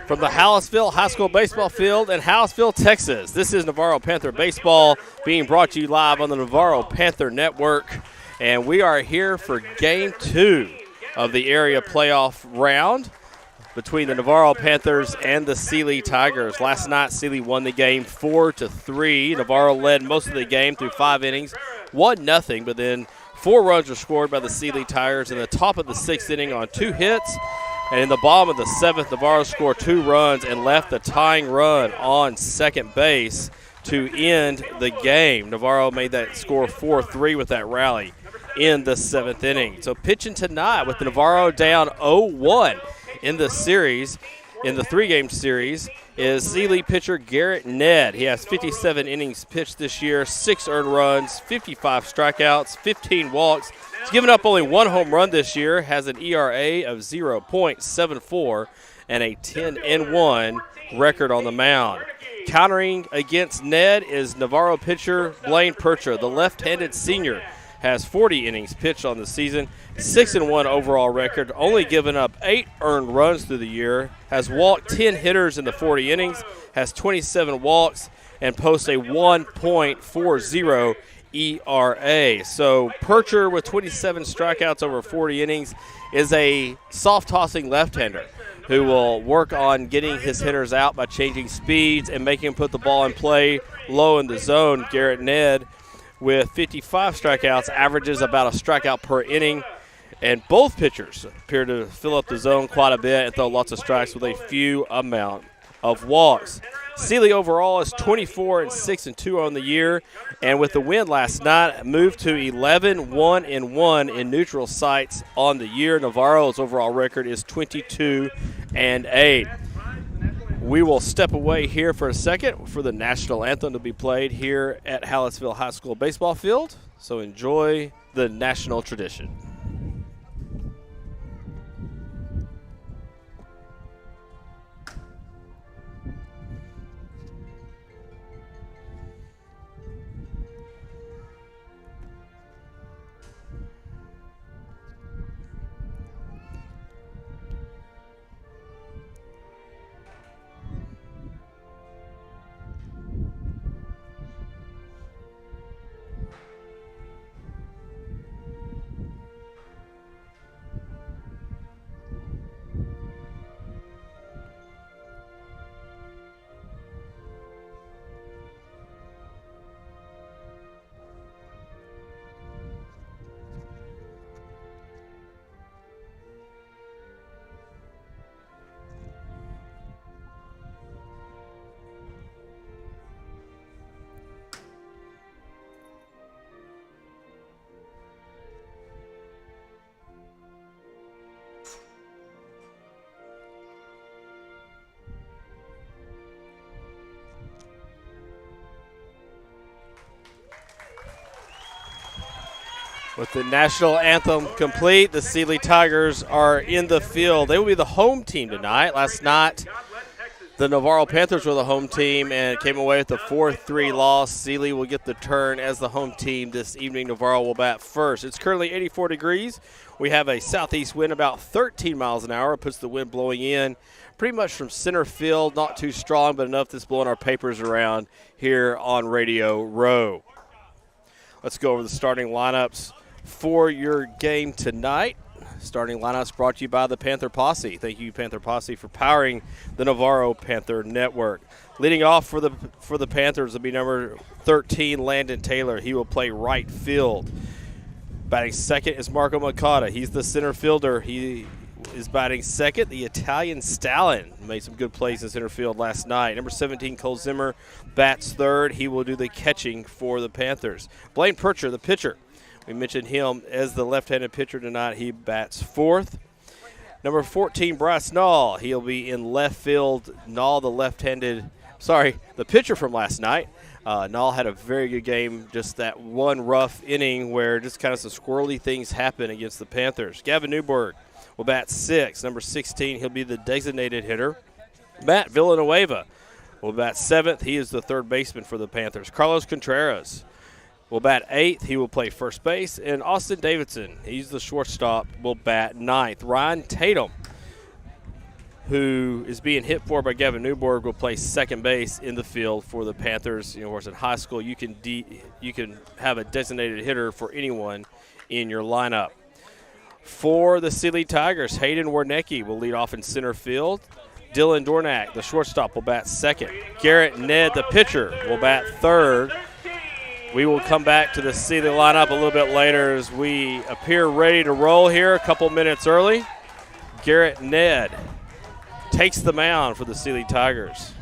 From the Hallettsville High School baseball field in Hallettsville, Texas, this is Navarro Panther Baseball being brought to you live on the Navarro Panther Network. And we are here for Game 2 of the area playoff round between the Navarro Panthers and the Sealy Tigers. Last night, Sealy won the game 4-3. Navarro led most of the game through 5 innings, 1-0, but then 4 runs were scored by the Sealy Tigers in the top of the 6th inning on 2 hits. And in the bottom of the 7th, Navarro scored 2 runs and left the tying run on second base to end the game. Navarro made that score 4-3 with that rally in the 7th inning. So pitching tonight with the Navarro down 0-1 in the series, in the 3-game series, is Sealy pitcher Garrett Ned. He has 57 innings pitched this year, 6 earned runs, 55 strikeouts, 15 walks. He's given up only 1 home run this year, has an ERA of 0.74 and a 10-1 record on the mound. Countering against Ned is Navarro pitcher Blaine Percher. The left-handed senior has 40 innings pitched on the season, 6-1 overall record, only given up 8 earned runs through the year, has walked 10 hitters in the 40 innings, has 27 walks, and posts a 1.40 ERA. So Percher with 27 strikeouts over 40 innings is a soft-tossing left-hander who will work on getting his hitters out by changing speeds and making them put the ball in play low in the zone. Garrett Ned with 55 strikeouts averages about a strikeout per inning, and both pitchers appear to fill up the zone quite a bit and throw lots of strikes with a few amount of walks. Sealy overall is 24-6-2 on the year, and with the win last night, moved to 11-1-1 in neutral sites on the year. Navarro's overall record is 22-8. We will step away here for a second for the national anthem to be played here at Hallettsville High School baseball field. So enjoy the national tradition. With the national anthem complete, the Sealy Tigers are in the field. They will be the home team tonight. Last night, the Navarro Panthers were the home team and came away with a 4-3 loss. Sealy will get the turn as the home team this evening. Navarro will bat first. It's currently 84 degrees. We have a southeast wind about 13 miles an hour. It puts the wind blowing in pretty much from center field. Not too strong, but enough that's blowing our papers around here on Radio Row. Let's go over the starting lineups for your game tonight. Starting lineups brought to you by the Panther Posse. Thank you, Panther Posse, for powering the Navarro Panther Network. Leading off for the Panthers will be number 13, Landon Taylor. He will play right field. Batting second is Marco Makata. He's the center fielder. He is batting second. The Italian Stalin made some good plays in center field last night. Number 17, Cole Zimmer, bats third. He will do the catching for the Panthers. Blaine Percher, the pitcher. We mentioned him as the left-handed pitcher tonight. He bats fourth. Number 14, Bryce Nall. He'll be in left field. Nall, the pitcher from last night. Nall had a very good game, just that one rough inning where just kind of some squirrely things happen against the Panthers. Gavin Newberg will bat sixth. Number 16, he'll be the designated hitter. Matt Villanueva will bat seventh. He is the third baseman for the Panthers. Carlos Contreras will bat eighth. He will play first base. And Austin Davidson, he's the shortstop, will bat ninth. Ryan Tatum who is being hit for by Gavin Newborg, will play second base in the field for the Panthers. You know, whereas in high school, you can have a designated hitter for anyone in your lineup. For the Sealy Tigers, Hayden Warnecki will lead off in center field. Dylan Dornack, the shortstop, will bat second. Garrett Ned, the pitcher, will bat third. We will come back to the Sealy lineup a little bit later as we appear ready to roll here a couple minutes early. Garrett Ned takes the mound for the Sealy Tigers.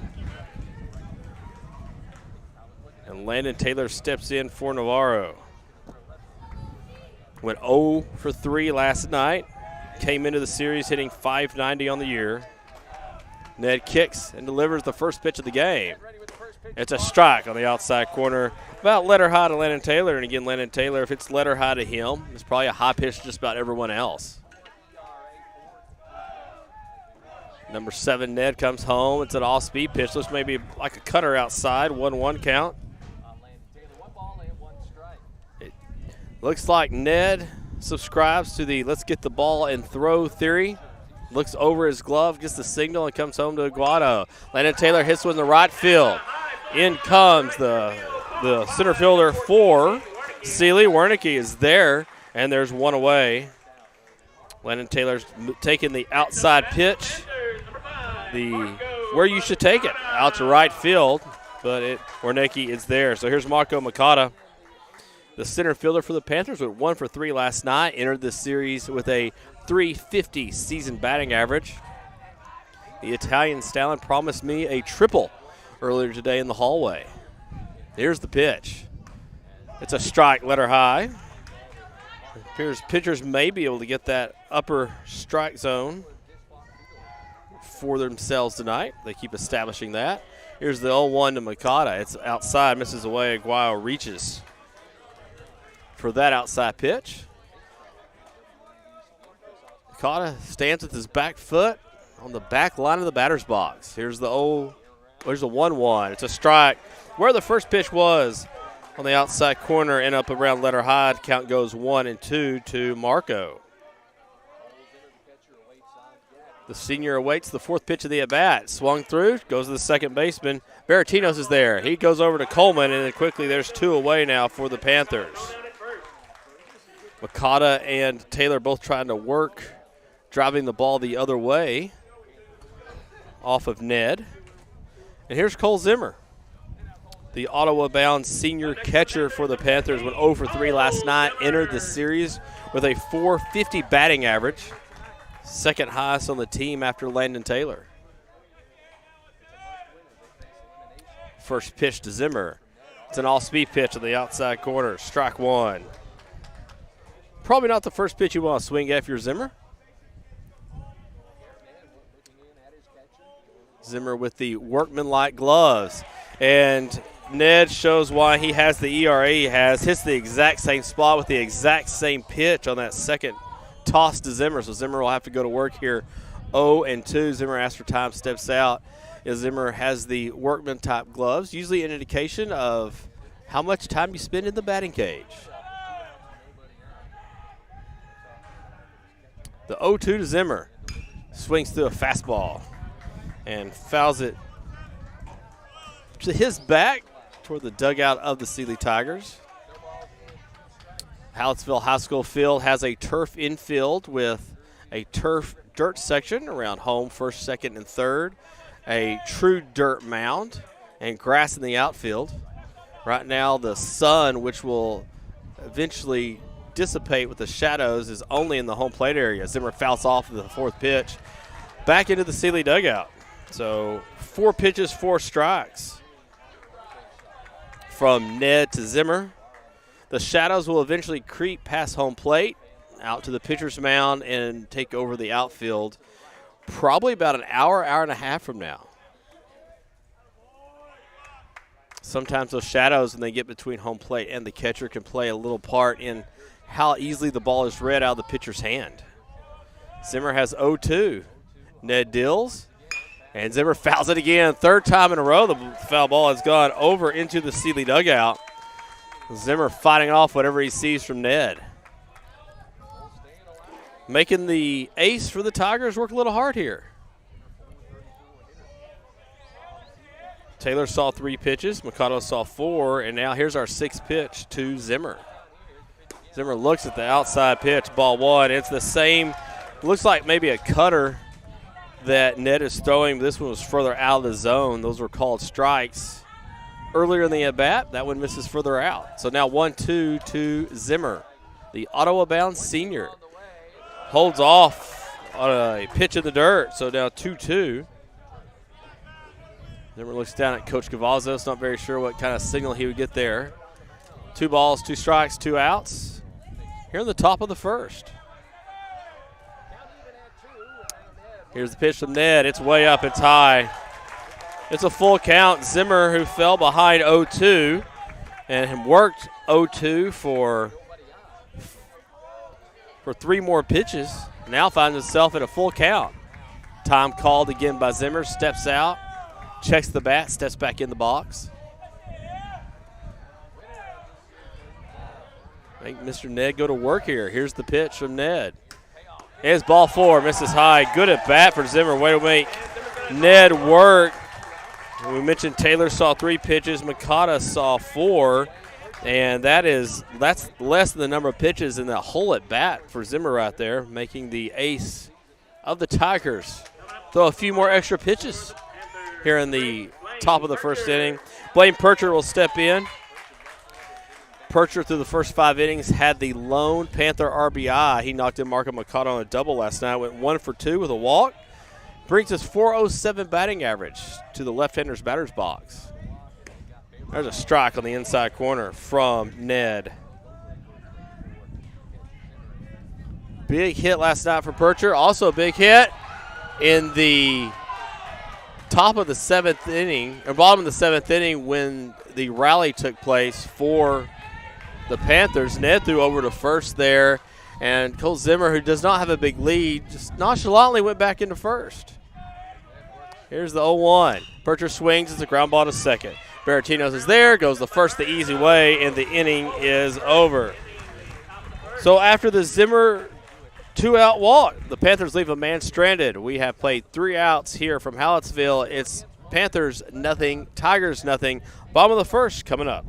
And Landon Taylor steps in for Navarro. Went 0 for 3 last night. Came into the series hitting .590 on the year. Ned kicks and delivers the first pitch of the game. It's a strike on the outside corner. About letter high to Landon Taylor. And again, Landon Taylor, if it's letter high to him, it's probably a high pitch to just about everyone else. Number 7, Ned, comes home. It's an all-speed pitch. Looks maybe like a cutter outside. 1-1 count. It looks like Ned subscribes to the let's get the ball and throw theory. Looks over his glove, gets the signal, and comes home to Aguado. Landon Taylor hits one in the right field. In comes the center fielder for Sealy. Wernicke is there, and there's one away. Landon Taylor's taking the outside pitch. Where you should take it, out to right field, but Wernicke is there. So here's Marco Makata, the center fielder for the Panthers, with 1 for 3 last night. Entered this series with a .350 season batting average. The Italian stallion promised me a triple earlier today in the hallway. Here's the pitch. It's a strike, letter high. It appears pitchers may be able to get that upper strike zone for themselves tonight. They keep establishing that. Here's the 0-1 to Makata. It's outside, misses away. Aguayo reaches for that outside pitch. Makata stands with his back foot on the back line of the batter's box. Here's the 1-1. It's a strike. Where the first pitch was on the outside corner and up around letter high, count goes 1-2 to Marco. The senior awaits the fourth pitch of the at-bat. Swung through, goes to the second baseman. Baratinos is there. He goes over to Coleman, and then quickly there's 2 away now for the Panthers. Makata and Taylor both trying to work, driving the ball the other way off of Ned. And here's Cole Zimmer, the Ottawa-bound senior catcher for the Panthers. Went 0 for 3 last night, entered the series with a .450 batting average. Second highest on the team after Landon Taylor. First pitch to Zimmer. It's an all-speed pitch on the outside corner. Strike 1. Probably not the first pitch you want to swing at if you're Zimmer. Zimmer with the workmanlike gloves. And Ned shows why he has the ERA he has. Hits the exact same spot with the exact same pitch on that second toss to Zimmer. So Zimmer will have to go to work here. 0-2. Zimmer asks for time, steps out. Zimmer has the workman type gloves, usually an indication of how much time you spend in the batting cage. The 0-2 to Zimmer. Swings through a fastball and fouls it to his back toward the dugout of the Sealy Tigers. Hallettsville High School field has a turf infield with a turf dirt section around home, first, second, and third, a true dirt mound, and grass in the outfield. Right now, the sun, which will eventually dissipate with the shadows, is only in the home plate area. Zimmer fouls off of the fourth pitch back into the Sealy dugout. So 4 pitches, 4 strikes from Ned to Zimmer. The shadows will eventually creep past home plate, out to the pitcher's mound, and take over the outfield probably about an hour, hour and a half from now. Sometimes those shadows, when they get between home plate and the catcher, can play a little part in how easily the ball is read out of the pitcher's hand. Zimmer has 0-2. Ned deals, and Zimmer fouls it again. Third time in a row the foul ball has gone over into the Sealy dugout. Zimmer fighting off whatever he sees from Ned. Making the ace for the Tigers work a little hard here. Taylor saw 3 pitches. Mikado saw 4. And now here's our 6th pitch to Zimmer. Zimmer looks at the outside pitch, ball 1. It's the same, looks like maybe a cutter that Ned is throwing. This one was further out of the zone. Those were called strikes earlier in the at-bat. That one misses further out. So now 1-2 to Zimmer. The Ottawa-bound senior holds off on a pitch in the dirt. So now 2-2. Zimmer looks down at Coach Cavazos. Not very sure what kind of signal he would get there. 2 balls, 2 strikes, 2 outs. Here in the top of the first. Here's the pitch from Ned. It's way up. It's high. It's a full count. Zimmer, who fell behind 0-2 and worked 0-2 for 3 more pitches, now finds himself at a full count. Time called again by Zimmer. Steps out, checks the bat, steps back in the box. Make Mr. Ned go to work here. Here's the pitch from Ned. Here's ball 4, misses high. Good at bat for Zimmer. Way to make Ned work. We mentioned Taylor saw 3 pitches. Mikata saw 4. And that's less than the number of pitches in that whole at bat for Zimmer right there, making the ace of the Tigers throw a few more extra pitches here in the top of the first inning. Blaine Percher will step in. Percher, through the first 5 innings, had the lone Panther RBI. He knocked in Marco Mikado on a double last night. Went 1 for 2 with a walk. Brings his .407 batting average to the left-hander's batter's box. There's a strike on the inside corner from Ned. Big hit last night for Percher. Also a big hit in the top of the 7th inning, or bottom of the 7th inning, when the rally took place for the Panthers. Ned threw over to first there, and Cole Zimmer, who does not have a big lead, just nonchalantly went back into first. Here's the 0-1. Percher swings. It's a ground ball to second. Baratinos is there, goes the first the easy way, and the inning is over. So after the Zimmer 2-out walk, the Panthers leave a man stranded. We have played 3 outs here from Hallettsville. It's Panthers nothing, Tigers nothing. Bottom of the first coming up.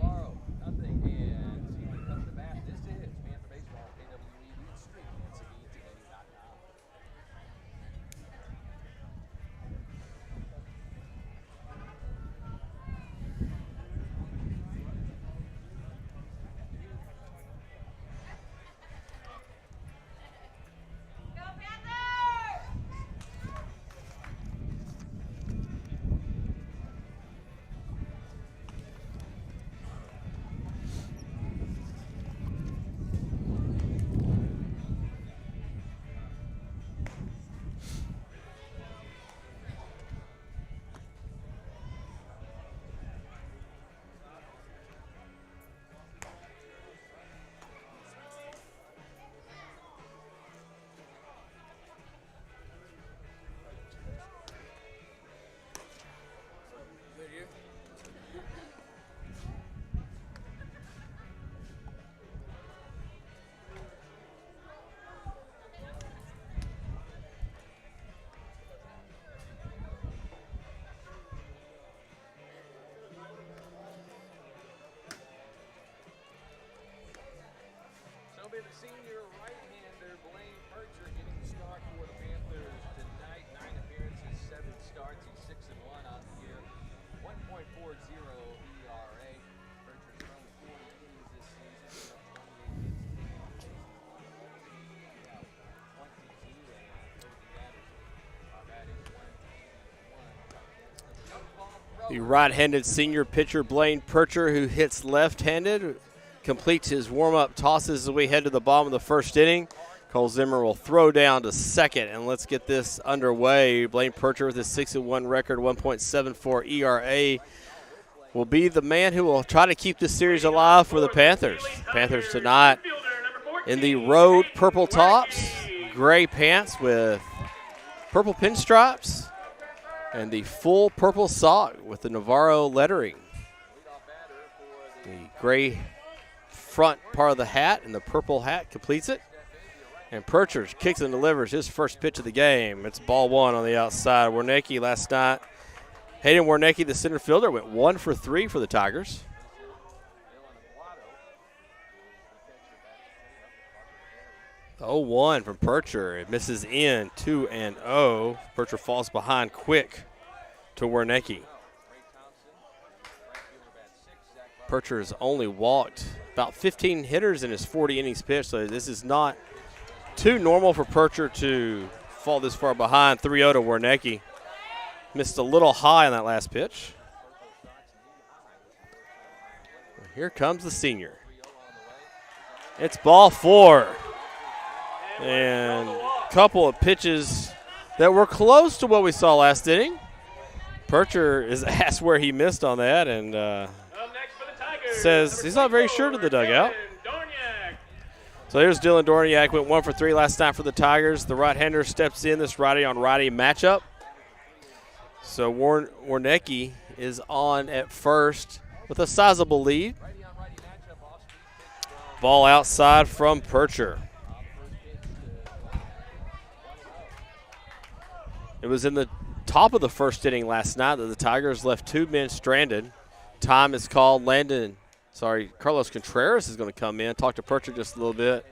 The senior right-hander Blaine Percher getting the start for the Panthers tonight. 9 appearances, 7 starts. He's 6-1 on the year. 1.40 ERA. Percher's thrown 40 innings this season. 22 The right-handed senior pitcher Blaine Percher, who hits left-handed, completes his warm-up tosses as we head to the bottom of the first inning. Cole Zimmer will throw down to second, and let's get this underway. Blaine Percher with his 6-1 record, 1.74 ERA, will be the man who will try to keep this series alive for the Panthers. Panthers tonight in the road purple tops, gray pants with purple pinstripes, and the full purple sock with the Navarro lettering. The gray front part of the hat and the purple hat completes it. And Percher kicks and delivers his first pitch of the game. It's ball 1 on the outside. Wernicke last night Hayden Warnecki, the center fielder, went 1 for 3 for the Tigers. 0-1 from Percher. It misses in 2-0. Percher falls behind quick to Warnecki. Percher has only walked about 15 hitters in his 40 innings pitched, so this is not too normal for Percher to fall this far behind. 3-0 to Warnecki. Missed a little high on that last pitch. Here comes the senior. It's ball 4. And a couple of pitches that were close to what we saw last inning. Percher is asked where he missed on that and says he's not very sure to the dugout. So here's Dylan Dorniak, went 1 for 3 last night for the Tigers. The right-hander steps in this righty-on-righty matchup. So Warnecki is on at first with a sizable lead. Ball outside from Percher. It was in the top of the first inning last night that the Tigers left 2 men stranded. Time is called. Carlos Contreras is going to come in, talk to Percher just a little bit,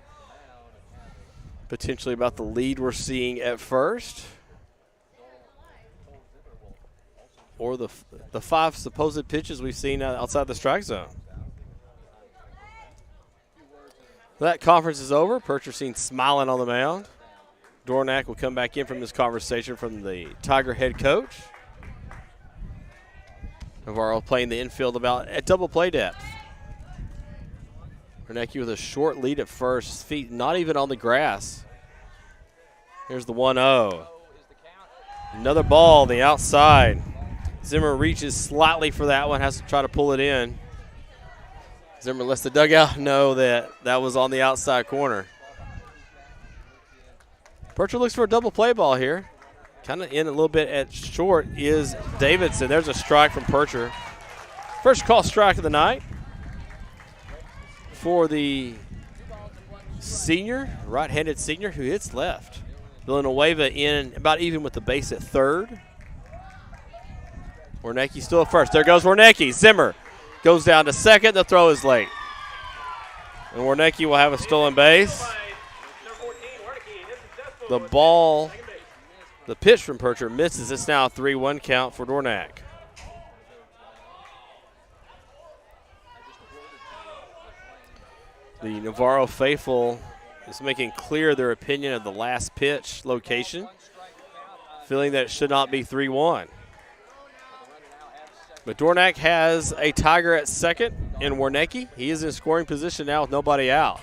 potentially about the lead we're seeing at first, or the 5 supposed pitches we've seen outside the strike zone. That conference is over. Percher seen smiling on the mound. Dorniak will come back in from this conversation from the Tiger head coach. Navarro playing the infield about at double play depth. Warnecki with a short lead at first. His feet not even on the grass. Here's the 1-0. Another ball on the outside. Zimmer reaches slightly for that one, has to try to pull it in. Zimmer lets the dugout know that was on the outside corner. Percher looks for a double play ball here. Kind of in a little bit at short is Davidson. There's a strike from Percher. First call strike of the night for the senior, right-handed senior who hits left. Villanueva in about even with the base at third. Warnecki still at first. There goes Warnecki. Zimmer goes down to second. The throw is late. And Warnecki will have a stolen base. The ball, the pitch from Percher misses. It's now a 3-1 count for Dorniak. The Navarro faithful is making clear their opinion of the last pitch location, feeling that it should not be 3-1. But Dorniak has a Tiger at second in Warnecki. He is in scoring position now with nobody out.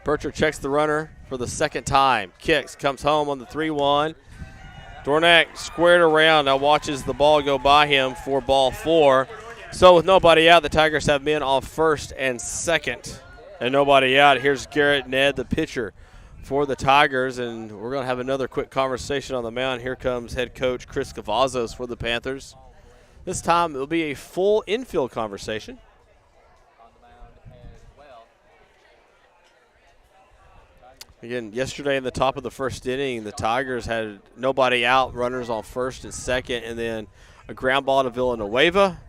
Percher checks the runner for the second time. Kicks, comes home on the 3-1. Dorniak squared around, now watches the ball go by him for ball 4. So with nobody out, the Tigers have men on first and second. And nobody out. Here's Garrett Ned, the pitcher for the Tigers. And we're going to have another quick conversation on the mound. Here comes head coach Chris Cavazos for the Panthers. This time it will be a full infield conversation. Again, yesterday in the top of the first inning, the Tigers had nobody out, runners on first and second, and then a ground ball to Villanueva.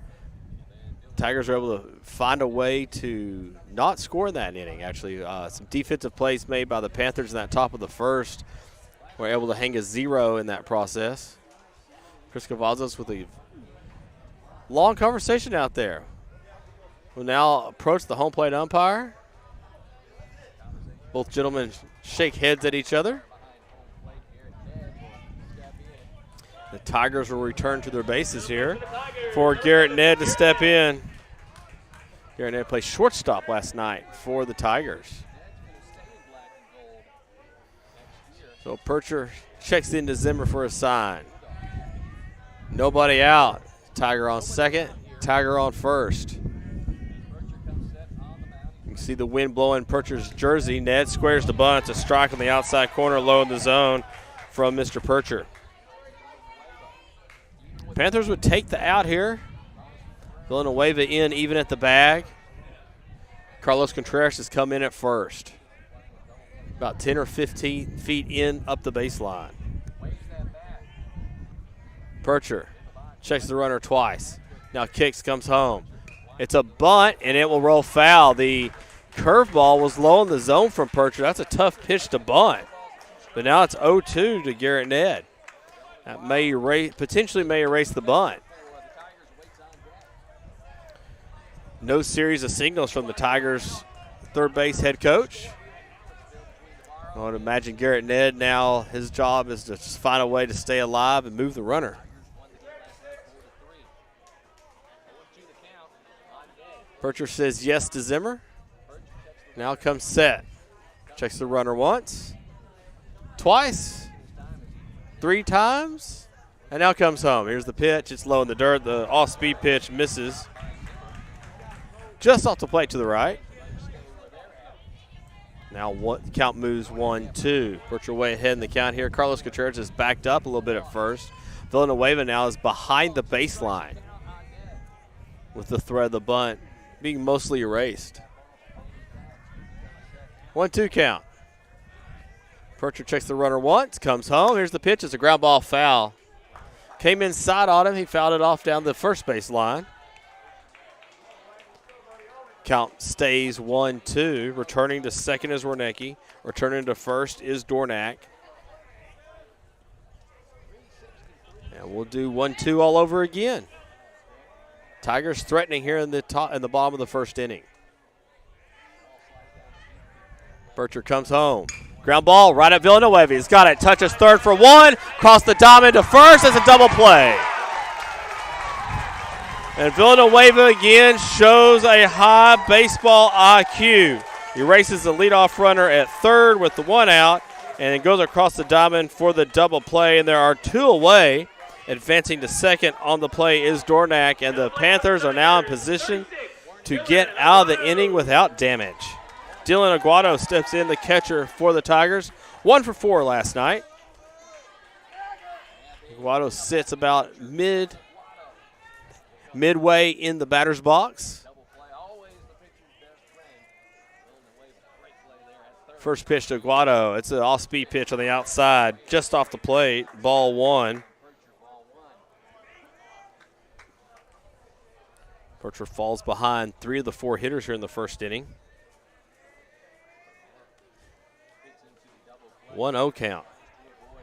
Tigers were able to find a way to not score in that inning, actually. Some defensive plays made by the Panthers in that top of the first were able to hang a 0 in that process. Chris Cavazos with a long conversation out there. We'll now approach the home plate umpire. Both gentlemen shake heads at each other. The Tigers will return to their bases here for Garrett Ned to step in. Garrett Ned played shortstop last night for the Tigers. So Percher checks into Zimmer for a sign. Nobody out. Tiger on second, Tiger on first. You can see the wind blowing Percher's jersey. Ned squares the bunt. It's a strike on the outside corner, low in the zone from Mr. Percher. Panthers would take the out here. Villanueva in even at the bag. Carlos Contreras has come in at first. About 10 or 15 feet in up the baseline. Percher Checks the runner twice. Now kicks, comes home. It's a bunt, and it will roll foul. The curveball was low in the zone from Percher. That's a tough pitch to bunt. But now it's 0-2 to Garrett Ned. That potentially may erase the bunt. No series of signals from the Tigers' third base head coach. I would imagine Garrett Ned now, his job is to just find a way to stay alive and move the runner. Percher says yes to Zimmer. Now comes set. Checks the runner once, twice, 3 times, and now comes home. Here's the pitch. It's low in the dirt. The off-speed pitch misses. Just off the plate to the right. Now count moves 1-2. Percher way ahead in the count here. Carlos Gutierrez is backed up a little bit at first. Villanueva now is behind the baseline with the threat of the bunt being mostly erased. 1-2 count. Percher checks the runner once, comes home. Here's the pitch. It's a ground ball foul. Came inside on him. He fouled it off down the first base line. Count stays 1-2. Returning to second is Warnecki. Returning to first is Dornack. And we'll do 1-2 all over again. Tigers threatening here in the bottom of the first inning. Percher comes home. Ground ball right at Villanueva. He's got it. Touches third for 1. Cross the diamond to first. It's a double play. And Villanueva again shows a high baseball IQ. He races the leadoff runner at third with the 1 out, and it goes across the diamond for the double play. And there are 2 away. Advancing to second on the play is Dornack, and the Panthers are now in position to get out of the inning without damage. Dylan Aguado steps in, the catcher for the Tigers. 1 for 4 last night. Aguado sits about midway in the batter's box. First pitch to Aguado. It's an off-speed pitch on the outside, just off the plate. Ball 1. Percher falls behind 3 of the 4 hitters here in the first inning. 1-0 count.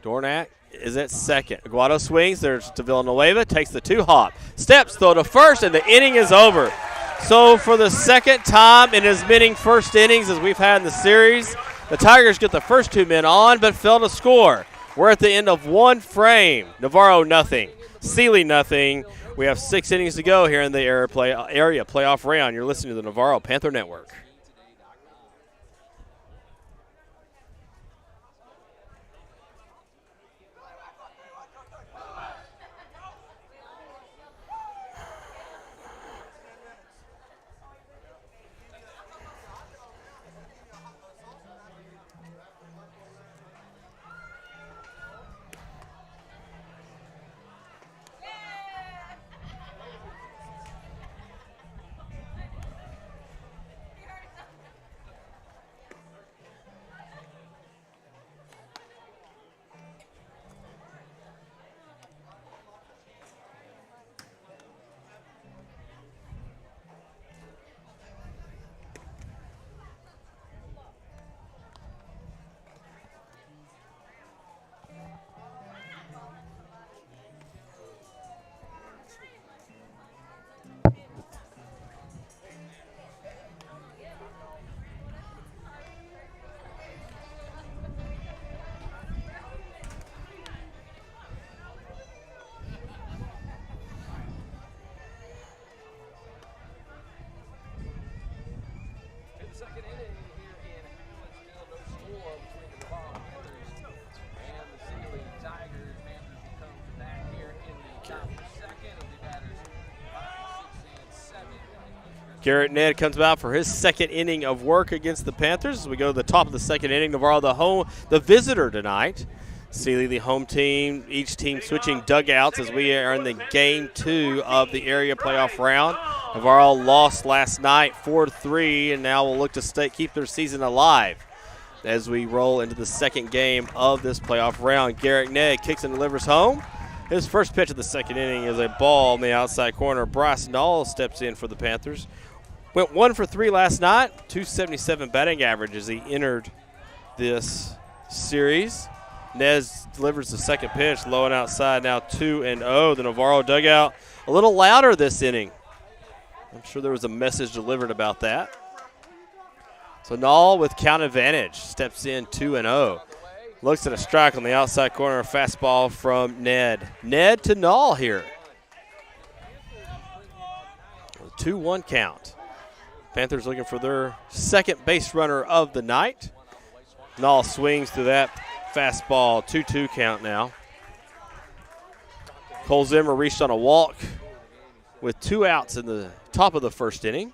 Dornack is at second. Aguado swings. There's to Villanueva. Takes the 2-hop. Steps, throw to first, and the inning is over. So for the second time in as many first innings as we've had in the series, the Tigers get the first 2 men on but fail to score. We're at the end of 1 frame. Navarro nothing. Sealy nothing. We have 6 innings to go here in the area playoff round. You're listening to the Navarro Panther Network. Garrett Ned comes out for his second inning of work against the Panthers. As we go to the top of the second inning, Navarro the visitor tonight. Sealy the home team, each team switching dugouts as we are in the game 2 of the area playoff round. Navarro lost last night 4-3, and now will look to keep their season alive as we roll into the second game of this playoff round. Garrett Ned kicks and delivers home. His first pitch of the second inning is a ball in the outside corner. Bryce Knoll steps in for the Panthers. Went 1 for 3 last night, 277 batting average as he entered this series. Nez delivers the second pitch, low and outside, now 2-0. The Navarro dugout a little louder this inning. I'm sure there was a message delivered about that. So Knoll with count advantage steps in 2-0. Looks at a strike on the outside corner, a fastball from Ned. Ned to Knoll here. 2-1 count. Panthers looking for their second base runner of the night. Knoll swings through that fastball, 2-2 count now. Cole Zimmer reached on a walk with 2 outs in the top of the first inning.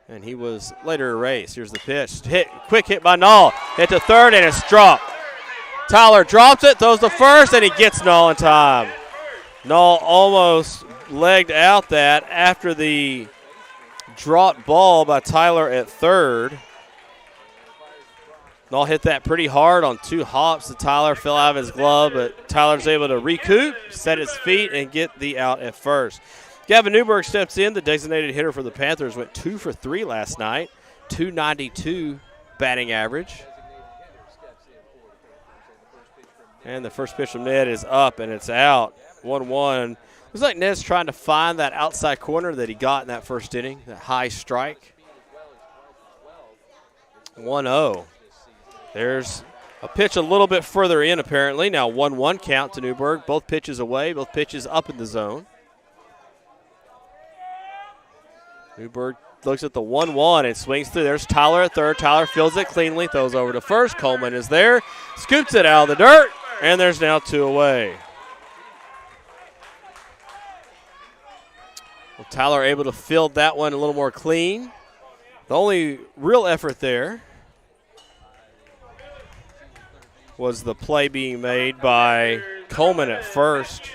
And he was later erased. Here's the pitch. Quick hit by Knoll. Hit to third, and it's dropped. Tyler drops it, throws to first, and he gets Knoll in time. Knoll almost legged out that after the dropped ball by Tyler at third. Knoll hit that pretty hard on 2 hops. The Tyler fell out of his glove, but Tyler's able to recoup, set his feet, and get the out at first. Gavin Newberg steps in. The designated hitter for the Panthers went 2 for 3 last night, 292 batting average. And the first pitch from Ned is up, and it's out. 1-1. Looks like Ned's trying to find that outside corner that he got in that first inning, that high strike. 1-0. There's a pitch a little bit further in, apparently. Now 1-1 count to Newberg. Both pitches away, both pitches up in the zone. Newberg looks at the 1-1 and swings through. There's Tyler at third. Tyler fields it cleanly, throws over to first. Coleman is there, scoops it out of the dirt, and there's now 2 away. Well, Tyler able to field that one a little more clean. The only real effort there was the play being made by Coleman at first.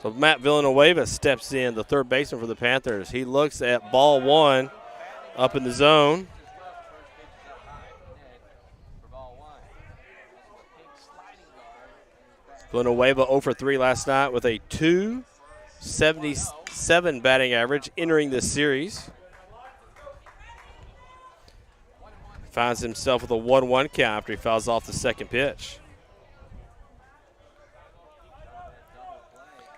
So Matt Villanueva steps in, the third baseman for the Panthers. He looks at ball 1 up in the zone. Villanueva 0 for 3 last night with a 277 batting average entering this series. Finds himself with a 1-1 count after he fouls off the second pitch.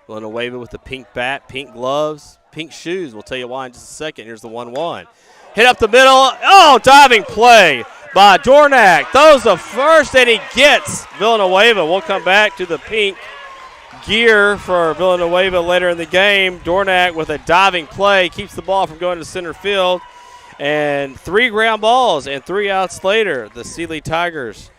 Villanueva with the pink bat, pink gloves, pink shoes. We'll tell you why in just a second. Here's the 1-1. Hit up the middle. Oh, diving play by Dornack. Throws the first, and he gets Villanueva. We'll come back to the pink gear for Villanueva later in the game. Dornack with a diving play keeps the ball from going to center field. And 3 ground balls and 3 outs later, the Sealy Tigers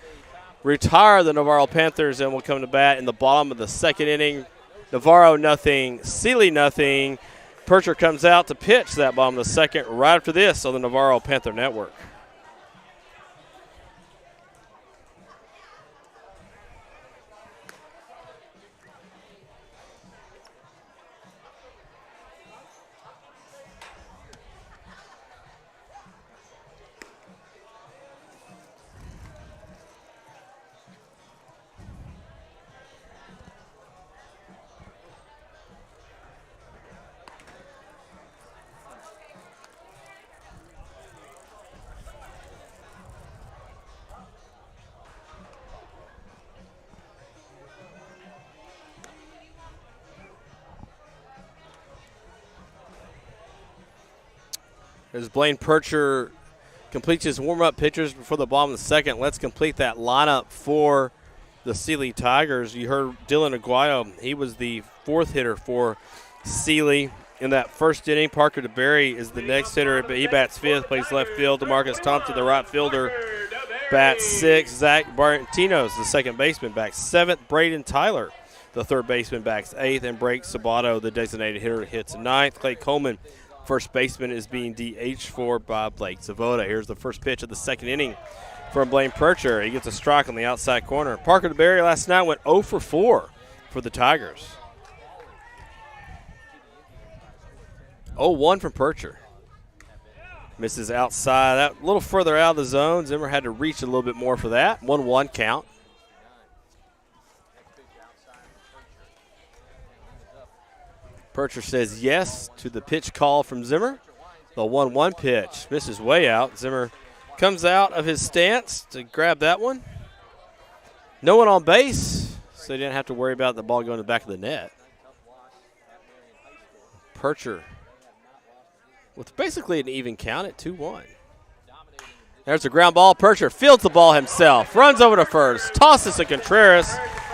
retire the Navarro Panthers and will come to bat in the bottom of the second inning. Navarro nothing, Sealy nothing. Percher comes out to pitch that bottom of the second right after this on the Navarro Panther Network. As Blaine Percher completes his warm-up pitches before the bottom of the second, let's complete that lineup for the Sealy Tigers. You heard Dylan Aguayo. He was the 4th hitter for Sealy in that first inning. Parker DeBerry is the next hitter, but he bats 5th, plays left field. DeMarcus Thompson, the right fielder, bats 6th. Zach Bartino's the second baseman, bats 7th. Braden Tyler, the third baseman, bats 8th. And Brake Sabato, the designated hitter, hits 9th. Clay Coleman, first baseman, is being DH for by Blake Zavoda. Here's the first pitch of the second inning from Blaine Percher. He gets a strike on the outside corner. Parker DeBerry last night went 0 for 4 for the Tigers. 0-1 from Percher. Misses outside, that a little further out of the zone. Zimmer had to reach a little bit more for that. 1-1 count. Percher says yes to the pitch call from Zimmer. The 1-1 pitch misses way out. Zimmer comes out of his stance to grab that one. No one on base, so he didn't have to worry about the ball going to the back of the net. Percher with basically an even count at 2-1. There's a ground ball. Percher fields the ball himself, runs over to first, tosses to Contreras,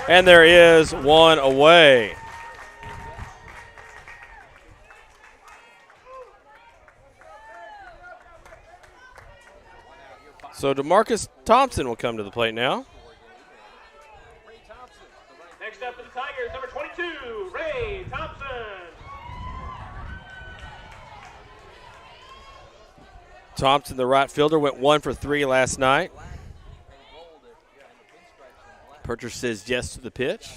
and there is one away. So DeMarcus Thompson will come to the plate now. Next up for the Tigers, number 22, Ray Thompson. Thompson, the right fielder, went 1 for 3 last night. Percher says yes to the pitch.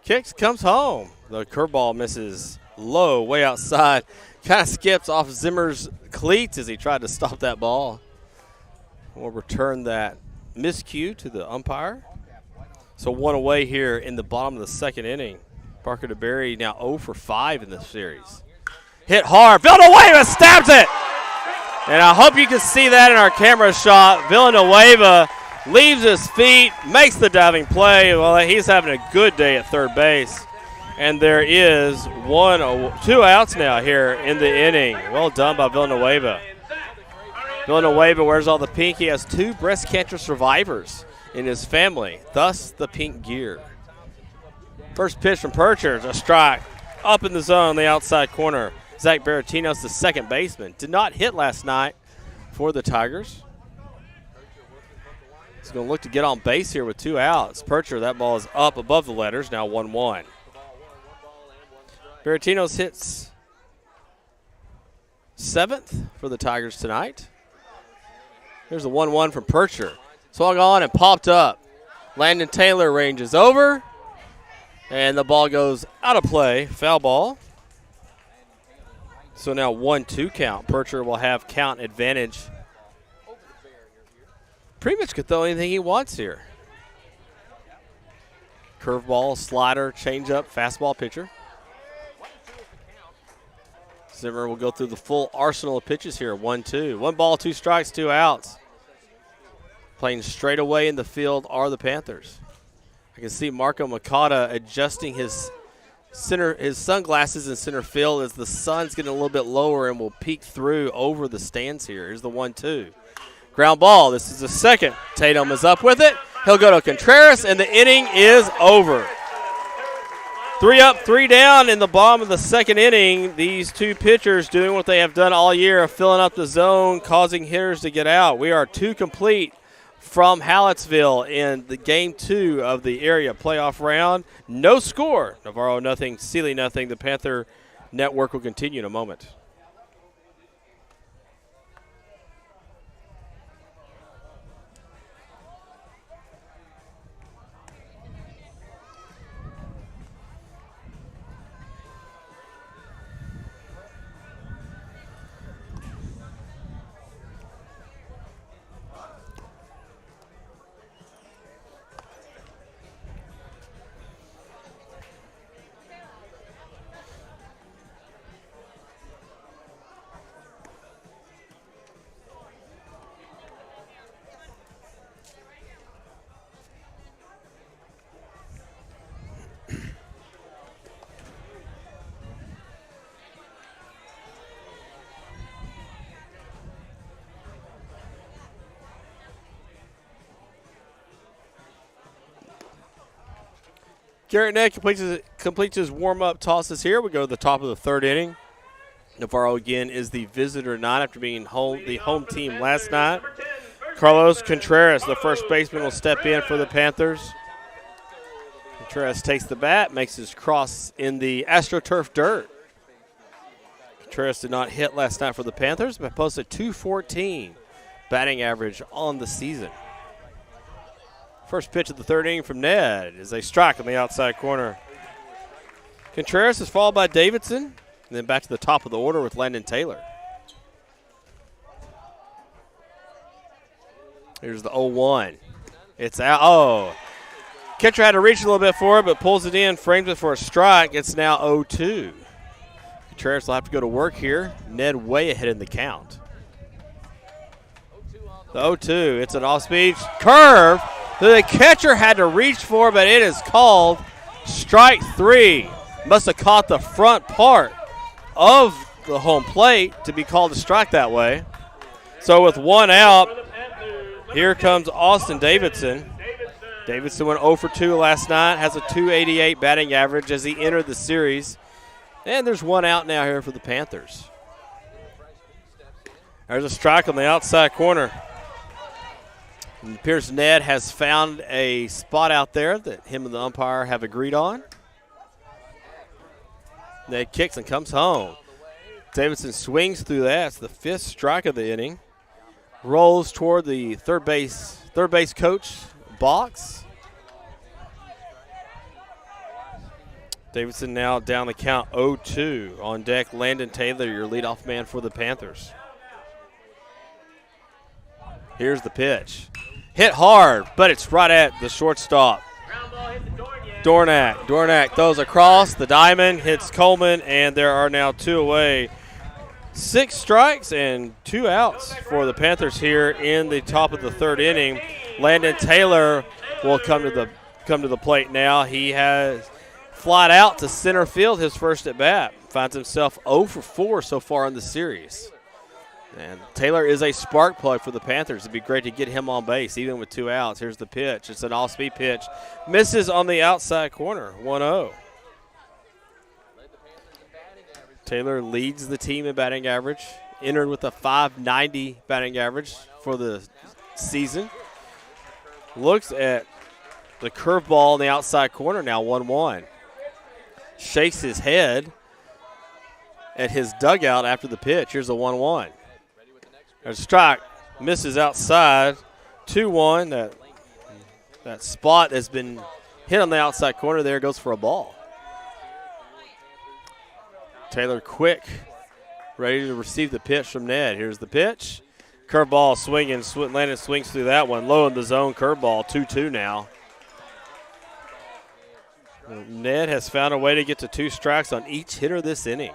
Kicks, comes home. The curveball misses low, way outside. Kind of skips off Zimmer's cleats as he tried to stop that ball. We'll return that miscue to the umpire. So one away here in the bottom of the second inning. Parker DeBerry now 0 for 5 in this series. Hit hard. Villanueva stabs it. And I hope you can see that in our camera shot. Villanueva leaves his feet, makes the diving play. Well, he's having a good day at third base. And there is 2 outs now here in the inning. Well done by Villanueva. Villanueva wears all the pink. He has 2 breast cancer survivors in his family, thus the pink gear. First pitch from Percher is a strike up in the zone, the outside corner. Zach Baratinos, the second baseman, did not hit last night for the Tigers. He's going to look to get on base here with 2 outs. Percher, that ball is up above the letters, now 1-1. Baratinos hits 7th for the Tigers tonight. Here's the 1-1 from Percher. Swung on and popped up. Landon Taylor ranges over, and the ball goes out of play. Foul ball. So now 1-2 count. Percher will have count advantage. Pretty much could throw anything he wants here. Curveball, slider, changeup, fastball pitcher. Zimmer will go through the full arsenal of pitches here. 1-2. 1 ball, 2 strikes, 2 outs. Playing straight away in the field are the Panthers. I can see Marco Makata adjusting his sunglasses in center field as the sun's getting a little bit lower and will peek through over the stands here. Here's the 1-2. Ground ball. This is the second. Tatum is up with it. He'll go to Contreras, and the inning is over. 3 up, 3 down in the bottom of the second inning. These 2 pitchers doing what they have done all year, filling up the zone, causing hitters to get out. We are 2 complete from Hallettsville in the game 2 of the area playoff round. No score. Navarro nothing, Sealy nothing. The Panther Network will continue in a moment. Garrett Nett completes his warm-up tosses here. We go to the top of the third inning. Navarro again is the visitor tonight after being the home team last night. Carlos Contreras, the first baseman, will step in for the Panthers. Contreras takes the bat, makes his cross in the AstroTurf dirt. Contreras did not hit last night for the Panthers, but posted .214 batting average on the season. First pitch of the third inning from Ned is a strike on the outside corner. Contreras is followed by Davidson, and then back to the top of the order with Landon Taylor. Here's the 0-1. It's out. Oh. Catcher had to reach a little bit for it, but pulls it in, frames it for a strike. It's now 0-2. Contreras will have to go to work here. Ned way ahead in the count. The 0-2. It's an off-speed curve that the catcher had to reach for, but it is called strike 3. Must have caught the front part of the home plate to be called a strike that way. So with one out, here comes Austin Davidson. Davidson went 0 for 2 last night, has a .288 batting average as he entered the series. And there's one out now here for the Panthers. There's a strike on the outside corner. And it appears Ned has found a spot out there that him and the umpire have agreed on. Ned kicks and comes home. Davidson swings through that. It's the 5th strike of the inning. Rolls toward the third base coach box. Davidson now down the count 0-2. On deck, Landon Taylor, your leadoff man for the Panthers. Here's the pitch. Hit hard, but it's right at the shortstop. Dornak throws across the diamond, hits Coleman, and there are now 2 away. 6 strikes and 2 outs for the Panthers here in the top of the 3rd inning. Landon Taylor will come to the plate now. He has flied out to center field his first at bat. Finds himself 0 for 4 so far in the series. And Taylor is a spark plug for the Panthers. It'd be great to get him on base, even with 2 outs. Here's the pitch. It's an off-speed pitch. Misses on the outside corner, 1-0. Taylor leads the team in batting average. Entered with a .590 batting average for the season. Looks at the curveball in the outside corner now, 1-1. Shakes his head at his dugout after the pitch. Here's a 1-1. There's a strike. Misses outside. 2-1. That spot has been hit on the outside corner there. Goes for a ball. Taylor quick. Ready to receive the pitch from Ned. Here's the pitch. Curveball swinging. Landon swings through that one. Low in the zone. Curveball. 2-2 now. Ned has found a way to get to 2 strikes on each hitter this inning.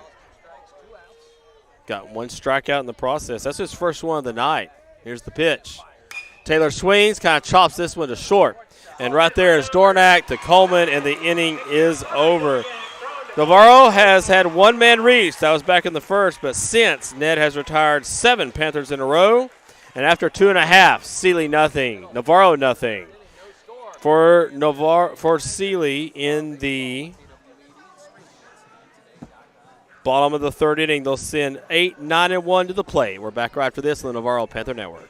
Got 1 strikeout in the process. That's his first one of the night. Here's the pitch. Taylor swings, kind of chops this one to short. And right there is Dornak to Coleman, and the inning is over. Navarro has had 1 man reach. That was back in the first, but since, Ned has retired 7 Panthers in a row. And after 2.5, Seeley nothing, Navarro nothing. For Seeley in the bottom of the 3rd inning, they'll send 8, 9, and 1 to the plate. We're back right after this on the Navarro Panther Network.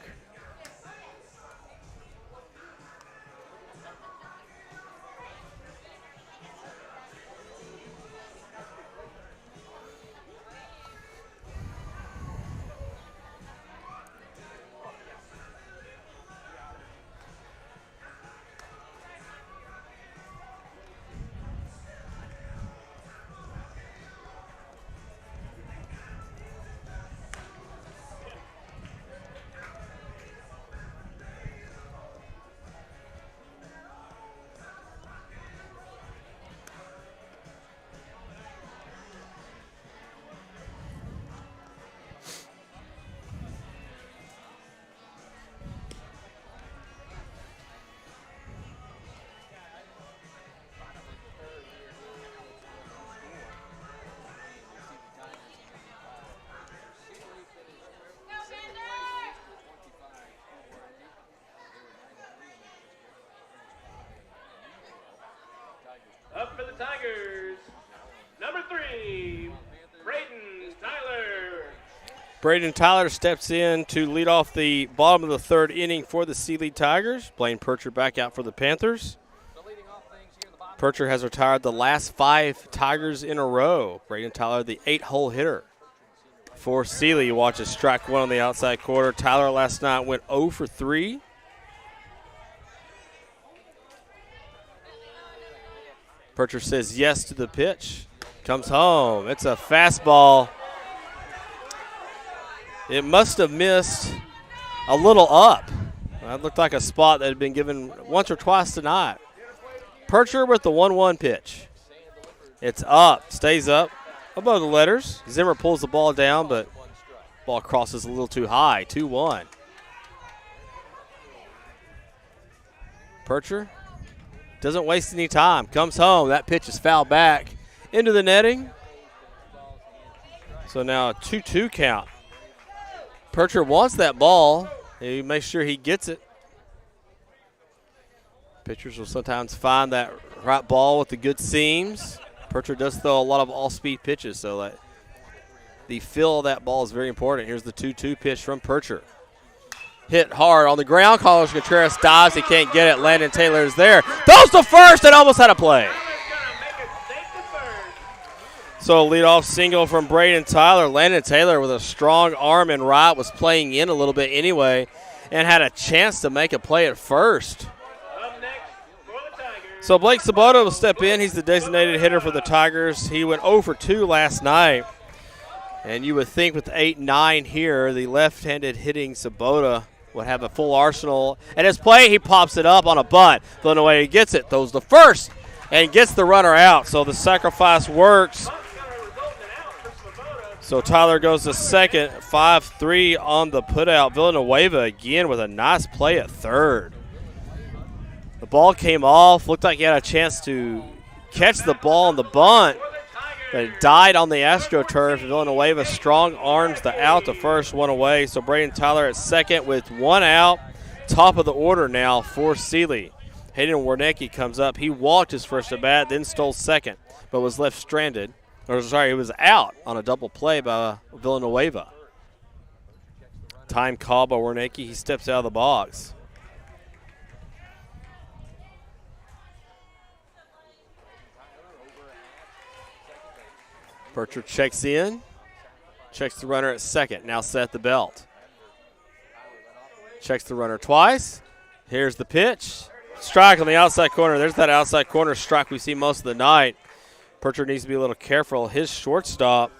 Up for the Tigers, number 3, Braden Tyler. Braden Tyler steps in to lead off the bottom of the 3rd inning for the Seeley Tigers. Blaine Percher back out for the Panthers. Percher has retired the last 5 Tigers in a row. Braden Tyler, the 8-hole hitter for Seeley. You watch a strike 1 on the outside corner. Tyler last night went 0 for 3. Percher says yes to the pitch. Comes home. It's a fastball. It must have missed a little up. That looked like a spot that had been given once or twice tonight. Percher with the 1-1 pitch. It's up, stays up above the letters. Zimmer pulls the ball down, but ball crosses a little too high, 2-1. Percher doesn't waste any time, comes home. That pitch is fouled back into the netting. So now a 2-2 count. Percher wants that ball. He makes sure he gets it. Pitchers will sometimes find that right ball with the good seams. Percher does throw a lot of all-speed pitches, so that the feel of that ball is very important. Here's the 2-2 pitch from Percher. Hit hard on the ground. Carlos Contreras dives. He can't get it. Landon Taylor is there. Throws to first and almost had a play. So a leadoff single from Braden Tyler. Landon Taylor with a strong arm and right was playing in a little bit anyway and had a chance to make a play at first. So Blake Sabota will step in. He's the designated hitter for the Tigers. He went 0 for 2 last night. And you would think with 8-9 here, the left-handed hitting Sabota would have a full arsenal. And his play, he pops it up on a bunt. Villanova gets it, throws the first, and gets the runner out. So the sacrifice works. So Tyler goes to second, 5-3 on the putout. Villanueva again with a nice play at third. The ball came off, looked like he had a chance to catch the ball on the bunt, but it died on the AstroTurf. Villanueva strong arms the out to first, one away. So Braden Tyler at second with one out. Top of the order now for Sealy. Hayden Warnecki comes up. He walked his first at bat, then stole second, but was left stranded. Or sorry, he was out on a double play by Villanueva. Time call by Warnecki. He steps out of the box. Percher checks in, checks the runner at second, now set the belt. Checks the runner twice. Here's the pitch. Strike on the outside corner. There's that outside corner strike we see most of the night. Percher needs to be a little careful. His shortstop,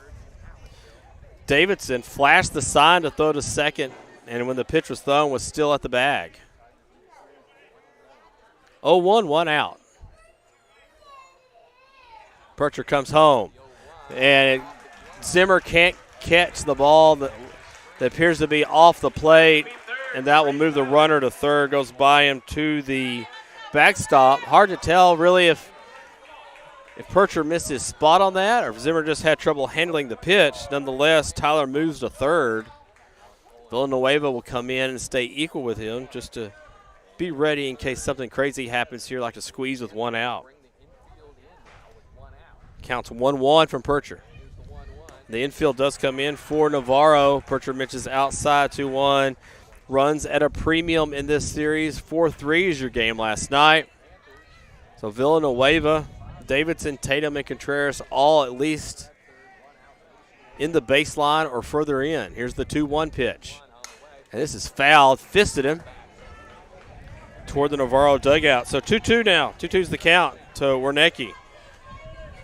Davidson, flashed the sign to throw to second, and when the pitch was thrown, was still at the bag. 0-1, one out. Percher comes home. And Zimmer can't catch the ball that appears to be off the plate, and that will move the runner to third, goes by him to the backstop. Hard to tell, really, if Percher missed his spot on that or if Zimmer just had trouble handling the pitch. Nonetheless, Tyler moves to third. Villanueva will come in and stay equal with him just to be ready in case something crazy happens here, like a squeeze with one out. Counts 1-1 from Percher. The infield does come in for Navarro. Percher mentions outside 2-1. Runs at a premium in this series. 4-3 is your game last night. So Villanueva, Davidson, Tatum, and Contreras all at least in the baseline or further in. Here's the 2-1 pitch. And this is fouled. Fisted him toward the Navarro dugout. So 2-2 now. 2-2's the count to Warnecki.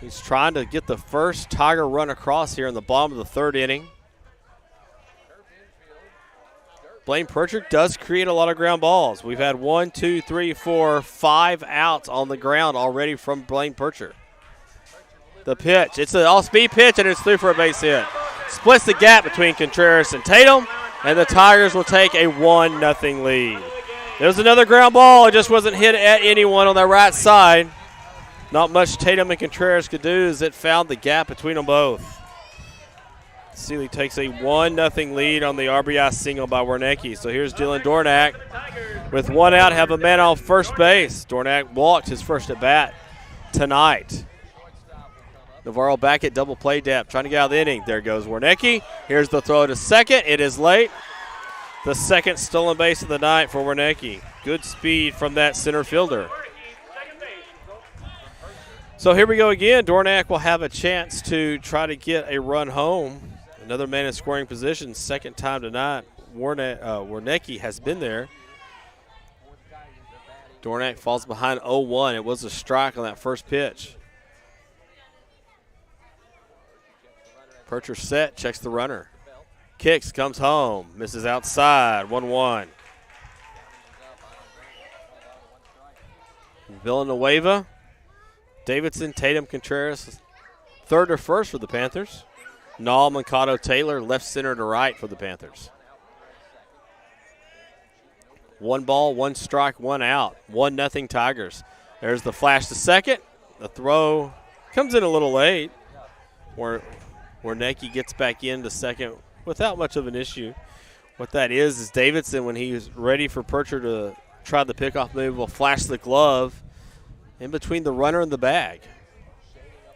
He's trying to get the first Tiger run across here in the bottom of the third inning. Blaine Percher does create a lot of ground balls. We've had 1, 2, 3, 4, 5 outs on the ground already from Blaine Percher. The pitch, it's an all-speed pitch, and it's through for a base hit. Splits the gap between Contreras and Tatum, and the Tigers will take a 1-0 lead. There's another ground ball. It just wasn't hit at anyone on the right side. Not much Tatum and Contreras could do as it found the gap between them both. Sealy takes a 1-0 lead on the RBI single by Warnecki. So here's Dylan Dornack. With one out, have a man on first base. Dornack walked his first at bat tonight. Navarro back at double play depth, trying to get out of the inning. There goes Warnecki. Here's the throw to second. It is late. The second stolen base of the night for Warnecki. Good speed from that center fielder. So here we go again. Dornack will have a chance to try to get a run home. Another man in scoring position, second time tonight. Warnecki has been there. Dornack falls behind 0-1. It was a strike on that first pitch. Percher set, checks the runner. Kicks, comes home, misses outside, 1-1. Villanueva, Davidson, Tatum, Contreras, third or first for the Panthers. Nall, Mankato, Taylor, left, center to right for the Panthers. 1 ball, 1 strike, 1 out. 1-0 Tigers. There's the flash to second. The throw comes in a little late. Warnecki gets back into second without much of an issue. What that is Davidson, when he's ready for Percher to try the pickoff move, will flash the glove in between the runner and the bag.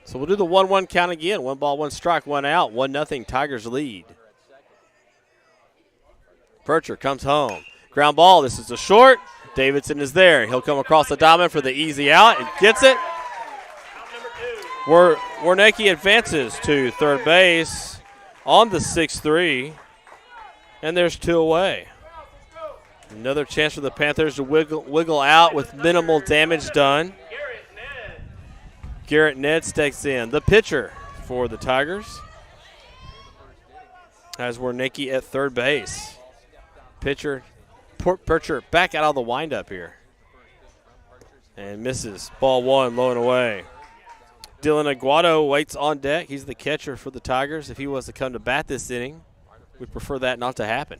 So we'll do the 1-1 count again. 1 ball, 1 strike, 1 out. 1-0 Tigers lead. Percher comes home. Ground ball. This is a short. Davidson is there. He'll come across the diamond for the easy out and gets it. Warnecki advances to third base on the 6-3, and there's 2 away. Another chance for the Panthers to wiggle out with minimal damage done. Garrett Ned stakes in. The pitcher for the Tigers has Warnecki at third base. Pitcher Percher back out of the windup here. And misses. Ball 1, low and away. Dylan Aguado waits on deck. He's the catcher for the Tigers. If he was to come to bat this inning, we'd prefer that not to happen.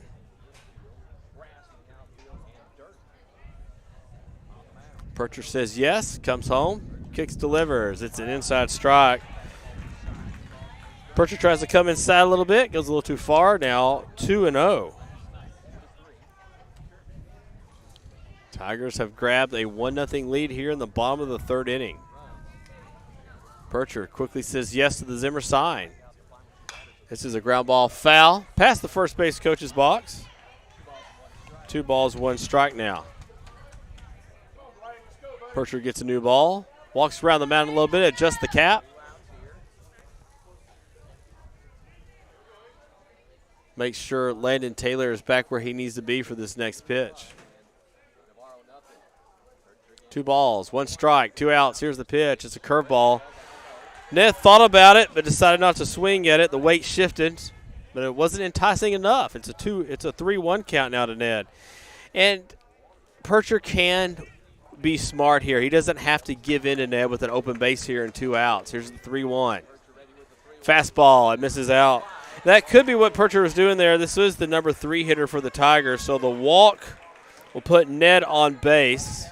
Percher says yes, comes home, kicks, delivers. It's an inside strike. Percher tries to come inside a little bit, goes a little too far. Now 2-0. Tigers have grabbed a 1-0 lead here in the bottom of the 3rd inning. Percher quickly says yes to the Zimmer sign. This is a ground ball foul past the first base coach's box. 2 balls, 1 strike now. Percher gets a new ball, walks around the mound a little bit, adjusts the cap. Makes sure Landon Taylor is back where he needs to be for this next pitch. 2 balls, 1 strike, 2 outs. Here's the pitch. It's a curveball. Ned thought about it, but decided not to swing at it. The weight shifted, but it wasn't enticing enough. It's a 3-1 count now to Ned. And Percher can be smart here. He doesn't have to give in to Ned with an open base here and 2 outs. Here's the 3-1. Fastball, it misses out. That could be what Percher was doing there. This is the number 3 hitter for the Tigers, so the walk will put Ned on base.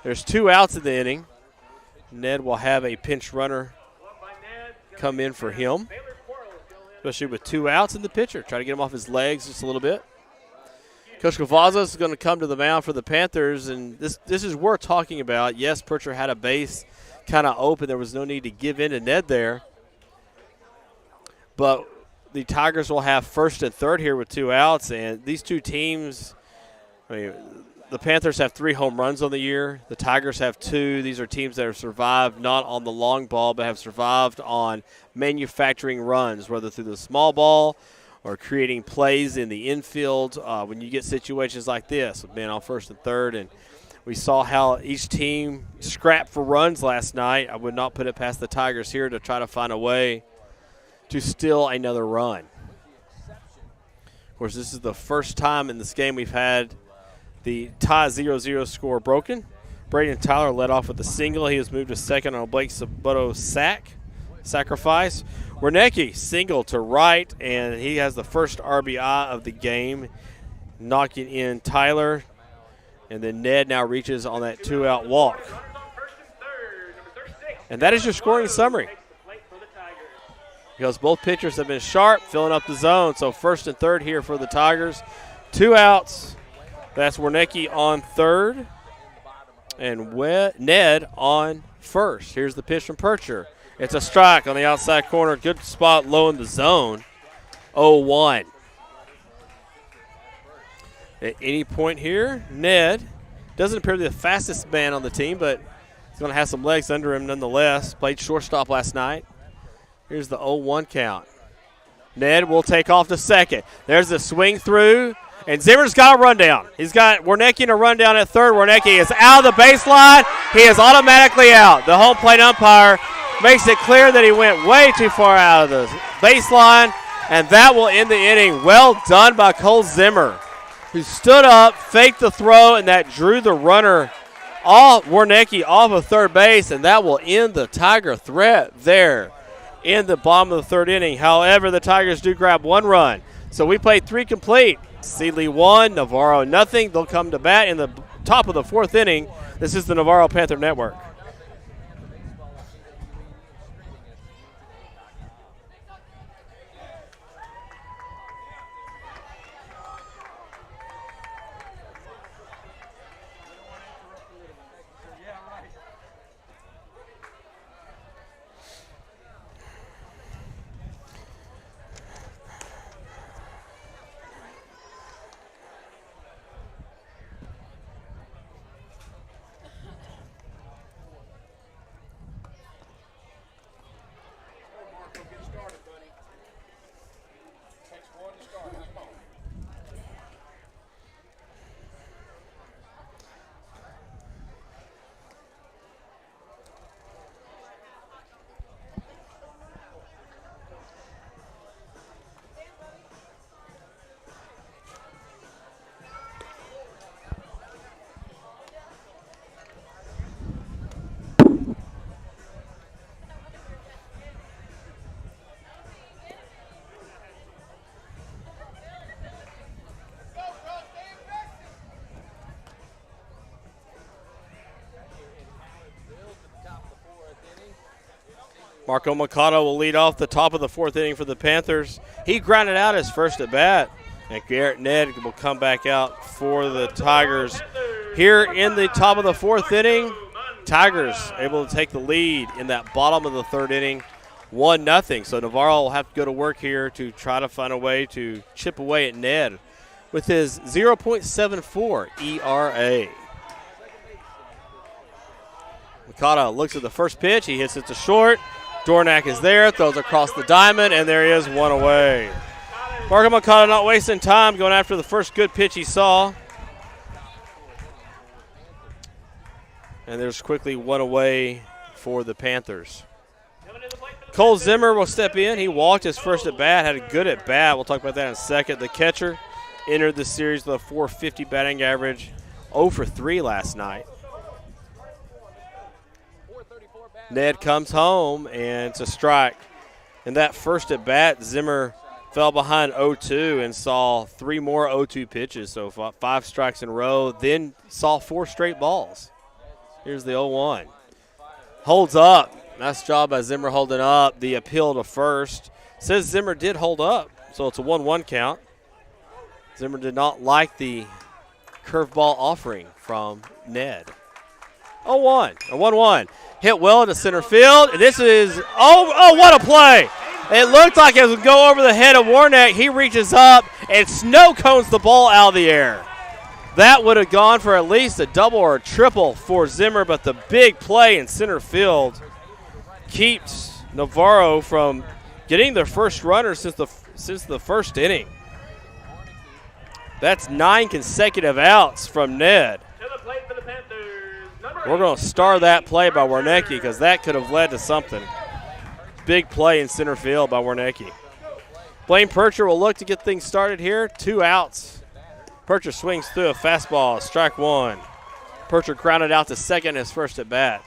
There's 2 outs in the inning. Ned will have a pinch runner come in for him, especially with 2 outs in the pitcher. Try to get him off his legs just a little bit. Coach Cavazos is going to come to the mound for the Panthers, and this is worth talking about. Yes, Percher had a base kind of open. There was no need to give in to Ned there. But the Tigers will have first and third here with 2 outs, and these 2 teams, the Panthers have 3 home runs on the year. The Tigers have 2. These are teams that have survived not on the long ball, but have survived on manufacturing runs, whether through the small ball or creating plays in the infield. When you get situations like this, with men on first and third, and we saw how each team scrapped for runs last night. I would not put it past the Tigers here to try to find a way to steal another run. Of course, this is the first time in this game we've had the tie 0-0 score broken. Braden Tyler led off with a single. He has moved to second on a Blake Sabato sacrifice. Warnecki single to right, and he has the first RBI of the game, knocking in Tyler. And then Ned now reaches on that 2-out walk. And that is your scoring summary. Because both pitchers have been sharp, filling up the zone. So first and third here for the Tigers. 2 outs. That's Warnecki on third and Ned on first. Here's the pitch from Percher. It's a strike on the outside corner. Good spot low in the zone. 0-1. At any point here, Ned doesn't appear to be the fastest man on the team, but he's going to have some legs under him nonetheless. Played shortstop last night. Here's the 0-1 count. Ned will take off to second. There's the swing through. And Zimmer's got a rundown. He's got Warnecki in a rundown at third. Warnecki is out of the baseline. He is automatically out. The home plate umpire makes it clear that he went way too far out of the baseline, and that will end the inning. Well done by Cole Zimmer, who stood up, faked the throw, and that drew the runner Warnecki off of third base, and that will end the Tiger threat there in the bottom of the third inning. However, the Tigers do grab one run. So we played 3 complete. Sealy 1, Navarro nothing. They'll come to bat in the top of the 4th inning. This is the Navarro Panther Network. Marco Mikado will lead off the top of the 4th inning for the Panthers. He grounded out his first at bat, and Garrett Ned will come back out for the Tigers. Here in the top of the 4th inning, Tigers able to take the lead in that bottom of the 3rd inning, 1-0. So Navarro will have to go to work here to try to find a way to chip away at Ned with his 0.74 ERA. Mikado looks at the first pitch. He hits it to short. Dornack is there, throws across the diamond, and there he is, 1 away. Marco Mikado not wasting time, going after the first good pitch he saw. And there's quickly 1 away for the Panthers. Cole Zimmer will step in. He walked his first at bat, had a good at bat. We'll talk about that in a second. The catcher entered the series with a .450 batting average, 0 for 3 last night. Ned comes home, and it's a strike. In that first at bat, Zimmer fell behind 0-2 and saw 3 more 0-2 pitches, so 5 strikes in a row, then saw 4 straight balls. Here's the 0-1. Holds up. Nice job by Zimmer holding up. The appeal to first. Says Zimmer did hold up, so it's a 1-1 count. Zimmer did not like the curveball offering from Ned. 0-1, a 1-1. Hit well to center field. And this is, what a play. It looked like it would go over the head of Warnecki. He reaches up and snow cones the ball out of the air. That would have gone for at least a double or a triple for Zimmer, but the big play in center field keeps Navarro from getting their first runner since the first inning. That's 9 consecutive outs from Ned. We're going to star that play by Warnecki because that could have led to something. Big play in center field by Warnecki. Blaine Percher will look to get things started here. 2 outs. Percher swings through a fastball, strike 1. Percher grounded out to second his first at bat.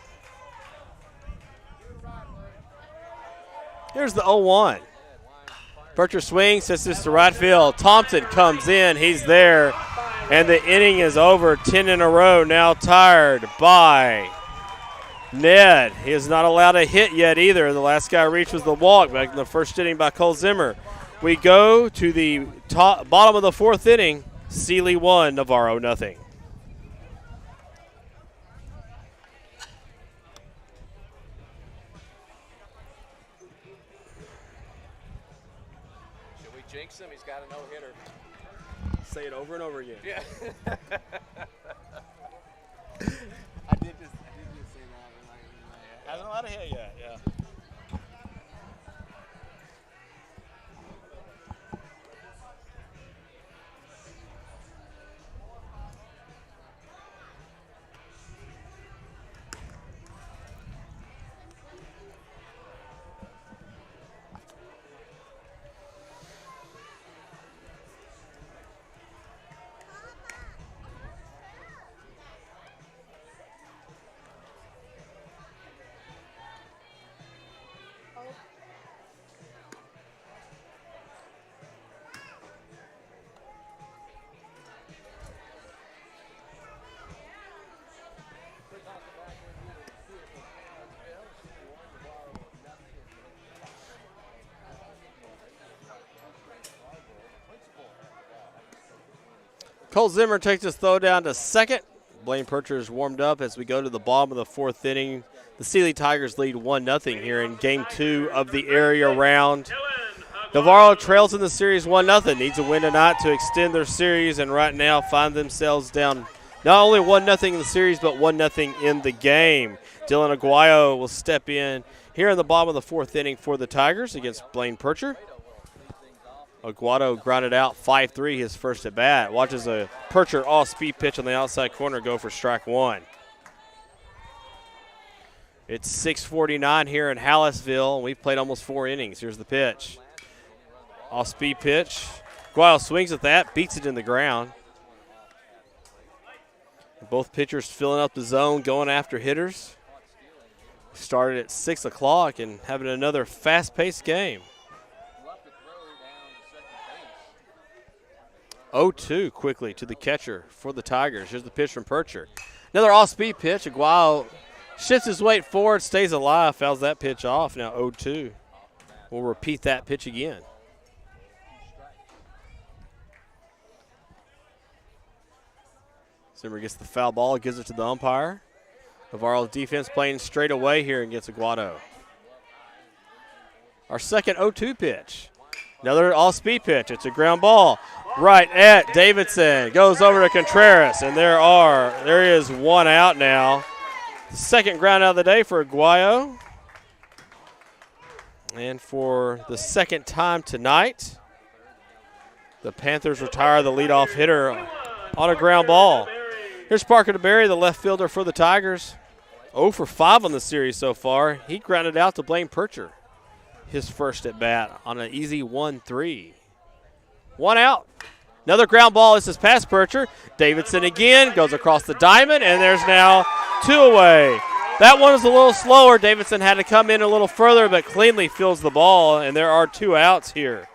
Here's the 0-1. Percher swings, sets this to right field. Thompson comes in, he's there. And the inning is over, 10 in a row, now tired by Ned. He is not allowed a hit yet either. The last guy reached was the walk back in the first inning by Cole Zimmer. We go to the bottom of the 4th inning. Sealy 1, Navarro nothing. Should we jinx him? He's got a no-hitter. Say it over and over again. Yeah. I did just say that. Hasn't allowed a hit yet, yeah. Cole Zimmer takes his throw down to second. Blaine Percher is warmed up as we go to the bottom of the fourth inning. The Sealy Tigers lead 1-0 here in Game 2 of the area round. Navarro trails in the series 1-0. Needs a win tonight to extend their series, and right now find themselves down not only 1-0 in the series, but 1-0 in the game. Dylan Aguayo will step in here in the bottom of the fourth inning for the Tigers against Blaine Percher. Aguado grounded out 5-3 his first at bat. Watches a Percher off-speed pitch on the outside corner go for strike one. It's 6:49 here in Hallisville, and we've played almost 4 innings. Here's the pitch. Off-speed pitch. Aguado swings at that, beats it in the ground. Both pitchers filling up the zone, going after hitters. Started at 6 o'clock and having another fast-paced game. 0-2 quickly to the catcher for the Tigers. Here's the pitch from Percher. Another off-speed pitch. Aguayo shifts his weight forward, stays alive, fouls that pitch off. Now 0-2. We'll repeat that pitch again. Zimmer gets the foul ball, gives it to the umpire. Navarro's defense playing straight away here against Aguado. Our second 0-2 pitch. Another off-speed pitch. It's a ground ball right at Davidson. Goes over to Contreras, and there is one out now. The second ground out of the day for Aguayo. And for the second time tonight, the Panthers retire the leadoff hitter on a ground ball. Here's Parker DeBerry, the left fielder for the Tigers. 0 for 5 on the series so far. He grounded out to Blaine Percher. His first at bat on an easy 1-3. One out. Another ground ball. This is past Percher. Davidson again goes across the diamond, and there's now 2 away. That one was a little slower. Davidson had to come in a little further, but cleanly fields the ball, and there are 2 outs here.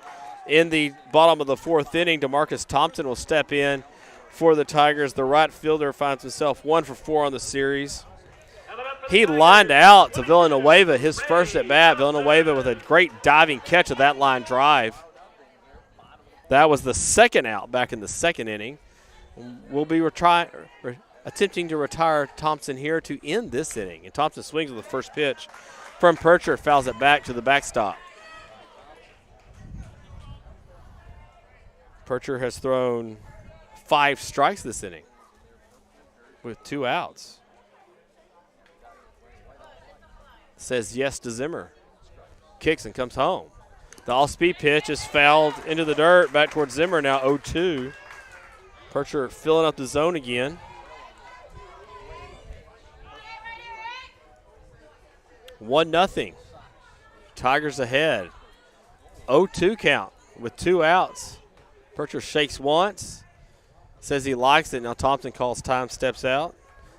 In the bottom of the fourth inning, DeMarcus Thompson will step in for the Tigers. The right fielder finds himself 1 for 4 on the series. He lined out to Villanueva, his first at bat. Villanueva with a great diving catch of that line drive. That was the second out back in the second inning. We'll be attempting to retire Thompson here to end this inning. And Thompson swings with the first pitch from Percher, fouls it back to the backstop. Percher has thrown 5 strikes this inning with 2 outs. Says yes to Zimmer. Kicks and comes home. The off-speed pitch is fouled into the dirt, back towards Zimmer, now 0-2. Percher filling up the zone again. 1-0. Tigers ahead. 0-2 count with 2 outs. Percher shakes once. Says he likes it. Now Thompson calls time, steps out.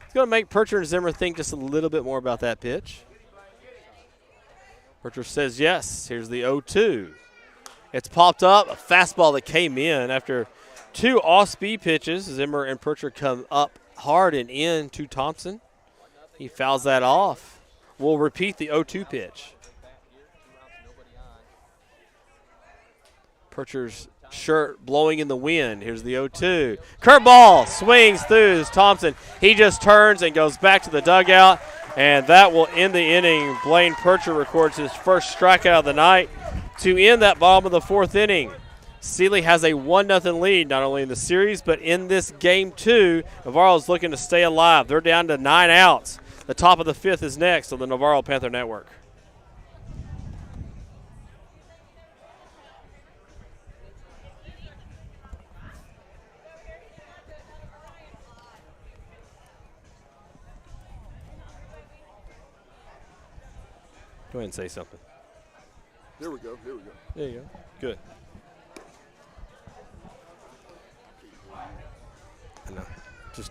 It's going to make Percher and Zimmer think just a little bit more about that pitch. Percher says yes. Here's the 0-2. It's popped up. A fastball that came in after 2 off-speed pitches. Zimmer and Percher come up hard and in to Thompson. He fouls that off. We'll repeat the 0-2 pitch. Percher's shirt blowing in the wind. Here's the 0-2. Curveball swings through Thompson. He just turns and goes back to the dugout, and that will end the inning. Blaine Percher records his first strikeout of the night to end that bottom of the fourth inning. Sealy has a 1-0 lead, not only in the series, but in this game 2. Navarro is looking to stay alive. They're down to 9 outs. The top of the 5th is next on the Navarro Panther Network. Go ahead and say something. Here we go. There you go. Good. I know. Just.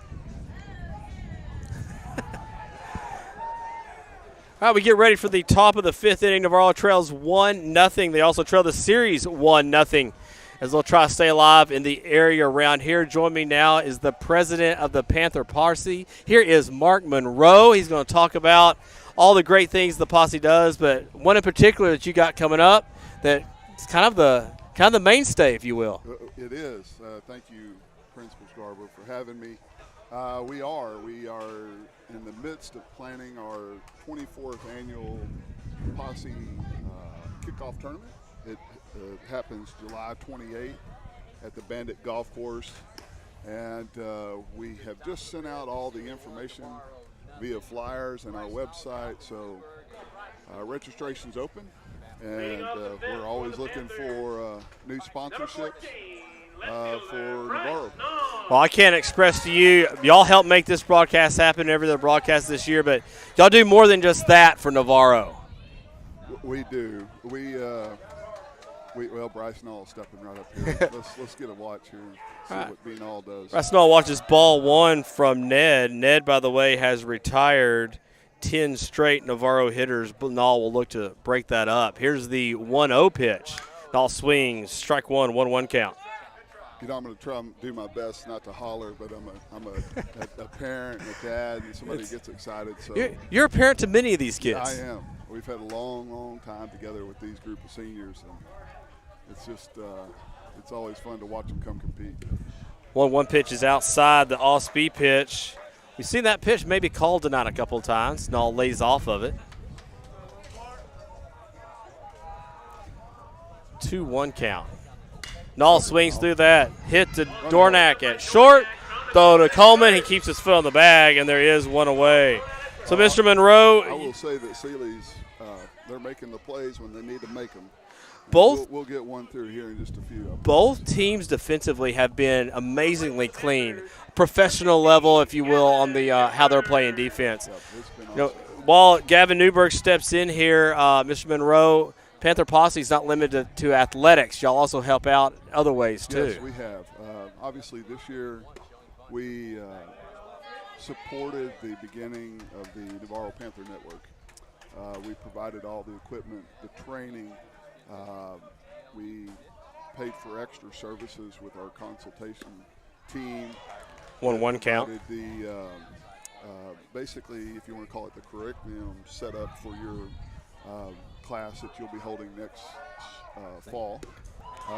All right, we get ready for the top of the 5th inning. Navarro trails 1-0. They also trail the series 1-0 as they'll try to stay alive in the area around here. Join me now is the president of the Panther Posse. Here is Mark Monroe. He's going to talk about all the great things the Posse does, but one in particular that you got coming up that is kind of the mainstay, if you will. It is. Thank you, Principal Scarborough, for having me. We are in the midst of planning our 24th annual Posse kickoff tournament. It happens July 28th at the Bandit Golf Course, and we have just sent out all the information via flyers and our website, so registration's open, and we're always looking for new sponsorships for Navarro. Well, I can't express to you, y'all help make this broadcast happen, every other broadcast this year, but y'all do more than just that for Navarro. We do. Well, Bryce Knoll stepping right up here. let's get a watch here and see what B. Knoll does. Bryce Knoll watches ball one from Ned. Ned, by the way, has retired 10 straight Navarro hitters. Knoll will look to break that up. Here's the 1-0 pitch. Knoll swings, strike one, 1-1 count. You know, I'm going to try and do my best not to holler, but I'm a parent and a dad, and somebody gets excited. So you're a parent to many of these kids. I am. We've had a long, long time together with these group of seniors, and it's just it's always fun to watch them come compete. 1-1 pitch is outside the off-speed pitch. We've seen that pitch maybe called tonight a couple of times. Knoll lays off of it. 2-1 count. Knoll swings through that. Hit to Dornack at short. Throw to Coleman. He keeps his foot on the bag, and there is one away. So, Mr. Monroe. I will say that Sealy's, they're making the plays when they need to make them. We'll get one through here in just a few. Both teams defensively have been amazingly clean. Professional level, if you will, on the how they're playing defense. Yep, it's been You awesome. know, while Gavin Newberg steps in here, Mr. Monroe, Panther Posse is not limited to athletics. Y'all also help out other ways, too. Yes, we have. Obviously, this year we supported the beginning of the Navarro Panther Network. We provided all the equipment, the training. We paid for extra services with our consultation team. 1-1 count. The basically, if you want to call it the curriculum set up for your class that you'll be holding next fall.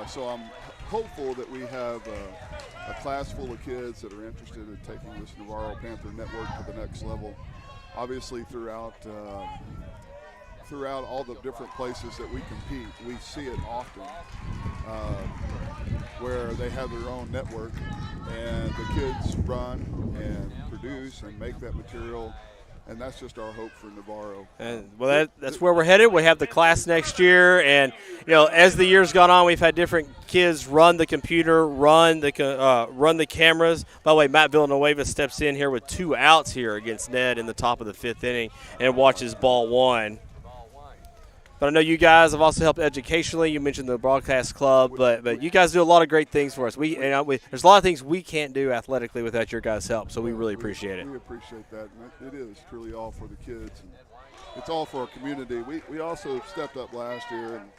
So I'm hopeful that we have a class full of kids that are interested in taking this Navarro Panther Network to the next level. Obviously, throughout all the different places that we compete, we see it often where they have their own network and the kids run and produce and make that material, and that's just our hope for Navarro. And well, that's where we're headed. We have the class next year, and as the years gone on, we've had different kids run the computer, run the cameras. By the way, Matt Villanueva steps in here with 2 outs here against Ned in the top of the 5th inning and watches ball one. But I know you guys have also helped educationally. You mentioned the broadcast club, but you guys do a lot of great things for us. There's a lot of things we can't do athletically without your guys' help, so we really appreciate it. We appreciate that. And it is truly all for the kids, and it's all for our community. We also stepped up last year, and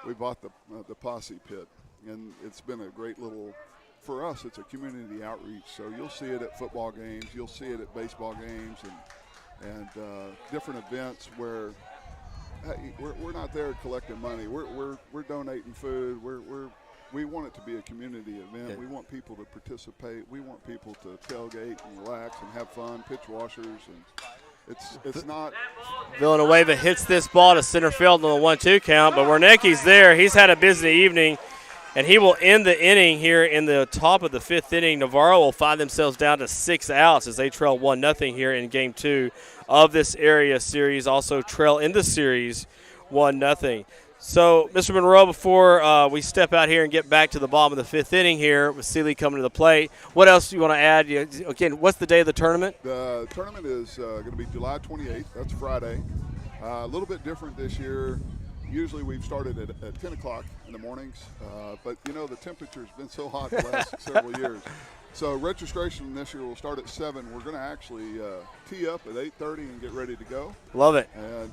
we bought the Posse pit, and it's been a great little, for us, it's a community outreach. So you'll see it at football games, you'll see it at baseball games, and different events where we're not there collecting money. We're donating food. We want it to be a community event. Yeah. We want people to participate. We want people to tailgate and relax and have fun, pitch washers, and it's not. Villanueva hits this ball to center field on the 1-2 count, but Wernicke's there. He's had a busy evening, and he will end the inning here in the top of the 5th inning. Navarro will find themselves down to 6 outs as they trail 1-0 here in Game 2 of this area series. Also trail in the series 1-0. So, Mr. Monroe, before we step out here and get back to the bottom of the 5th inning here with Sealy coming to the plate, what else do you want to add? Again, what's the day of the tournament? The tournament is going to be July 28th. That's Friday. A little bit different this year. Usually we've started at 10 o'clock in the mornings, but, the temperature's been so hot the last several years. So registration this year will start at 7. We're going to actually tee up at 8:30 and get ready to go. Love it. And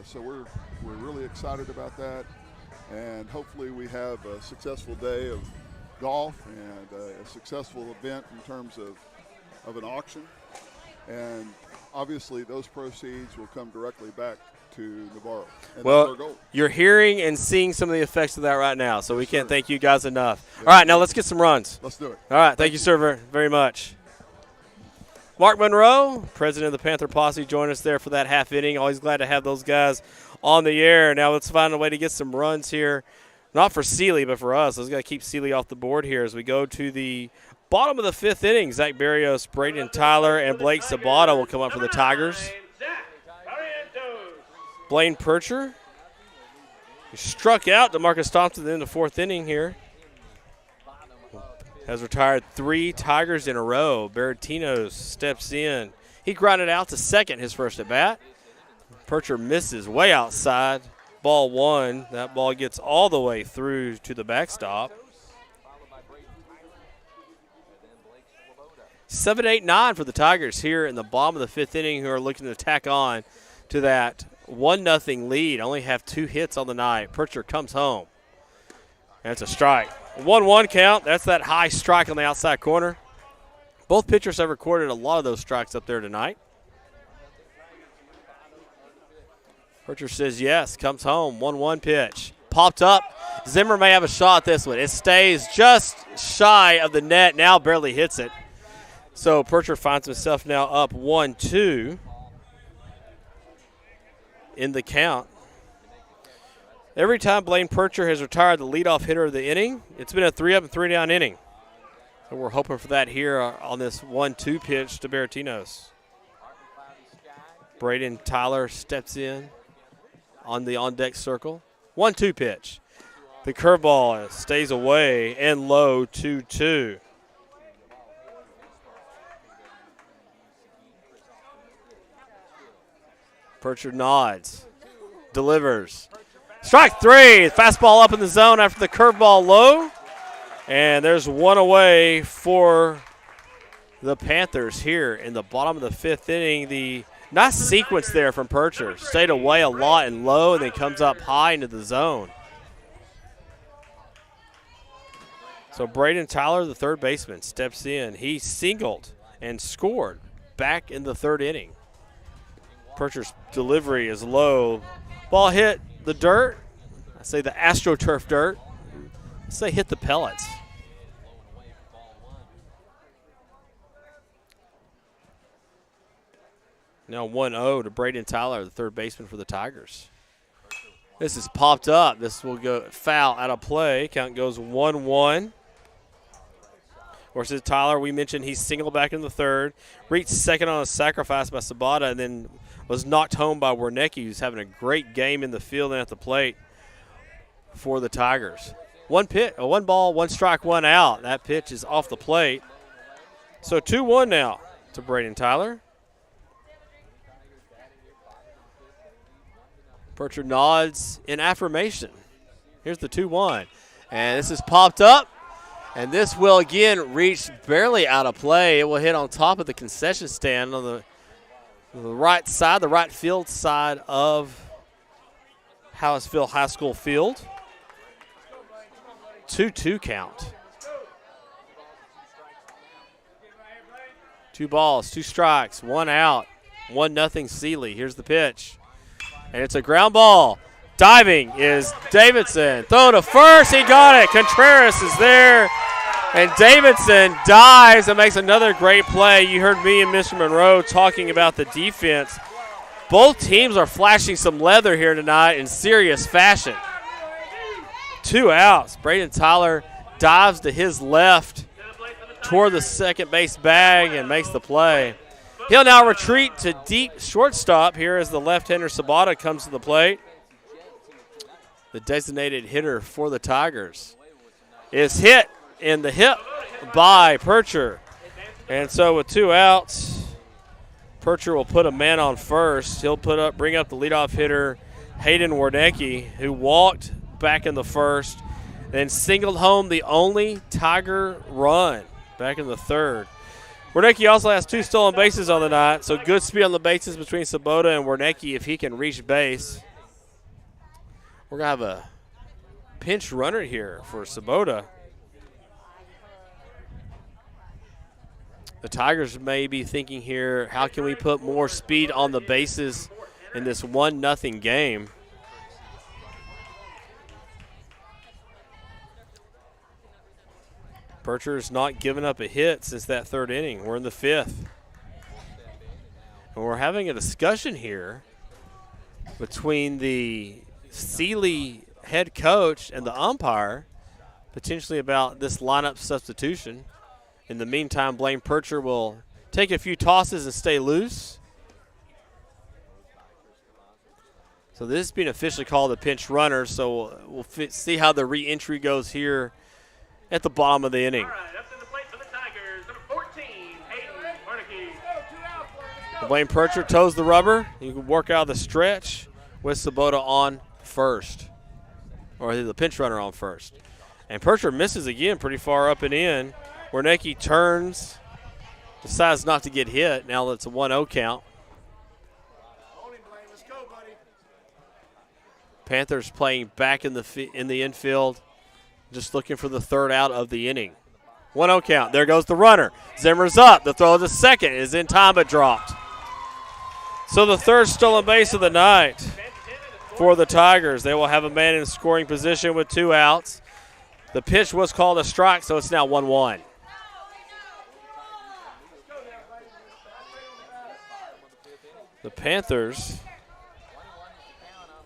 so we're really excited about that. And hopefully we have a successful day of golf and a successful event in terms of an auction. And obviously those proceeds will come directly back to Navarro. And that's Well, our goal. you're hearing and seeing some of the effects of that right now, so we can't thank you guys enough. All right, now let's get some runs. Let's do it. All right, thank you, sir, very much. Mark Monroe, president of the Panther Posse, joined us there for that half inning. Always glad to have those guys on the air. Now let's find a way to get some runs here. Not for Sealy, but for us. Let's got to keep Sealy off the board here as we go to the bottom of the fifth inning. Zach Barrios, Braden Tyler, and Blake Sabata will come up for the Tigers. Blaine Percher struck out DeMarcus Thompson in the fourth inning here. Has retired 3 Tigers in a row. Bertino steps in. He grounded out to second his first at bat. Percher misses way outside. Ball 1. That ball gets all the way through to the backstop. 7-8-9 for the Tigers here in the bottom of the fifth inning, who are looking to tack on to that 1-0 lead. Only have 2 hits on the night. Percher comes home. That's a strike. 1-1 count. That's that high strike on the outside corner. Both pitchers have recorded a lot of those strikes up there tonight. Percher says yes, comes home. 1-1 pitch. Popped up. Zimmer may have a shot at this one. It stays just shy of the net. Now barely hits it. So Percher finds himself now up 1-2 in the count. Every time Blaine Percher has retired the leadoff hitter of the inning, it's been a 3-up and 3-down inning. So we're hoping for that here on this 1-2 pitch to Bertinos. Braden Tyler steps in on the on-deck circle. 1-2 pitch. The curveball stays away and low, 2-2. Percher nods, delivers. Strike 3. Fastball up in the zone after the curveball low. And there's one away for the Panthers here in the bottom of the fifth inning. The nice sequence there from Percher. Stayed away a lot and low, and then comes up high into the zone. So Braden Tyler, the third baseman, steps in. He singled and scored back in the third inning. Percher's delivery is low. Ball hit the dirt. I say the AstroTurf dirt. I say hit the pellets. Now 1-0 to Braden Tyler, the third baseman for the Tigers. This is popped up. This will go foul out of play. Count goes 1-1. Versus Tyler, we mentioned he singled back in the third, reached second on a sacrifice by Sabata, and then was knocked home by Wernicke, who's having a great game in the field and at the plate for the Tigers. One ball, 1 strike, 1 out. That pitch is off the plate. So 2-1 now to Braden Tyler. Percher nods in affirmation. Here's the 2-1. And this is popped up. And this will, again, reach barely out of play. It will hit on top of the concession stand on the right side, the right field side of Hallisville High School field. 2-2 count. 2 balls, 2 strikes, 1 out, 1-0 Sealy. Here's the pitch. And it's a ground ball. Diving is Davidson. Throw to first. He got it. Contreras is there. And Davidson dives and makes another great play. You heard me and Mr. Monroe talking about the defense. Both teams are flashing some leather here tonight in serious fashion. 2 outs. Braden Tyler dives to his left toward the second base bag and makes the play. He'll now retreat to deep shortstop here as the left-hander Sabata comes to the plate. The designated hitter for the Tigers is hit in the hip by Percher. And so with 2 outs, Percher will put a man on first. He'll bring up the leadoff hitter, Hayden Wernicke, who walked back in the first, then singled home the only Tiger run back in the third. Wernicke also has 2 stolen bases on the night, so good speed on the bases between Sabota and Wernicke if he can reach base. We're going to have a pinch runner here for Sabota. The Tigers may be thinking here, how can we put more speed on the bases in this 1-0 game. Percher's not given up a hit since that third inning. We're in the fifth. And we're having a discussion here between the Sealy head coach and the umpire, potentially about this lineup substitution. In the meantime, Blaine Percher will take a few tosses and stay loose. So this is being officially called a pinch runner, so we'll see how the re-entry goes here at the bottom of the inning. All right, up to the plate for the Tigers, number 14, Hayden Warnicki. Blaine Percher toes the rubber. You can work out of the stretch with Sabota on first, or the pinch runner on first. And Percher misses again pretty far up and in. Warnicki turns, decides not to get hit. Now it's a 1-0 count. Panthers playing back in the infield, just looking for the third out of the inning. 1-0 count. There goes the runner. Zimmer's up. The throw to second is in time but dropped. So the third stolen base of the night for the Tigers. They will have a man in scoring position with 2 outs. The pitch was called a strike, so it's now 1-1. The Panthers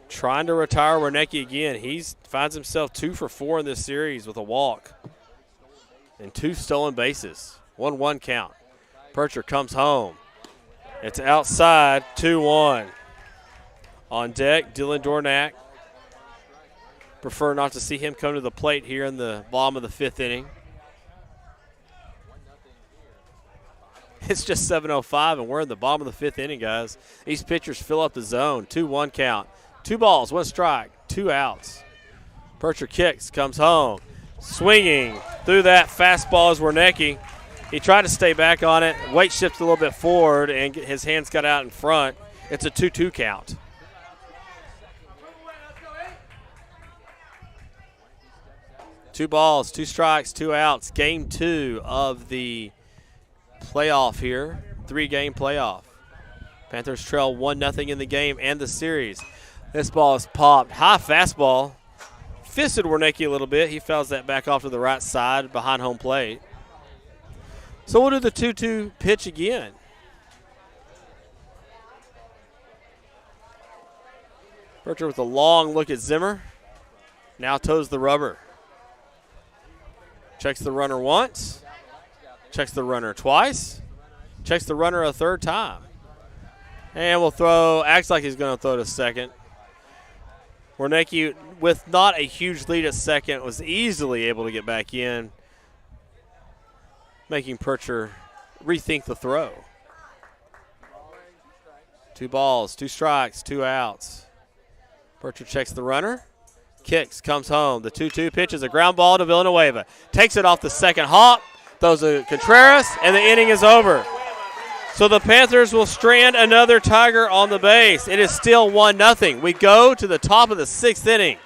trying to retire Warnicki again. He finds himself 2 for 4 in this series with a walk and 2 stolen bases. 1-1 count. Percher comes home. It's outside, 2-1. On deck, Dylan Dornack. Prefer not to see him come to the plate here in the bottom of the 5th inning. It's just 7:05, and we're in the bottom of the 5th inning, guys. These pitchers fill up the zone. 2-1 count. 2 balls, 1 strike, 2 outs. Percher kicks, comes home. Swinging through that fastball is Warnicki. He tried to stay back on it. Weight shifts a little bit forward, and his hands got out in front. It's a 2-2 count. Two balls, 2 strikes, 2 outs. Game 2 of the playoff here. 3-game playoff. Panthers trail 1-0 in the game and the series. This ball is popped. High fastball. Fisted Warnicki a little bit. He fouls that back off to the right side behind home plate. So we'll do the 2-2 pitch again. Percher with a long look at Zimmer. Now toes the rubber. Checks the runner once. Checks the runner twice. Checks the runner a 3rd time. And we'll throw, acts like he's going to throw to second. Warnicki, with not a huge lead at second, was easily able to get back in, making Percher rethink the throw. 2 balls, 2 strikes, 2 outs. Percher checks the runner, kicks, comes home. The 2-2 pitch is a ground ball to Villanueva. Takes it off the second hop, throws to Contreras, and the inning is over. So the Panthers will strand another Tiger on the base. It is still 1-0. We go to the top of the 6th inning.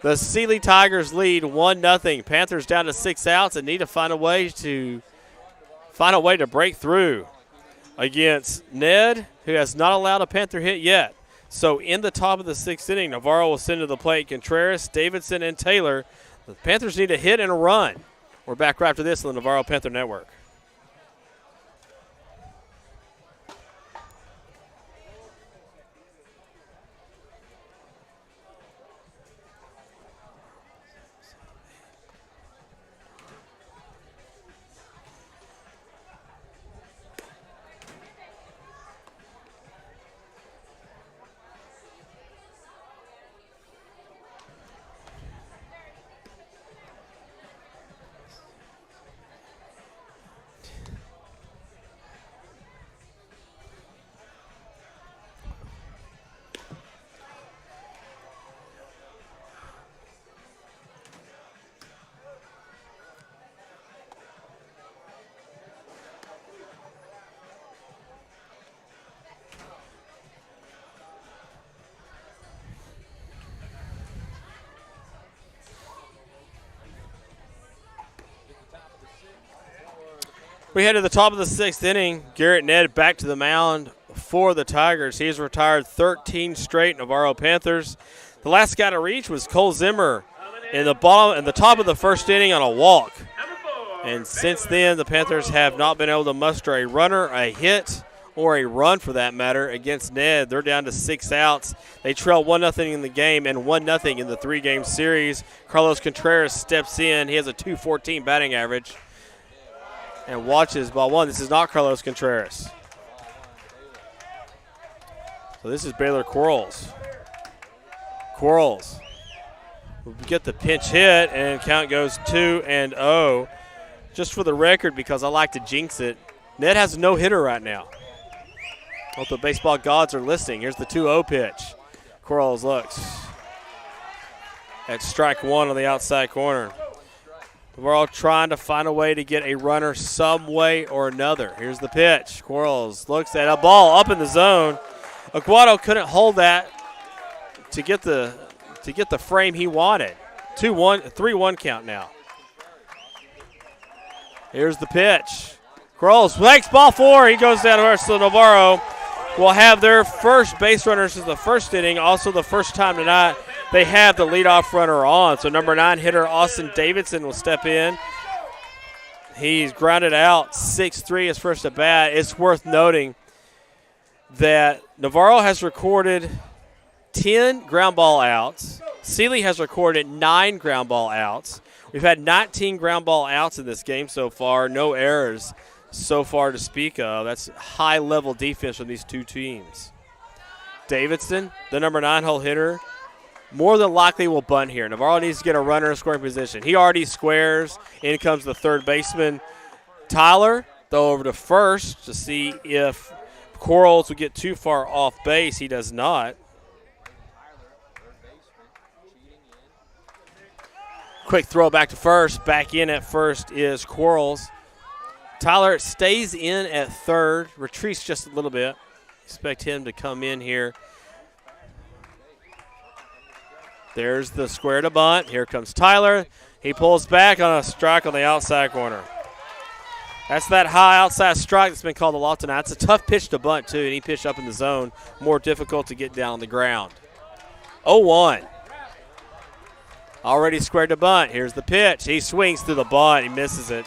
The Sealy Tigers lead 1-0. Panthers down to 6 outs and need to find a way to break through against Ned, who has not allowed a Panther hit yet. So in the top of the 6th inning, Navarro will send to the plate Contreras, Davidson, and Taylor. The Panthers need a hit and a run. We're back right after this on the Navarro Panther Network. We head to the top of the 6th inning. Garrett Ned back to the mound for the Tigers. He's retired 13 straight Navarro Panthers. The last guy to reach was Cole Zimmer in the top of the first inning on a walk. And since then, the Panthers have not been able to muster a runner, a hit, or a run for that matter against Ned. They're down to 6 outs. They trail 1-0 in the game and 1-0 in the 3-game series. Carlos Contreras steps in. He has a .214 batting average. And watches ball one. This is not Carlos Contreras. So this is Baylor Quarles. Quarles will get the pinch hit, and count goes 2-0. Just for the record, because I like to jinx it, Ned has a no-hitter right now. Hope the baseball gods are listening. Here's the 2-0 pitch. Quarles looks at strike one on the outside corner. We're all trying to find a way to get a runner some way or another. Here's the pitch. Quarles looks at a ball up in the zone. Aguado couldn't hold that to get the frame he wanted. 3-1 count now. Here's the pitch. Quarles makes ball 4. He goes down to so Navarro will have their first base runner since the first inning. Also the first time tonight they have the leadoff runner on. So number 9 hitter Austin Davidson will step in. He's grounded out 6-3 his first at bat. It's worth noting that Navarro has recorded 10 ground ball outs. Seeley has recorded 9 ground ball outs. We've had 19 ground ball outs in this game so far. No errors so far to speak of. That's high-level defense from these two teams. Davidson, the number 9 hole hitter, more than likely will bunt here. Navarro needs to get a runner in scoring position. He already squares. In comes the third baseman. Tyler, throw over to first to see if Quarles will get too far off base. He does not. Quick throw back to first. Back in at first is Quarles. Tyler stays in at third, retreats just a little bit. Expect him to come in here. There's the square to bunt. Here comes Tyler. He pulls back on a strike on the outside corner. That's that high outside strike that's been called a lot tonight. It's a tough pitch to bunt, too, and he pitched up in the zone. More difficult to get down on the ground. 0-1. Already squared to bunt. Here's the pitch. He swings through the bunt. He misses it.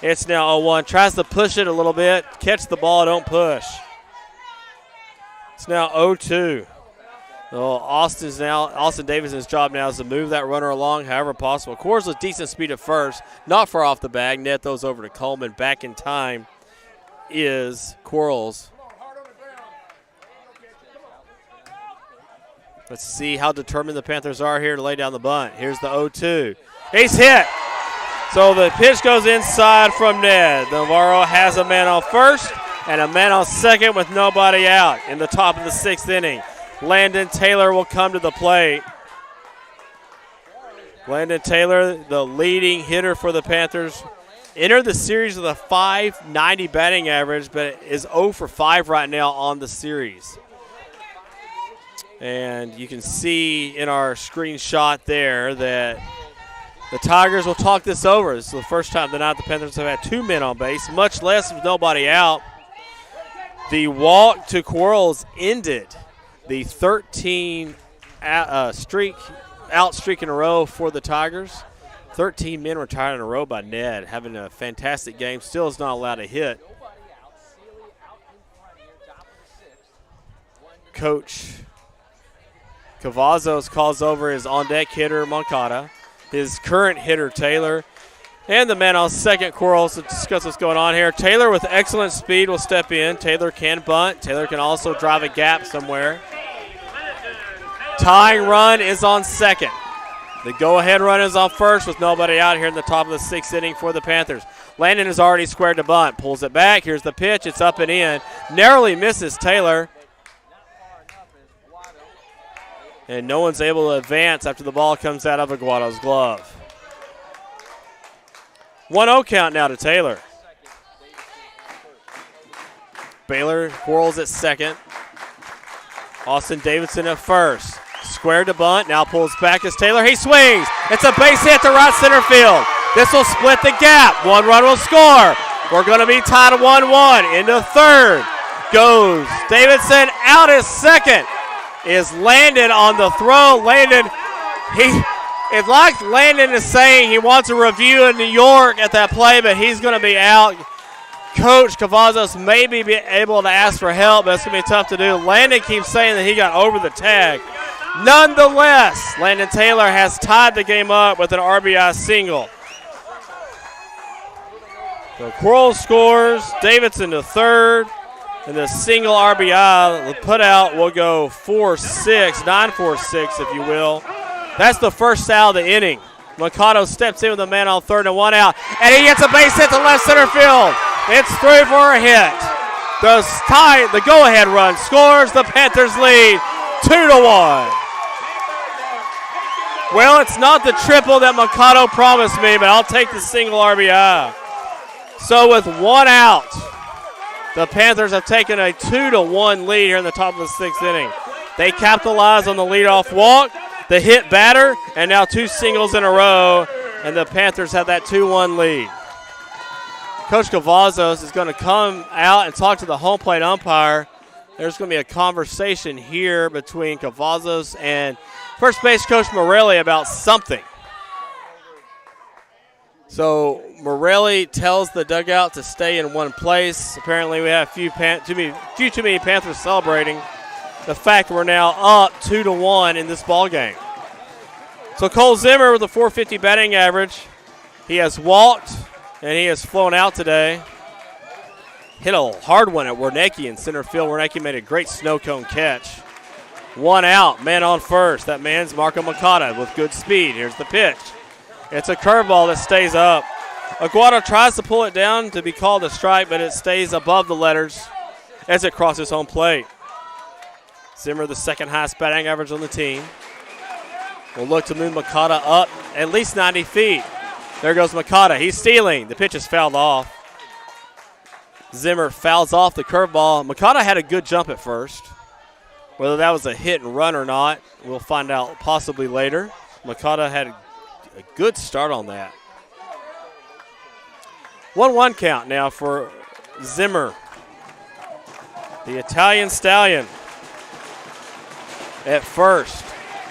It's now 0-1. Tries to push it a little bit. Catch the ball. Don't push. It's now 0-2. Well, Austin Davidson's job now is to move that runner along however possible. Quarles with decent speed at first. Not far off the bag. Net those over to Coleman. Back in time is Quarles. Let's see how determined the Panthers are here to lay down the bunt. Here's the 0-2. He's hit. So the pitch goes inside from Ned. Navarro has a man on first and a man on second with nobody out in the top of the 6th inning. Landon Taylor will come to the plate. Landon Taylor, the leading hitter for the Panthers, entered the series with a .590 batting average, but is 0 for 5 right now on the series. And you can see in our screenshot there that the Tigers will talk this over. This is the first time tonight the Panthers have had 2 men on base, much less with nobody out. The walk to Quarles ended the 13 streak in a row for the Tigers. 13 men retired in a row by Ned, having a fantastic game. Still is not allowed to hit. Coach Cavazos calls over his on-deck hitter, Moncada, his current hitter, Taylor, and the man on second, Quarles, to discuss what's going on here. Taylor, with excellent speed, will step in. Taylor can bunt. Taylor can also drive a gap somewhere. Tying run is on second. The go-ahead run is on first with nobody out here in the top of the 6th inning for the Panthers. Landon is already squared to bunt. Pulls it back. Here's the pitch. It's up and in. Narrowly misses Taylor. And no one's able to advance after the ball comes out of Aguado's glove. 1-0 count now to Taylor. Baylor Quarles at second. Austin Davidson at first. Squared to bunt. Now pulls back as Taylor. He swings. It's a base hit to right center field. This will split the gap. 1 run will score. We're going to be tied at 1-1 into third. goes. Davidson out at second. Is Landon on the throw. Landon, it's like Landon is saying he wants a review in New York at that play, but he's going to be out. Coach Cavazos may be able to ask for help, but it's going to be tough to do. Landon keeps saying that he got over the tag. Nonetheless, Landon Taylor has tied the game up with an RBI single. So Quarles scores, Davidson to third, and the single RBI, the putout will go 4-6, 9-4-6 if you will. That's the first out of the inning. Mikado steps in with a man on third and one out, and he gets a base hit to left center field. It's through for a hit. The go-ahead run scores, the Panthers lead 2-1. Well, it's not the triple that Mikado promised me, but I'll take the single RBI. So with one out, the Panthers have taken a 2-1 lead here in the top of the sixth inning. They capitalize on the leadoff walk, the hit batter, and now two singles in a row, and the Panthers have that 2-1 lead. Coach Cavazos is going to come out and talk to the home plate umpire. There's going to be a conversation here between Cavazos and first base coach Morelli about something. So Morelli tells the dugout to stay in one place. Apparently we have too many Panthers celebrating the fact we're now up 2-1 in this ball game. So Cole Zimmer with a .450 batting average. He has walked and he has flown out today. Hit a hard one at Wernicke in center field. Wernicke made a great snow cone catch. One out, man on first. That man's Marco Mikado with good speed. Here's the pitch. It's a curveball that stays up. Aguado tries to pull it down to be called a strike, but it stays above the letters as it crosses home plate. Zimmer, the second highest batting average on the team, will look to move Mikado up at least 90 feet. There goes Mikado. He's stealing. The pitch is fouled off. Zimmer fouls off the curveball. Mikado had a good jump at first. Whether that was a hit and run or not, we'll find out possibly later. Mikado had a good start on that. 1-1 count now for Zimmer. The Italian Stallion at first.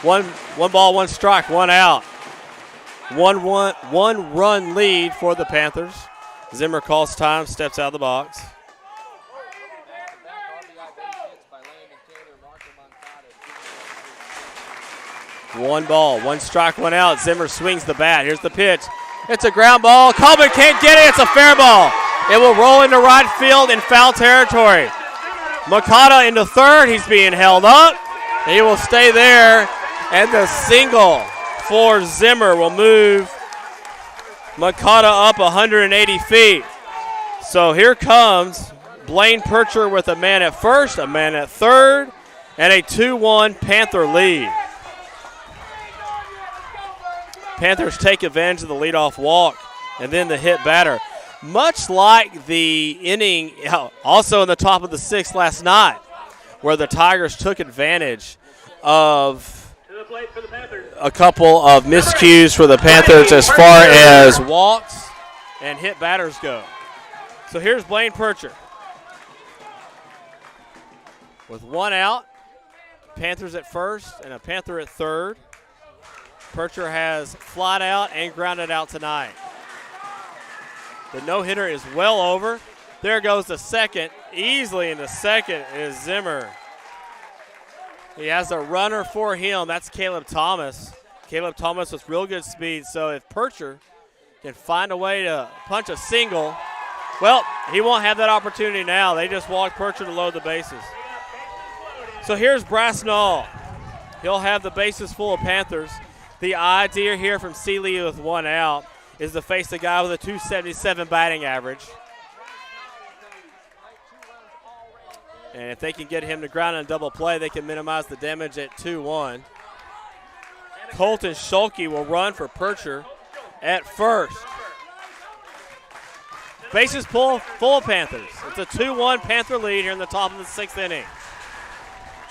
One ball, one strike, one out. 1 run lead for the Panthers. Zimmer calls time, steps out of the box. One ball, one strike, one out. Zimmer swings the bat. Here's the pitch. It's a ground ball. Coleman can't get it. It's a fair ball. It will roll into right field in foul territory. Mikado into third. He's being held up. He will stay there. And the single for Zimmer will move Mikado up 180 feet. So here comes Blaine Percher with a man at first, a man at third, and a 2-1 Panther lead. Panthers take advantage of the leadoff walk and then the hit batter. Much like the inning also in the top of the sixth last night where the Tigers took advantage of a couple of miscues for the Panthers as far as walks and hit batters go. So here's Blaine Percher. With one out, Panthers at first and a Panther at third. Percher has flied out and grounded out tonight. The no-hitter is well over. There goes the second. Easily in the second is Zimmer. He has a runner for him. That's Caleb Thomas. Caleb Thomas with real good speed. So if Percher can find a way to punch a single, well, he won't have that opportunity now. They just walked Percher to load the bases. So here's Brasnall. He'll have the bases full of Panthers. The idea here from Seeley with one out is to face the guy with a .277 batting average. And if they can get him to ground and double play, they can minimize the damage at 2-1. Colton Schulke will run for Percher at first. Bases full of Panthers. It's a 2-1 Panther lead here in the top of the sixth inning.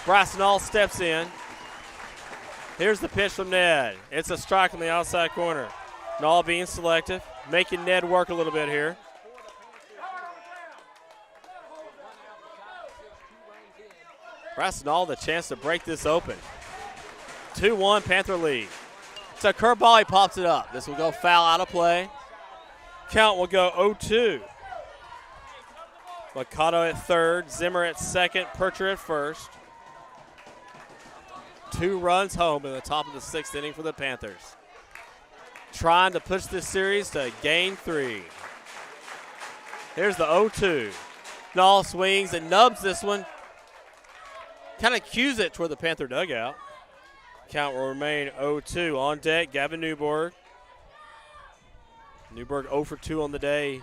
Brasnall steps in. Here's the pitch from Ned. It's a strike on the outside corner. Nall being selective, making Ned work a little bit here. Rasenal the chance to break this open. 2-1 Panther lead. It's a curveball, he pops it up. This will go foul out of play. Count will go 0-2. Mikado at third, Zimmer at second, Percher at first. 2 runs home in the top of the 6th inning for the Panthers. Trying to push this series to game 3. Here's the 0-2. Nall swings and nubs this one. Kind of cues it toward the Panther dugout. Count will remain 0-2. On deck, Gavin Newborg. Newberg 0 for 2 on the day.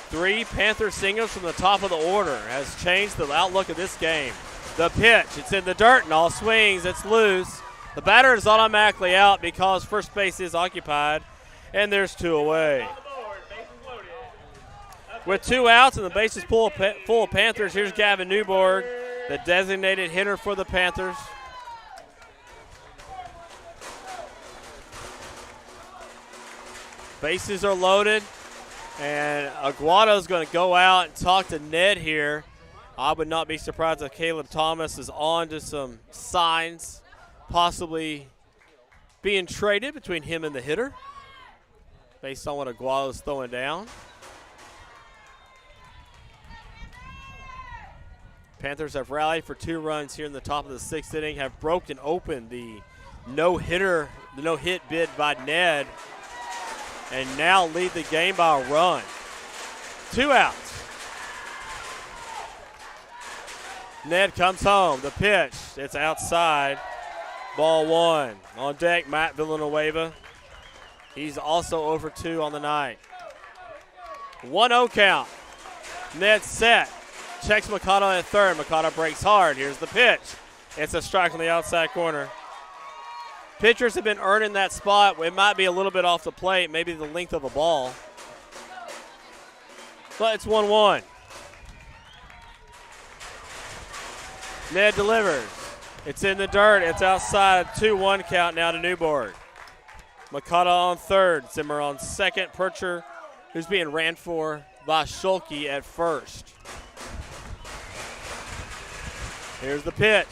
3 Panther singles from the top of the order has changed the outlook of this game. The pitch, it's in the dirt, and all swings, it's loose. The batter is automatically out because first base is occupied, and there's 2 away. With 2 outs and the bases full of Panthers, here's Gavin Newborg, the designated hitter for the Panthers. Bases are loaded, and Aguado's going to go out and talk to Ned here. I would not be surprised if Caleb Thomas is on to some signs, possibly being traded between him and the hitter, based on what Aguado's throwing down. Panthers have rallied for 2 runs here in the top of the 6th inning, have broken open the no-hit bid by Ned, and now lead the game by a run. 2 outs. Ned comes home. The pitch, it's outside. Ball 1. On deck, Matt Villanueva. He's also over 2 on the night. 1-0 count. Ned set. Checks Mikado at third. Mikado breaks hard. Here's the pitch. It's a strike on the outside corner. Pitchers have been earning that spot. It might be a little bit off the plate, maybe the length of a ball. But it's 1-1. Ned delivers. It's in the dirt. It's outside. 2-1 count now to Newborg. Mikado on third. Zimmer on second. Percher, who's being ran for by Schulke at first. Here's the pitch.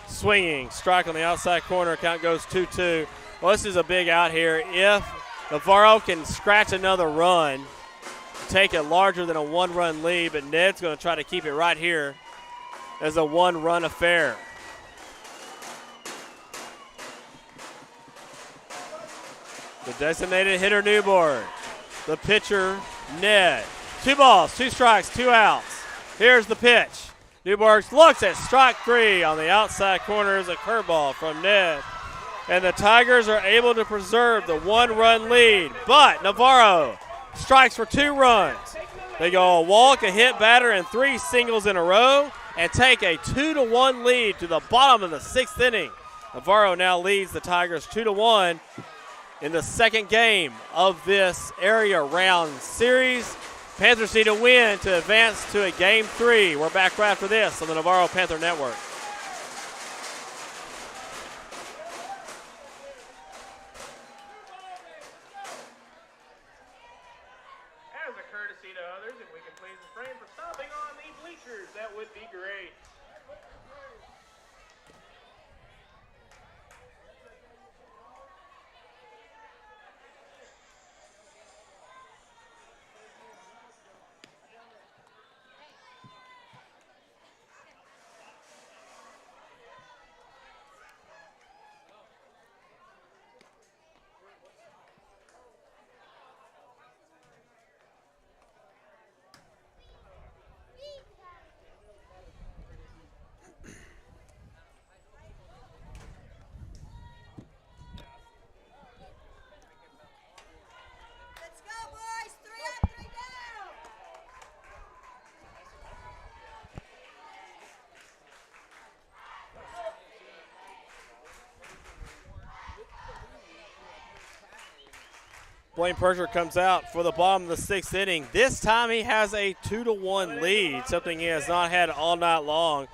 Swinging. Strike on the outside corner. Count goes 2-2. Well, this is a big out here. If Navarro can scratch another run, take it larger than a 1-run lead, but Ned's going to try to keep it right here as a 1-run affair. The designated hitter, Newborg. The pitcher, Ned. 2 balls, 2 strikes, 2 outs. Here's the pitch. Newborg looks at strike 3 on the outside corner is a curveball from Ned. And the Tigers are able to preserve the 1-run lead. But Navarro strikes for 2 runs. They go a walk, a hit batter, and 3 singles in a row and take a 2-1 lead to the bottom of the 6th inning. Navarro now leads the Tigers 2-1 in the second game of this area round series. Panthers need a win to advance to a game 3. We're back right after this on the Navarro Panther Network. As a courtesy to others, if we can please refrain from stomping on the bleachers, that would be great. Blaine Percher comes out for the bottom of the 6th inning. This time he has a 2-1 lead, something he has not had all night long.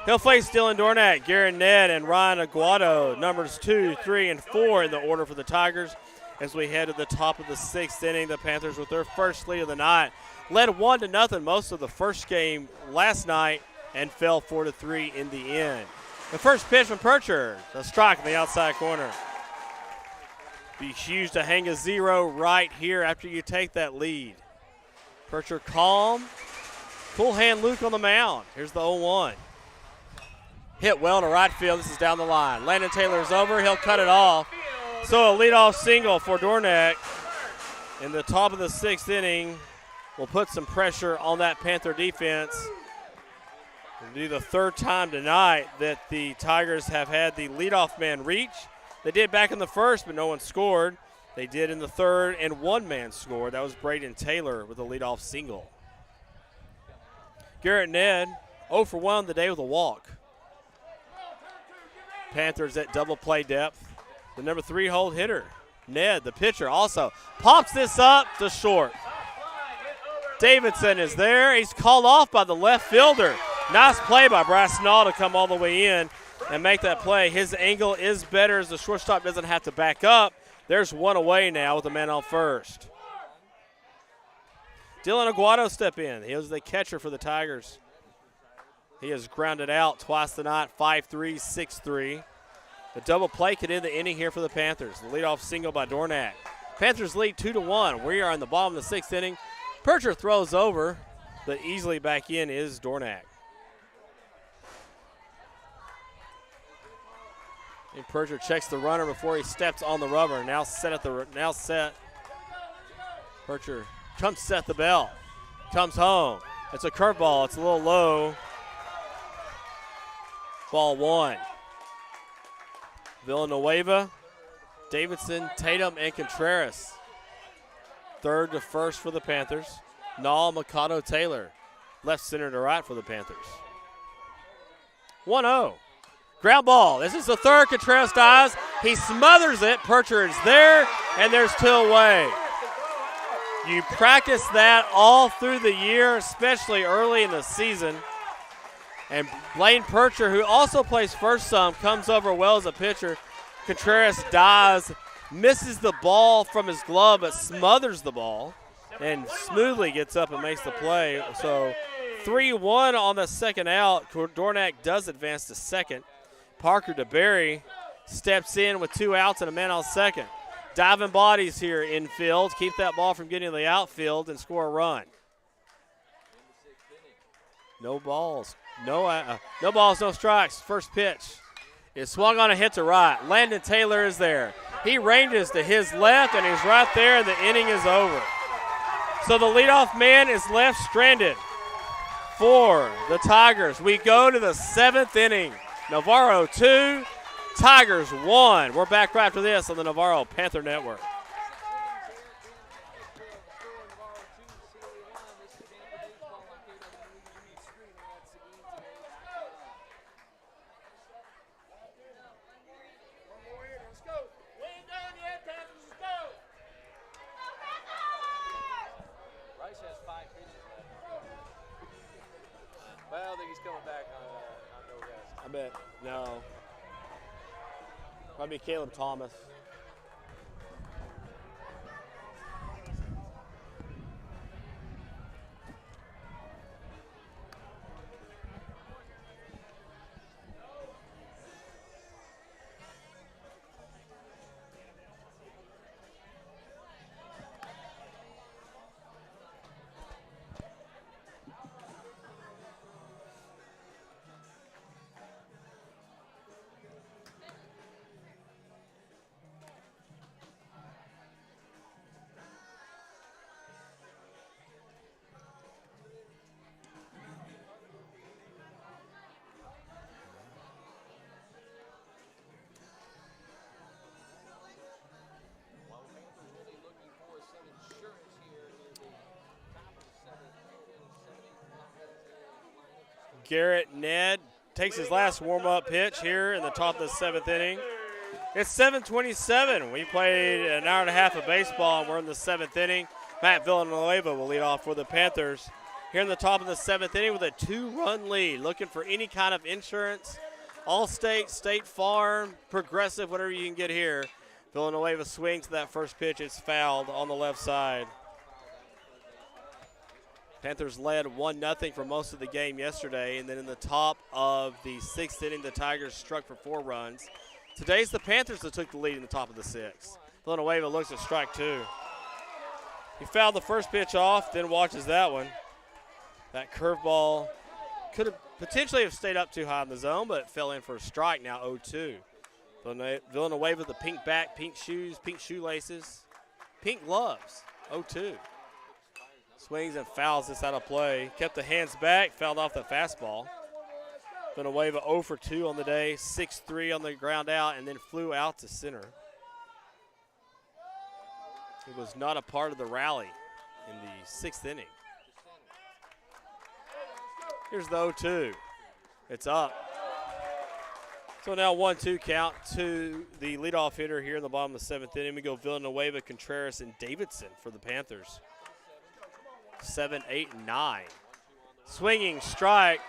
He'll face Dylan Dornack, Garrett Ned, and Ryan Aguado, numbers 2, 3, and 4 in the order for the Tigers. As we head to the top of the 6th inning, the Panthers with their first lead of the night. Led 1-0 most of the first game last night. and fell 4-3 in the end. The first pitch from Percher, a strike in the outside corner. Be huge to hang a 0 right here after you take that lead. Percher calm. Full hand Luke on the mound. Here's the 0-1. Hit well to right field. This is down the line. Landon Taylor's over. He'll cut it off. So a leadoff single for Dornak in the top of the 6th inning will put some pressure on that Panther defense. It'll be the 3rd time tonight that the Tigers have had the leadoff man reach. They did back in the 1st, but no one scored. They did in the 3rd, and one man scored. That was Braden Taylor with a leadoff single. Garrett Ned, 0 for 1 the day with a walk. Panthers at double play depth. The number 3 hold hitter, Ned, the pitcher, also pops this up to short. Davidson is there. He's called off by the left fielder. Nice play by Brasnall to come all the way in and make that play. His angle is better as the shortstop doesn't have to back up. There's one away now with a man on first. Dylan Aguado step in. He was the catcher for the Tigers. He has grounded out twice tonight, 5-3, 6-3. The double play could end the inning here for the Panthers. The leadoff single by Dornak. Panthers lead 2-1. We are in the bottom of the 6th inning. Percher throws over, but easily back in is Dornak. And Percher checks the runner before he steps on the rubber. Now set. Percher comes set the bell. Comes home. It's a curveball. It's a little low. Ball 1. Villanueva, Davidson, Tatum, and Contreras. 3rd to 1st for the Panthers. Nall, Mikado, Taylor. Left center to right for the Panthers. 1-0. Ground ball. This is the 3rd. Contreras dives. He smothers it. Percher is there, and there's 2 away. You practice that all through the year, especially early in the season. And Blaine Percher, who also plays first some, comes over well as a pitcher. Contreras dives, misses the ball from his glove, but smothers the ball and smoothly gets up and makes the play. So 3-1 on the second out. Dornak does advance to second. Parker DeBerry steps in with 2 outs and a man on second. Diving bodies here infield. Keep that ball from getting to the outfield and score a run. No balls. No balls, no strikes. First pitch is swung on a hit to right. Landon Taylor is there. He ranges to his left, and he's right there, and the inning is over. So the leadoff man is left stranded for the Tigers. We go to the 7th inning. Navarro 2, Tigers 1. We're back right after this on the Navarro Panther Network. Well, I think he's coming back on no rest. I bet. No. Probably Caleb Thomas. Garrett Ned takes his last warm-up pitch here in the top of the 7th inning. It's 7:27. We played an hour and a half of baseball, and we're in the 7th inning. Matt Villanueva will lead off for the Panthers here in the top of the 7th inning with a 2-run lead. Looking for any kind of insurance, Allstate, State Farm, Progressive, whatever you can get here. Villanueva swings to that first pitch. It's fouled on the left side. Panthers led 1-0 for most of the game yesterday, and then in the top of the 6th inning, the Tigers struck for 4 runs. Today's the Panthers that took the lead in the top of the 6th. Villanueva looks at strike 2. He fouled the first pitch off, then watches that one. That curveball could have potentially have stayed up too high in the zone, but it fell in for a strike, now 0-2. Villanueva with the pink bat, pink shoes, pink shoelaces, pink gloves, 0-2. Swings and fouls this out of play. Kept the hands back, fouled off the fastball. Villanueva 0 for 2 on the day, 6-3 on the ground out, and then flew out to center. It was not a part of the rally in the 6th inning. Here's the 0-2. It's up. So now 1-2 count to the leadoff hitter here in the bottom of the 7th inning. We go Villanueva, Contreras, and Davidson for the Panthers. 7, 8, 9. Swinging strike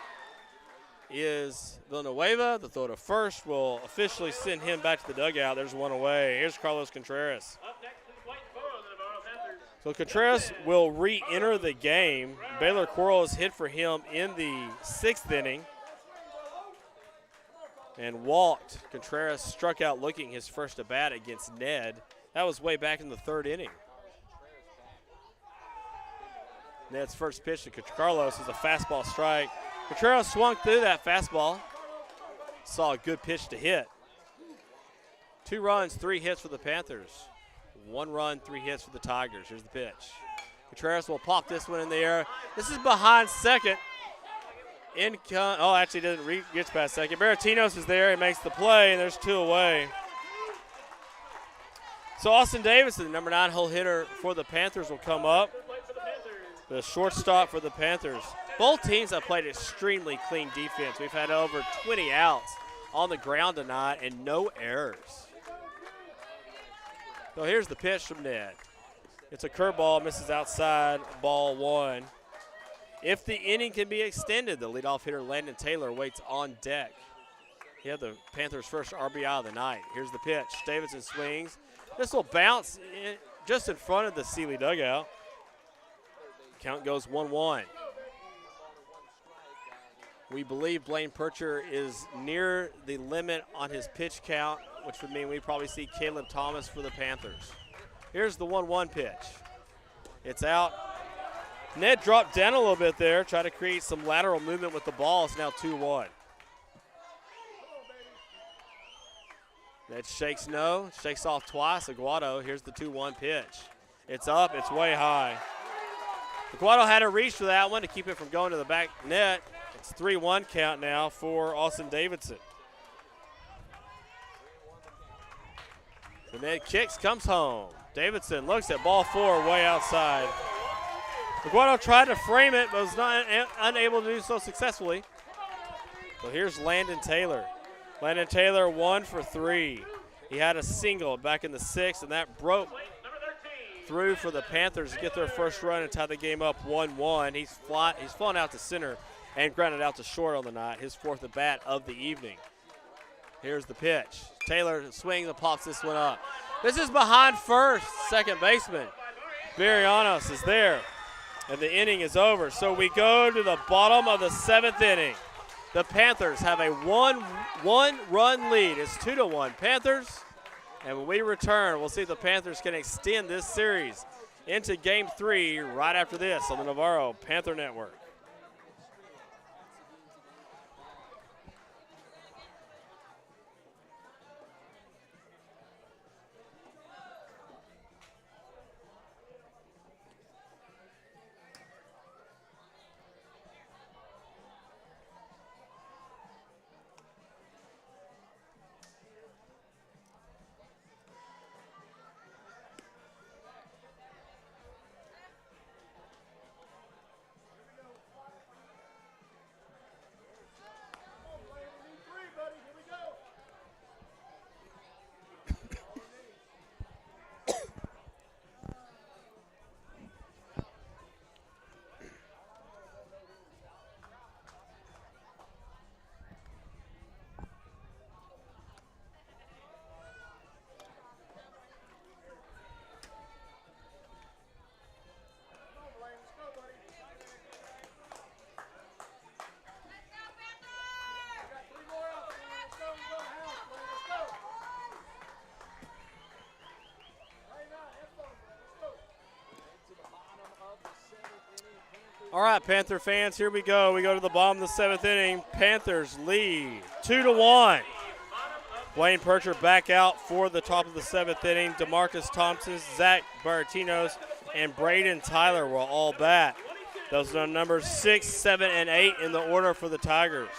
is Villanueva. The throw to first will officially send him back to the dugout. There's one away. Here's Carlos Contreras. So Contreras will re-enter the game. Baylor Quarles hit for him in the 6th inning and walked. Contreras struck out looking his first at bat against Ned. That was way back in the 3rd inning. Ned's first pitch to Carlos is a fastball strike. Contreras swung through that fastball. Saw a good pitch to hit. 2 runs, 3 hits for the Panthers. 1 run, 3 hits for the Tigers. Here's the pitch. Contreras will pop this one in the air. This is behind second. Actually doesn't gets past second. Baratinos is there. He makes the play, and there's 2 away. So Austin Davidson, number 9 hole hitter for the Panthers, will come up. The shortstop for the Panthers. Both teams have played extremely clean defense. We've had over 20 outs on the ground tonight and no errors. So here's the pitch from Ned. It's a curveball, misses outside, ball 1. If the inning can be extended, the leadoff hitter Landon Taylor waits on deck. He had the Panthers' first RBI of the night. Here's the pitch. Davidson swings. This will bounce just in front of the Sealy dugout. Count goes 1-1. We believe Blaine Percher is near the limit on his pitch count, which would mean we probably see Caleb Thomas for the Panthers. Here's the 1-1 pitch. It's out. Ned dropped down a little bit there, tried to create some lateral movement with the ball. It's now 2-1. Ned shakes off twice. Aguado, here's the 2-1 pitch. It's up, it's way high. Aguado had to reach for that one to keep it from going to the back net. It's 3-1 count now for Austin Davidson. The Ned kicks, comes home. Davidson looks at ball 4 way outside. Aguado tried to frame it, but was unable to do so successfully. So here's Landon Taylor. Landon Taylor 1 for 3. He had a single back in the 6th, and that broke through for the Panthers to get their first run and tie the game up 1-1. He's flown out to center and grounded out to short on the night, his 4th at bat of the evening. Here's the pitch. Taylor swings and pops this one up. This is behind first, second baseman. Barrianos is there, and the inning is over. So we go to the bottom of the 7th inning. The Panthers have a one-run lead. It's 2-1 Panthers. And when we return, we'll see if the Panthers can extend this series into Game 3 right after this on the Navarro Panther Network. All right, Panther fans, here we go. We go to the bottom of the 7th inning. Panthers lead 2-1. Blaine Percher back out for the top of the 7th inning. DeMarcus Thompson, Zach Baratinos, and Braden Tyler will all bat. Those are numbers 6, 7, and 8 in the order for the Tigers.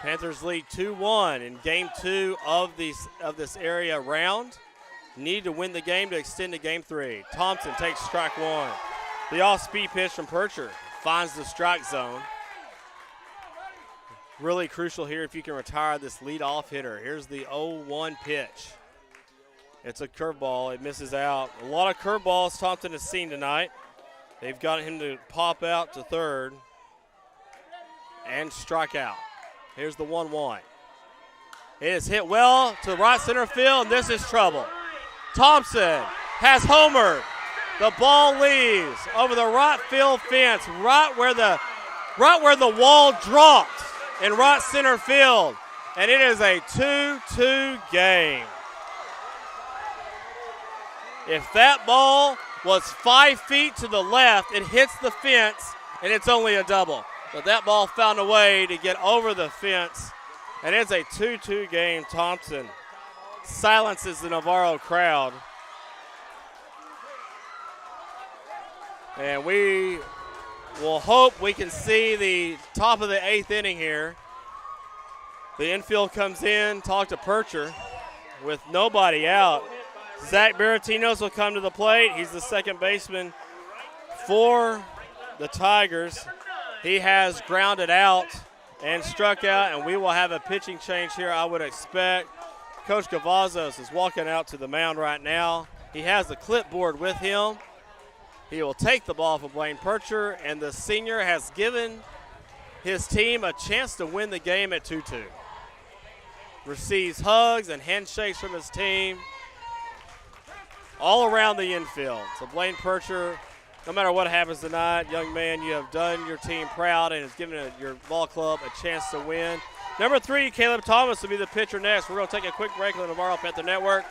Panthers lead 2-1 in Game 2 of this area round. Need to win the game to extend to Game 3. Thompson takes strike 1. The off-speed pitch from Percher finds the strike zone. Really crucial here if you can retire this leadoff hitter. Here's the 0-1 pitch. It's a curveball. It misses out. A lot of curveballs Thompson has seen tonight. They've got him to pop out to third and strike out. Here's the 1-1. It is hit well to right center field, and this is trouble. Thompson has homered. The ball leaves over the right field fence, right where the wall dropped in right center field, and it is a 2-2 game. If that ball was 5 feet to the left, it hits the fence, and it's only a double. But that ball found a way to get over the fence, and it's a 2-2 game. Thompson silences the Navarro crowd. And we will hope we can see the top of the 8th inning here. The infield comes in, talk to Percher with nobody out. Zach Baratinos will come to the plate. He's the second baseman for the Tigers. He has grounded out and struck out, and we will have a pitching change here, I would expect. Coach Cavazos is walking out to the mound right now. He has the clipboard with him. He will take the ball from Blaine Percher, and the senior has given his team a chance to win the game at 2-2. Receives hugs and handshakes from his team all around the infield. So Blaine Percher, no matter what happens tonight, young man, you have done your team proud and has given your ball club a chance to win. Number 3, Caleb Thomas will be the pitcher next. We're going to take a quick break on the Navarro Panther Network.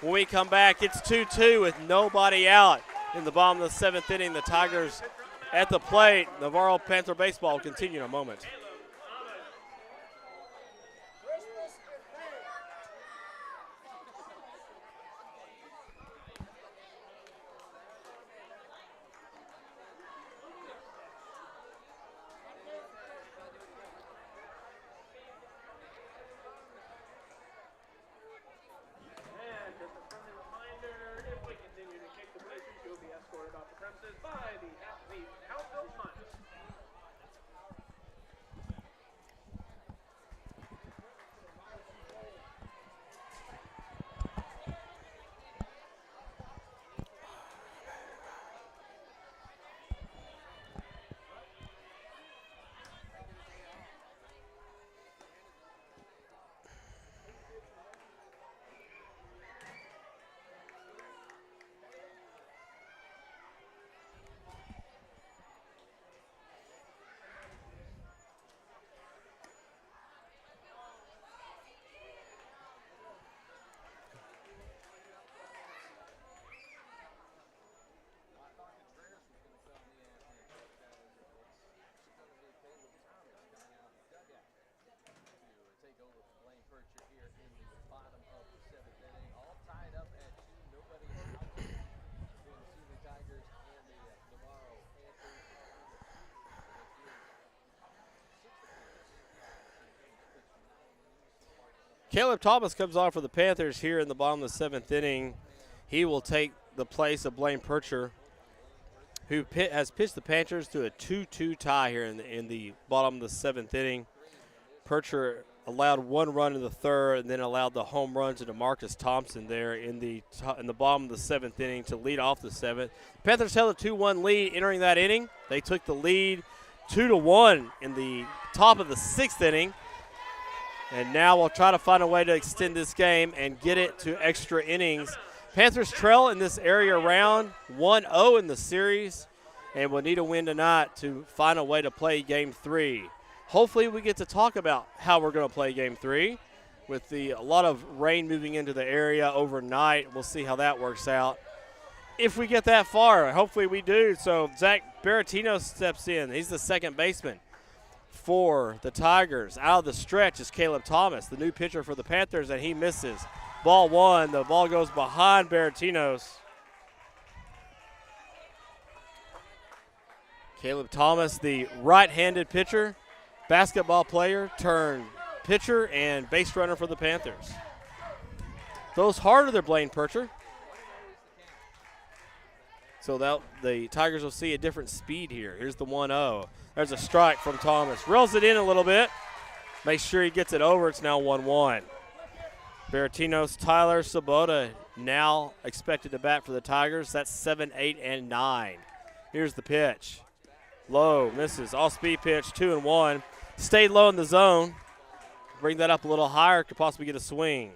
When we come back, it's 2-2 with nobody out in the bottom of the 7th inning. The Tigers at the plate. Navarro Panther baseball will continue in a moment. Caleb Thomas comes on for the Panthers here in the bottom of the 7th inning. He will take the place of Blaine Percher, who has pitched the Panthers to a 2-2 tie here in the bottom of the 7th inning. Percher allowed 1 run in the 3rd and then allowed the home run to DeMarcus Thompson there in the bottom of the 7th inning to lead off the 7th. Panthers held a 2-1 lead entering that inning. They took the lead 2-1 in the top of the 6th inning. And now we'll try to find a way to extend this game and get it to extra innings. Panthers trail in this area round 1-0 in the series, and will need a win tonight to find a way to play Game 3. Hopefully we get to talk about how we're going to play Game 3 with a lot of rain moving into the area overnight. We'll see how that works out. if we get that far. Hopefully we do. So Zach Baratino steps in. He's the second baseman for the Tigers. Out of the stretch is Caleb Thomas, the new pitcher for the Panthers, and he misses. Ball one. The ball goes behind Baratinos. Caleb Thomas, the right-handed pitcher, basketball player turned pitcher and base runner for the Panthers. Those harder than Blaine Percher. So the Tigers will see a different speed here. Here's the 1-0. There's a strike from Thomas. Reels it in a little bit. Makes sure he gets it over. It's now 1-1. Baratinos, Tyler, Sabota now expected to bat for the Tigers. That's 7, 8, and 9. Here's the pitch. Low, misses. All-speed pitch, 2-1. Stayed low in the zone. Bring that up a little higher. Could possibly get a swing.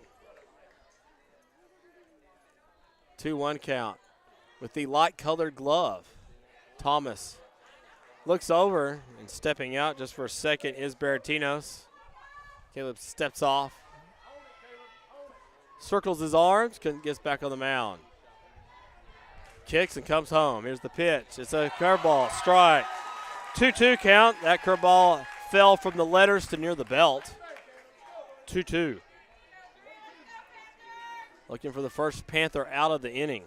2-1 count with the light-colored glove. Thomas looks over and stepping out just for a second is Baratinos. Caleb steps off. Circles his arms, gets back on the mound. Kicks and comes home. Here's the pitch. It's a curveball, strike. 2-2 count. That curveball fell from the letters to near the belt. 2-2. Looking for the first Panther out of the inning.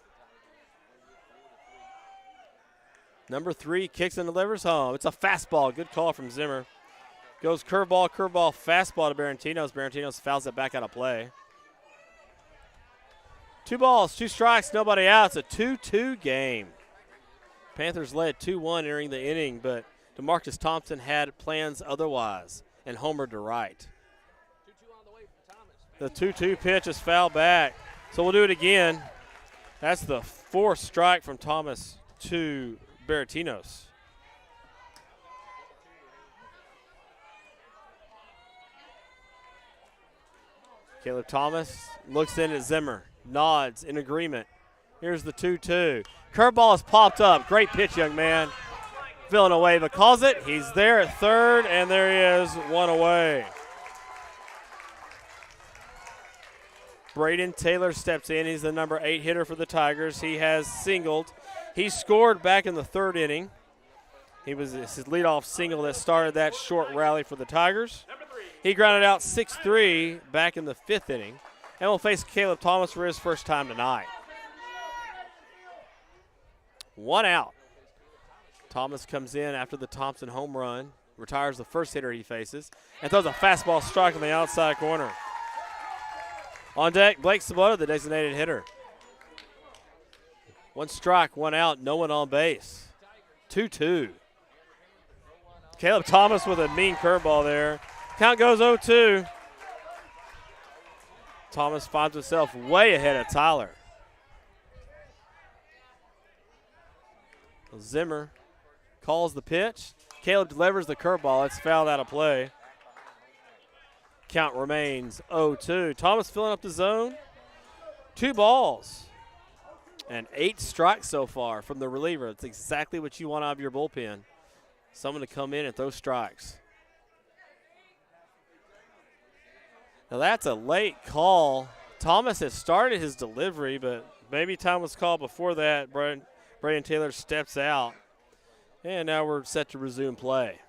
Number 3 kicks and delivers home. It's a fastball. Good call from Zimmer. Goes curveball, fastball to Baratinos. Baratinos fouls it back out of play. 2 balls, 2 strikes, nobody out. It's a 2-2 game. Panthers led 2-1 entering the inning, but DeMarcus Thompson had plans otherwise and homered to right. The 2-2 pitch is fouled back. So we'll do it again. That's the 4th strike from Thomas to Baratinos. Caleb Thomas looks in at Zimmer, nods in agreement. Here's the 2-2. Curveball has popped up. Great pitch, young man. Villanueva calls it. He's there at third, and there he is, 1 away. Braden Taylor steps in. He's the number 8 hitter for the Tigers. He has singled. He scored back in the 3rd inning. He was his leadoff single that started that short rally for the Tigers. He grounded out 6-3 back in the 5th inning and will face Caleb Thomas for his first time tonight. 1 out. Thomas comes in after the Thompson home run, retires the first hitter he faces, and throws a fastball strike on the outside corner. On deck, Blake Sabota, the designated hitter. 1 strike, 1 out, no one on base. 2-2. Caleb Thomas with a mean curveball there. Count goes 0-2. Thomas finds himself way ahead of Tyler. Zimmer calls the pitch. Caleb delivers the curveball. It's fouled out of play. Count remains 0-2. Thomas filling up the zone. 2 balls and 8 strikes so far from the reliever. That's exactly what you want out of your bullpen. Someone to come in and throw strikes. Now that's a late call. Thomas has started his delivery, but maybe time was called before that. Braden Taylor steps out. And now we're set to resume play.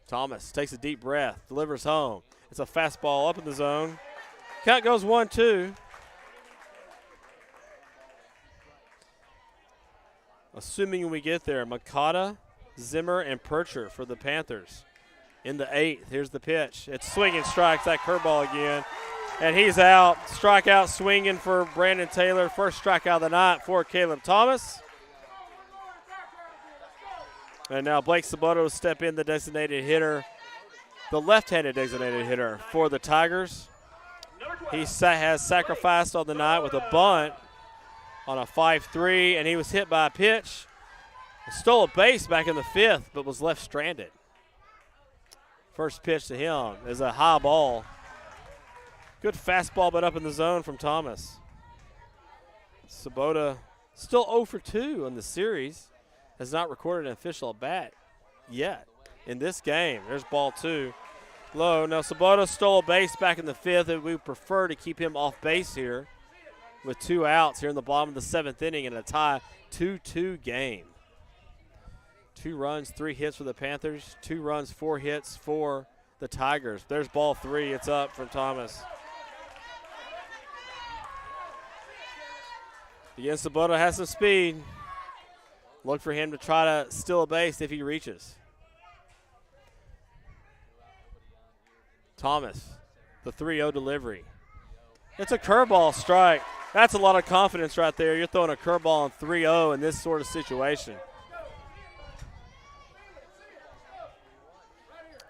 Thomas takes a deep breath, delivers home. It's a fastball up in the zone. Count goes 1-2. Assuming we get there, Makata, Zimmer, and Percher for the Panthers. In the 8th, here's the pitch. It's swinging strikes, that curveball again. And he's out. Strikeout swinging for Brandon Taylor. First strikeout of the night for Caleb Thomas. And now Blake Sabota will step in, the designated hitter, the left-handed designated hitter for the Tigers. He has sacrificed on the night with a bunt on a 5-3, and he was hit by a pitch. Stole a base back in the 5th, but was left stranded. First pitch to him is a high ball. Good fastball, but up in the zone from Thomas. Sabota still 0 for 2 on the series. Has not recorded an official at bat yet in this game. There's ball 2. Low. Now, Sabota stole a base back in the 5th, and we prefer to keep him off base here with 2 outs here in the bottom of the 7th inning and a tie 2-2 game. 2 runs, 3 hits for the Panthers. 2 runs, 4 hits for the Tigers. There's ball 3. It's up from Thomas. Again, Sabota has some speed. Look for him to try to steal a base if he reaches. Thomas, the 3-0 delivery. It's a curveball strike. That's a lot of confidence right there. You're throwing a curveball on 3-0 in this sort of situation.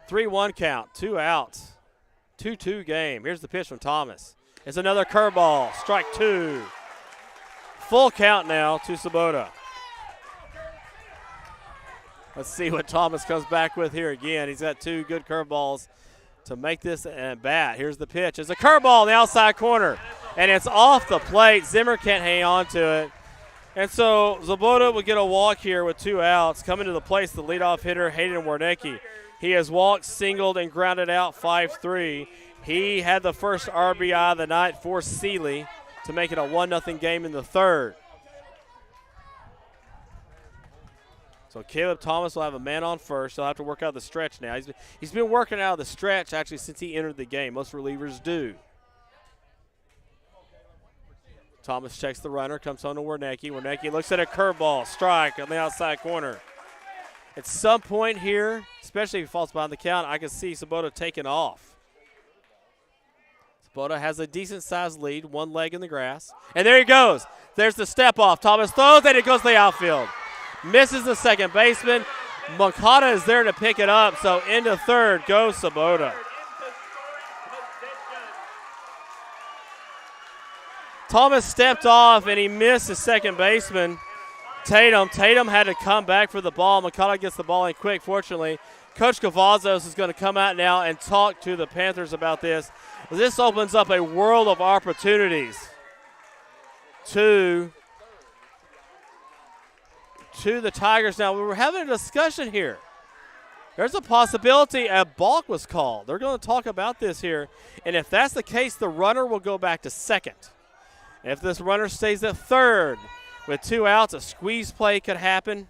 3-1 count, 2 outs. 2-2 game. Here's the pitch from Thomas. It's another curveball, strike 2. Full count now to Sabota. Let's see what Thomas comes back with here again. He's got 2 good curveballs to make this at bat. Here's the pitch. It's a curveball in the outside corner, and it's off the plate. Zimmer can't hang on to it. And so Sabota will get a walk here with 2 outs. Coming to the plate, the leadoff hitter, Hayden Warnecki. He has walked, singled, and grounded out 5-3. He had the first RBI of the night for Seeley to make it a 1-0 game in the 3rd. So Caleb Thomas will have a man on first. He'll have to work out the stretch now. He's been working out of the stretch, actually, since he entered the game. Most relievers do. Thomas checks the runner, comes home to Warnecki. Warnecki looks at a curveball, strike on the outside corner. At some point here, especially if he falls behind the count, I can see Sabota taking off. Sabota has a decent-sized lead, 1 leg in the grass. And there he goes. There's the step off. Thomas throws, and it goes to the outfield. Misses the second baseman. Makata is there to pick it up, so into 3rd goes Sabota. Thomas stepped off, and he missed his second baseman, Tatum. Tatum had to come back for the ball. Makata gets the ball in quick, fortunately. Coach Cavazos is going to come out now and talk to the Panthers about this. This opens up a world of opportunities to the Tigers. Now, we were having a discussion here. There's a possibility a balk was called. They're going to talk about this here. And if that's the case, the runner will go back to 2nd. If this runner stays at 3rd with 2 outs, a squeeze play could happen.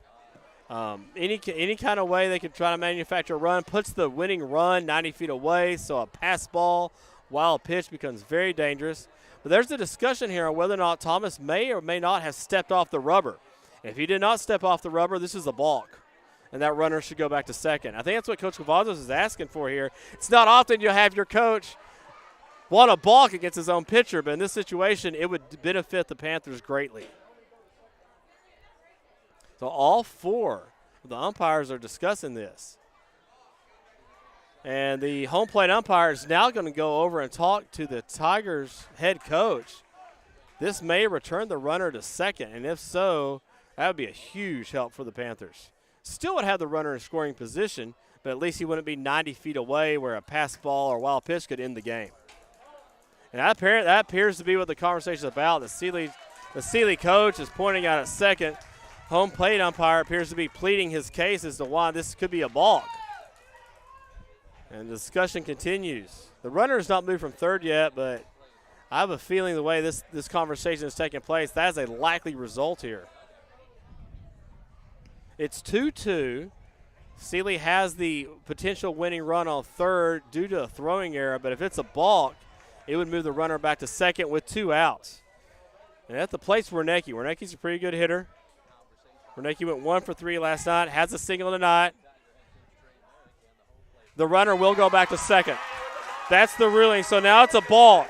Any kind of way they could try to manufacture a run, puts the winning run 90 feet away, so a pass ball, wild pitch becomes very dangerous. But there's a discussion here on whether or not Thomas may or may not have stepped off the rubber. If he did not step off the rubber, this is a balk, and that runner should go back to 2nd. I think that's what Coach Cavazos is asking for here. It's not often you'll have your coach want a balk against his own pitcher, but in this situation, it would benefit the Panthers greatly. So all 4 of the umpires are discussing this. And the home plate umpire is now going to go over and talk to the Tigers head coach. This may return the runner to 2nd, and if so, that would be a huge help for the Panthers. Still would have the runner in scoring position, but at least he wouldn't be 90 feet away where a pass ball or wild pitch could end the game. And that appears to be what the conversation is about. The Seeley coach is pointing out at 2nd. Home plate umpire appears to be pleading his case as to why this could be a balk. And the discussion continues. The runner has not moved from 3rd yet, but I have a feeling the way this conversation is taking place, that is a likely result here. It's 2-2. Seeley has the potential winning run on 3rd due to a throwing error, but if it's a balk, it would move the runner back to 2nd with 2 outs. And at the plate's Warnecki. Warnecki's a pretty good hitter. Warnecki went 1 for 3 last night, has a single tonight. The runner will go back to 2nd. That's the ruling. So now it's a balk.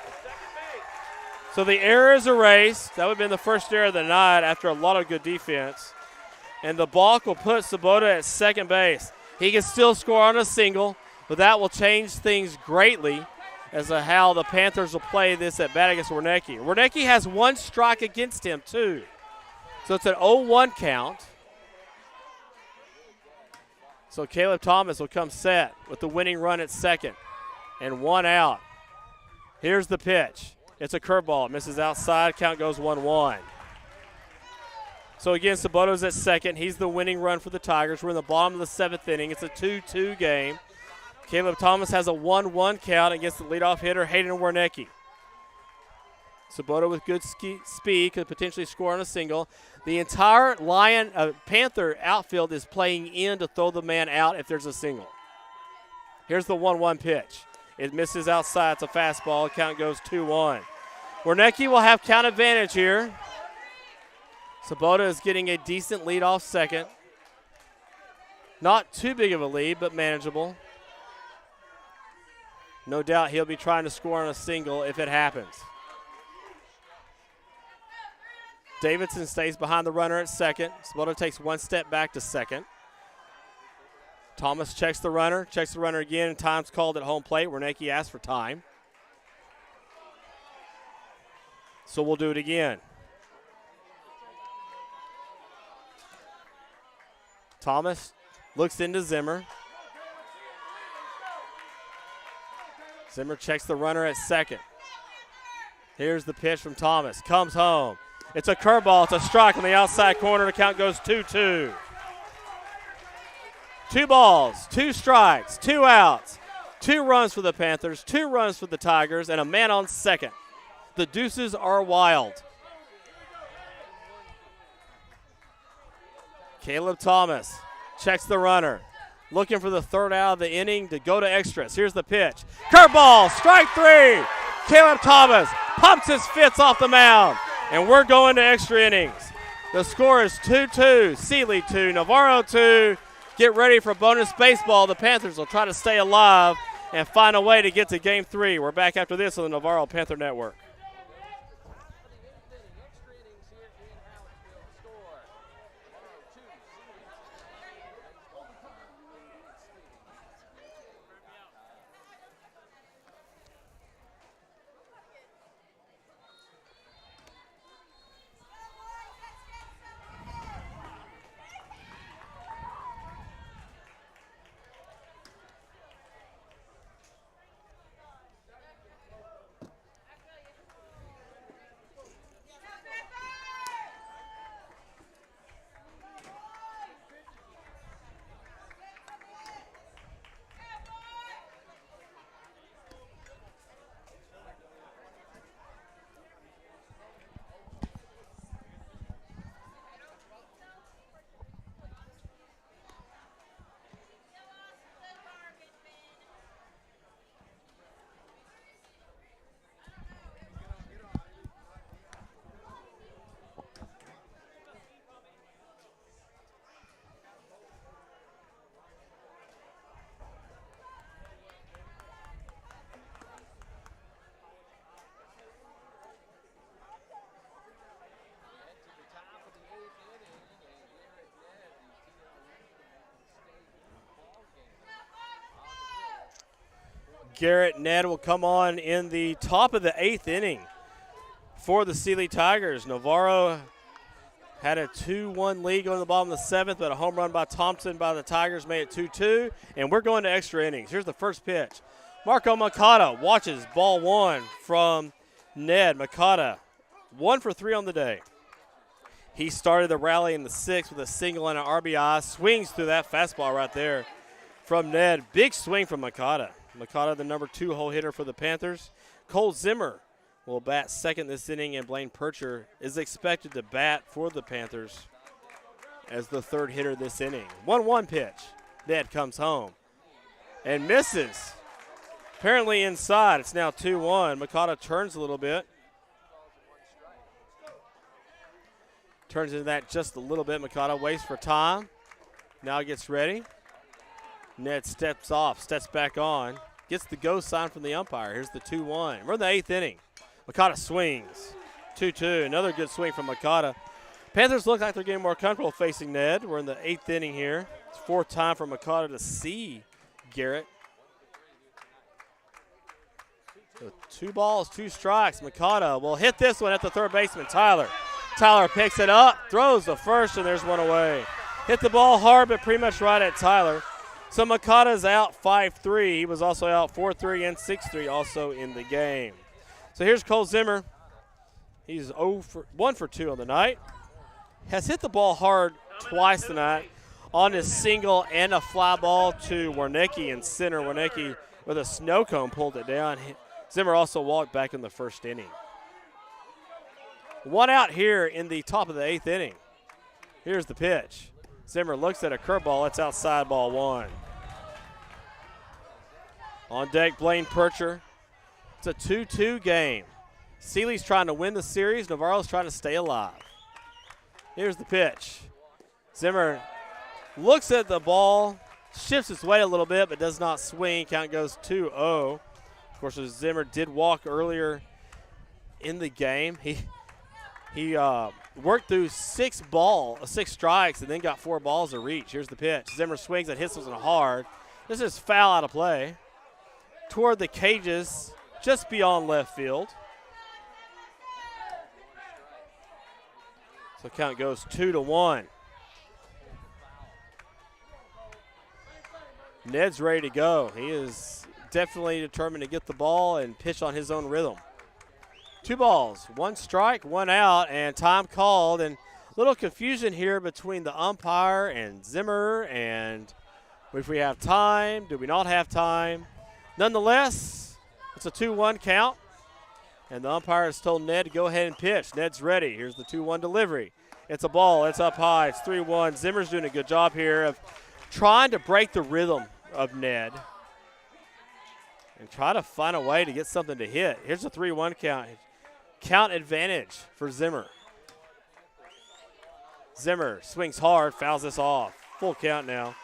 So the error is erased. That would have been the first error of the night after a lot of good defense. And the balk will put Sabota at 2nd base. He can still score on a single, but that will change things greatly as to how the Panthers will play this at bat against Warnecki. Warnecki has 1 strike against him, too. So it's an 0-1 count. So Caleb Thomas will come set with the winning run at 2nd and 1 out. Here's the pitch. It's a curveball. Misses outside. Count goes 1-1. So again, Sabota's at 2nd. He's the winning run for the Tigers. We're in the bottom of the 7th inning. It's a 2-2 game. Caleb Thomas has a 1-1 count against the leadoff hitter, Hayden Warnecki. Sabota with good speed could potentially score on a single. The entire Panther outfield is playing in to throw the man out if there's a single. Here's the 1-1 pitch. It misses outside. It's a fastball. Count goes 2-1. Warnecki will have count advantage here. Sabota is getting a decent lead off second. Not too big of a lead, but manageable. No doubt he'll be trying to score on a single if it happens. Davidson stays behind the runner at second. Sabota takes one step back to second. Thomas checks the runner again, and time's called at home plate. Warnecki asks for time. So we'll do it again. Thomas looks into Zimmer. Zimmer checks the runner at second. Here's the pitch from Thomas. Comes home. It's a curveball. It's a strike on the outside corner. The count goes 2-2. 2 balls, 2 strikes, 2 outs, 2 runs for the Panthers, 2 runs for the Tigers, and a man on second. The deuces are wild. Caleb Thomas checks the runner, looking for the third out of the inning to go to extras. Here's the pitch. Curveball, strike 3. Caleb Thomas pumps his fists off the mound, and we're going to extra innings. The score is 2-2, Sealy 2, Navarro 2. Get ready for bonus baseball. The Panthers will try to stay alive and find a way to get to Game 3. We're back after this on the Navarro Panther Network. Garrett Ned will come on in the top of the 8th inning for the Sealy Tigers. Navarro had a 2-1 lead going to the bottom of the 7th, but a home run by Thompson by the Tigers made it 2-2, and we're going to extra innings. Here's the first pitch. Marco Makata watches ball 1 from Ned. Makata 1 for 3 on the day. He started the rally in the 6th with a single and an RBI. Swings through that fastball right there from Ned. Big swing from Makata. Makata, the number 2 hole hitter for the Panthers. Cole Zimmer will bat second this inning, and Blaine Percher is expected to bat for the Panthers as the 3rd hitter this inning. 1-1 pitch. Ned comes home and misses. Apparently inside. It's now 2-1. Makata turns a little bit. Turns into that just a little bit. Makata waits for time. Now gets ready. Ned steps off, steps back on, gets the go sign from the umpire. Here's the 2-1. We're in the 8th inning. Makata swings. 2-2. Another good swing from Makata. Panthers look like they're getting more comfortable facing Ned. We're in the 8th inning here. It's 4th time for Makata to see Garrett. So 2 balls, 2 strikes. Makata will hit this one at the third baseman, Tyler. Tyler picks it up, throws the first, and there's one away. Hit the ball hard, but pretty much right at Tyler. So Makata's out 5-3. He was also out 4-3 and 6-3 also in the game. So here's Cole Zimmer. He's 1 for 2 on the night. Has hit the ball hard twice tonight. on his single and a fly ball to Warnecki in center. Warnecki with a snow cone pulled it down. Zimmer also walked back in the first inning. 1 out here in the top of the 8th inning. Here's the pitch. Zimmer looks at a curveball. It's outside, ball 1. On deck, Blaine Percher. It's a 2-2 game. Seeley's trying to win the series. Navarro's trying to stay alive. Here's the pitch. Zimmer looks at the ball, shifts his weight a little bit, but does not swing. Count goes 2-0. Of course, Zimmer did walk earlier in the game. He worked through 6 strikes, and then got 4 balls to reach. Here's the pitch. Zimmer swings and hits this one hard. This is foul out of play toward the cages, just beyond left field. So count goes 2-1. Ned's ready to go. He is definitely determined to get the ball and pitch on his own rhythm. 2 balls, 1 strike, 1 out, and time called. And a little confusion here between the umpire and Zimmer. And if we have time, do we not have time? Nonetheless, it's a 2-1 count. And the umpire has told Ned to go ahead and pitch. Ned's ready. Here's the 2-1 delivery. It's a ball. It's up high. It's 3-1. Zimmer's doing a good job here of trying to break the rhythm of Ned and try to find a way to get something to hit. Here's a 3-1 count. Count advantage for Zimmer. Zimmer swings hard, fouls this off. Full count now.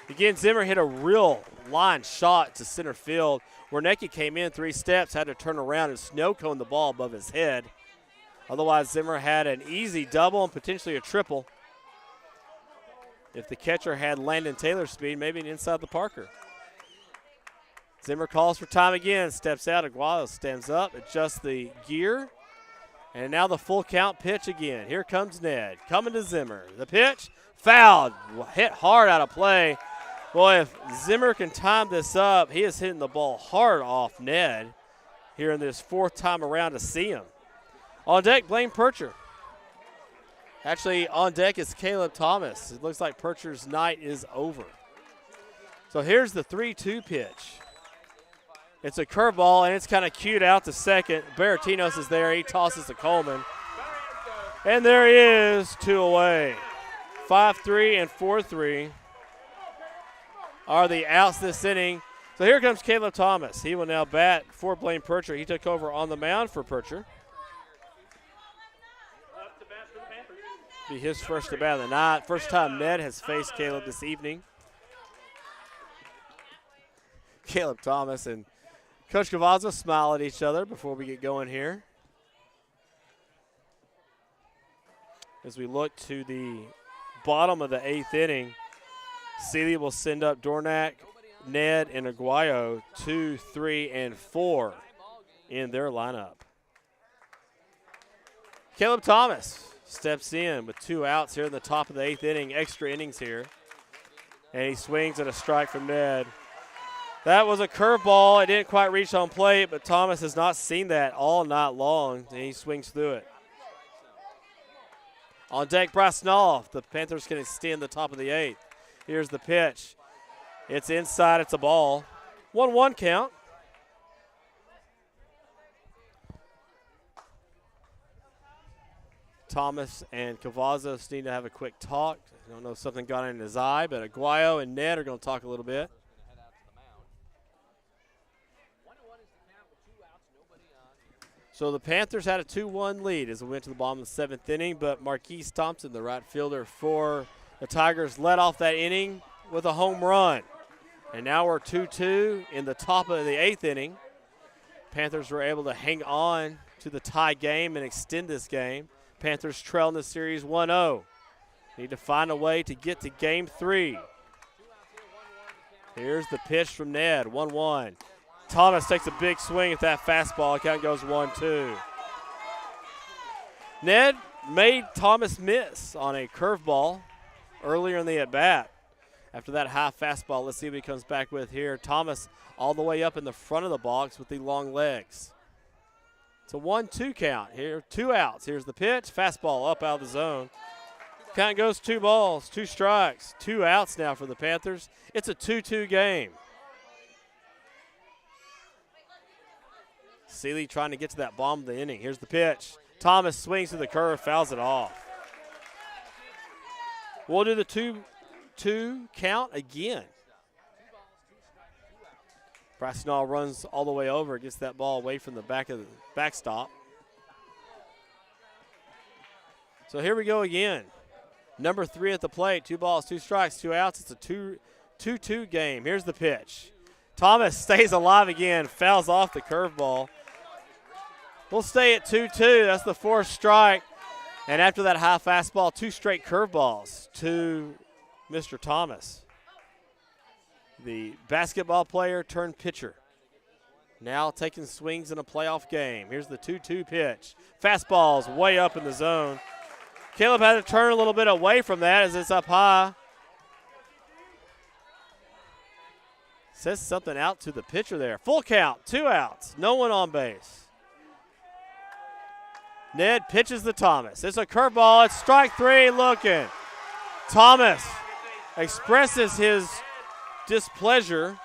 Again, Zimmer hit a real line shot to center field. Warnecki came in 3 steps, had to turn around and snow cone the ball above his head. Otherwise, Zimmer had an easy double and potentially a triple. If the catcher had Landon Taylor's speed, maybe an inside the Parker. Zimmer calls for time again, steps out. Aguado stands up, adjusts the gear. And now the full count pitch again. Here comes Ned, coming to Zimmer. The pitch, fouled, hit hard out of play. Boy, if Zimmer can time this up, he is hitting the ball hard off Ned here in this 4th time around to see him. On deck, Blaine Percher. Actually, on deck is Caleb Thomas. It looks like Percher's night is over. So here's the 3-2 pitch. It's a curveball, and it's kind of cued out to second. Baratinos is there. He tosses to Coleman. And there he is, 2 away. 5-3 and 4-3 are the outs this inning. So here comes Caleb Thomas. He will now bat for Blaine Percher. He took over on the mound for Percher. Be his first at bat of the night. First time Ned has faced Caleb this evening. Caleb Thomas and Coach Cavazza smile at each other before we get going here. As we look to the bottom of the 8th inning, Seeley will send up Dornack, Ned, and Aguayo 2, 3, and 4 in their lineup. Caleb Thomas steps in with 2 outs here in the top of the 8th inning, extra innings here. And he swings at a strike from Ned. That was a curveball. It didn't quite reach home plate, but Thomas has not seen that all night long, and he swings through it. On deck, Bryce Knopf. The Panthers can extend the top of the 8th. Here's the pitch. It's inside. It's a ball. 1-1 count. Thomas and Cavazos need to have a quick talk. I don't know if something got in his eye, but Aguayo and Ned are going to talk a little bit. So the Panthers had a 2-1 lead as we went to the bottom of the 7th inning, but Marquise Thompson, the right fielder for the Tigers, led off that inning with a home run. And now we're 2-2 in the top of the 8th inning. Panthers were able to hang on to the tie game and extend this game. Panthers trail in the series 1-0. Need to find a way to get to game 3. Here's the pitch from Ned, 1-1. Thomas takes a big swing at that fastball. Count goes 1-2. Ned made Thomas miss on a curveball earlier in the at-bat. After that high fastball, let's see what he comes back with here. Thomas all the way up in the front of the box with the long legs. It's a 1-2 count here. 2 outs. Here's the pitch. Fastball up out of the zone. Count goes 2 balls, 2 strikes, 2 outs now for the Panthers. It's a 2-2 game. Seeley trying to get to that bottom of the inning. Here's the pitch. Thomas swings to the curve, fouls it off. We'll do the 2-2 count again. Brasnall runs all the way over, gets that ball away from the back of the backstop. So here we go again. Number 3 at the plate, 2 balls, 2 strikes, 2 outs. It's a 2-2 game. Here's the pitch. Thomas stays alive again, fouls off the curveball. We'll stay at 2-2. That's the 4th strike. And after that high fastball, 2 straight curveballs to Mr. Thomas. The basketball player turned pitcher. Now taking swings in a playoff game. Here's the 2-2 pitch. Fastball's way up in the zone. Caleb had to turn a little bit away from that as it's up high. Says something out to the pitcher there. Full count, 2 outs, no one on base. Ned pitches to Thomas. It's a curveball. It's strike 3 looking. Thomas expresses his displeasure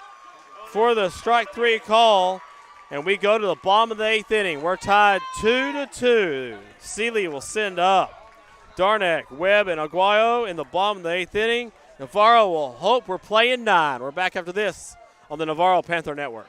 for the strike 3 call, and we go to the bottom of the 8th inning. We're tied 2-2. Seeley will send up Darnack, Webb, and Aguayo in the bottom of the 8th inning. Navarro will hope we're playing 9. We're back after this on the Navarro Panther Network.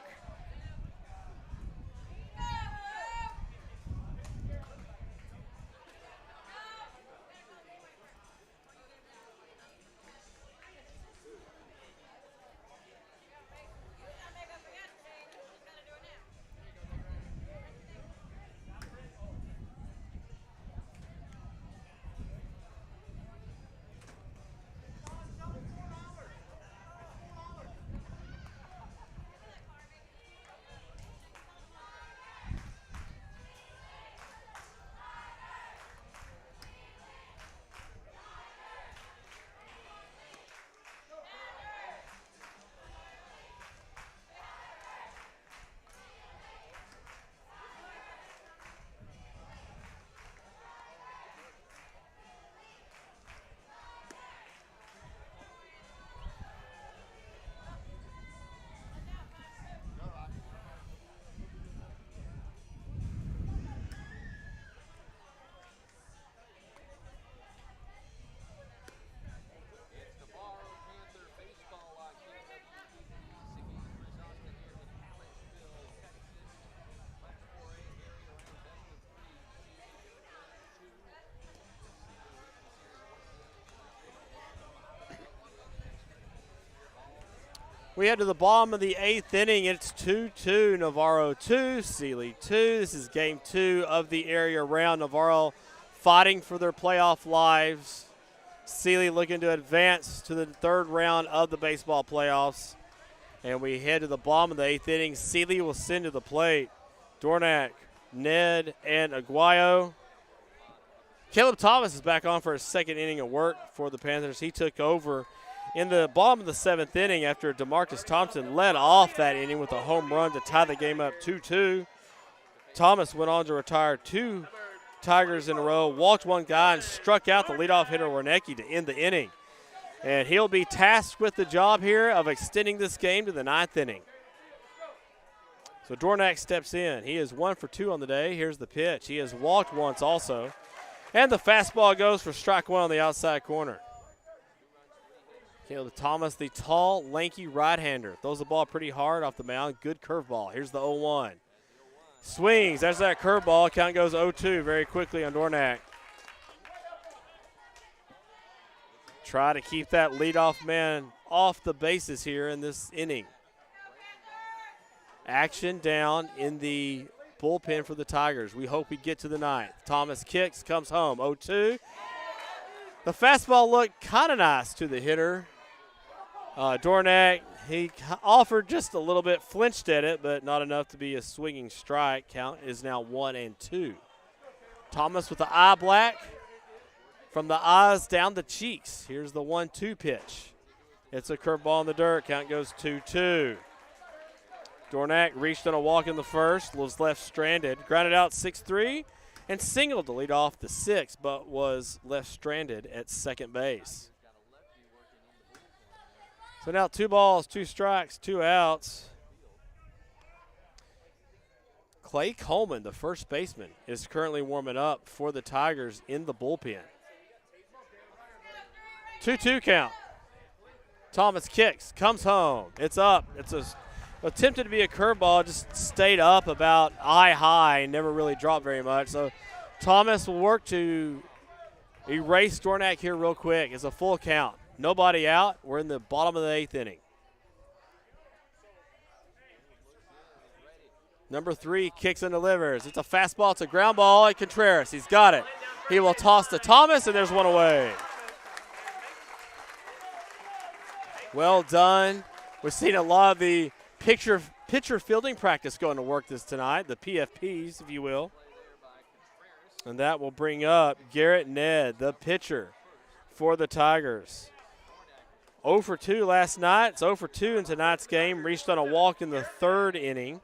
It's Navarro Panther Baseball on KWBB. Singing Chrysostom here in Hallettsville, Texas. Class 4A area ranked best of 3. We head to the bottom of the 8th inning. It's 2-2. Navarro 2, Seeley 2. This is game 2 of the area round. Navarro fighting for their playoff lives. Seeley looking to advance to the 3rd round of the baseball playoffs. And we head to the bottom of the 8th inning. Seeley will send to the plate Dornack, Ned, and Aguayo. Caleb Thomas is back on for his 2nd inning of work for the Panthers. He took over in the bottom of the 7th inning after DeMarcus Thompson led off that inning with a home run to tie the game up 2-2. Thomas went on to retire 2 Tigers in a row, walked 1 guy, and struck out the leadoff hitter Warnecki to end the inning. And he'll be tasked with the job here of extending this game to the 9th inning. So Dornack steps in. He is 1 for 2 on the day. Here's the pitch. He has walked once also. And the fastball goes for strike 1 on the outside corner. Caleb Thomas, the tall, lanky right-hander, throws the ball pretty hard off the mound. Good curveball. Here's the 0-1. Swings. There's that curveball. Count goes 0-2 very quickly on Dornack. Try to keep that leadoff man off the bases here in this inning. Action down in the bullpen for the Tigers. We hope we get to the 9th. Thomas kicks, comes home. 0-2. The fastball looked kind of nice to the hitter. Dornack, he offered just a little bit, flinched at it, but not enough to be a swinging strike. Count is now 1-2. Thomas with the eye black. From the eyes down the cheeks. Here's the 1-2 pitch. It's a curveball in the dirt. Count goes 2-2. Dornack reached on a walk in the first, was left stranded. Grounded out 6-3. and singled to lead off the sixth, but was left stranded at second base. So now 2 balls, 2 strikes, 2 outs. Clay Coleman, the first baseman, is currently warming up for the Tigers in the bullpen. 2-2 count. Thomas kicks, comes home. It's up. It's attempted to be a curveball, just stayed up about eye high and never really dropped very much. So Thomas will work to erase Dornak here real quick. It's a full count. Nobody out. We're in the bottom of the 8th inning. Number 3 kicks and delivers. It's a fastball. It's a ground ball at Contreras. He's got it. He will toss to Thomas, and there's one away. Well done. We've seen a lot of the pitcher fielding practice going to work this tonight, the PFPs, if you will. And that will bring up Garrett Ned, the pitcher for the Tigers. 0 for 2 last night. It's 0 for 2 in tonight's game. Reached on a walk in the 3rd inning.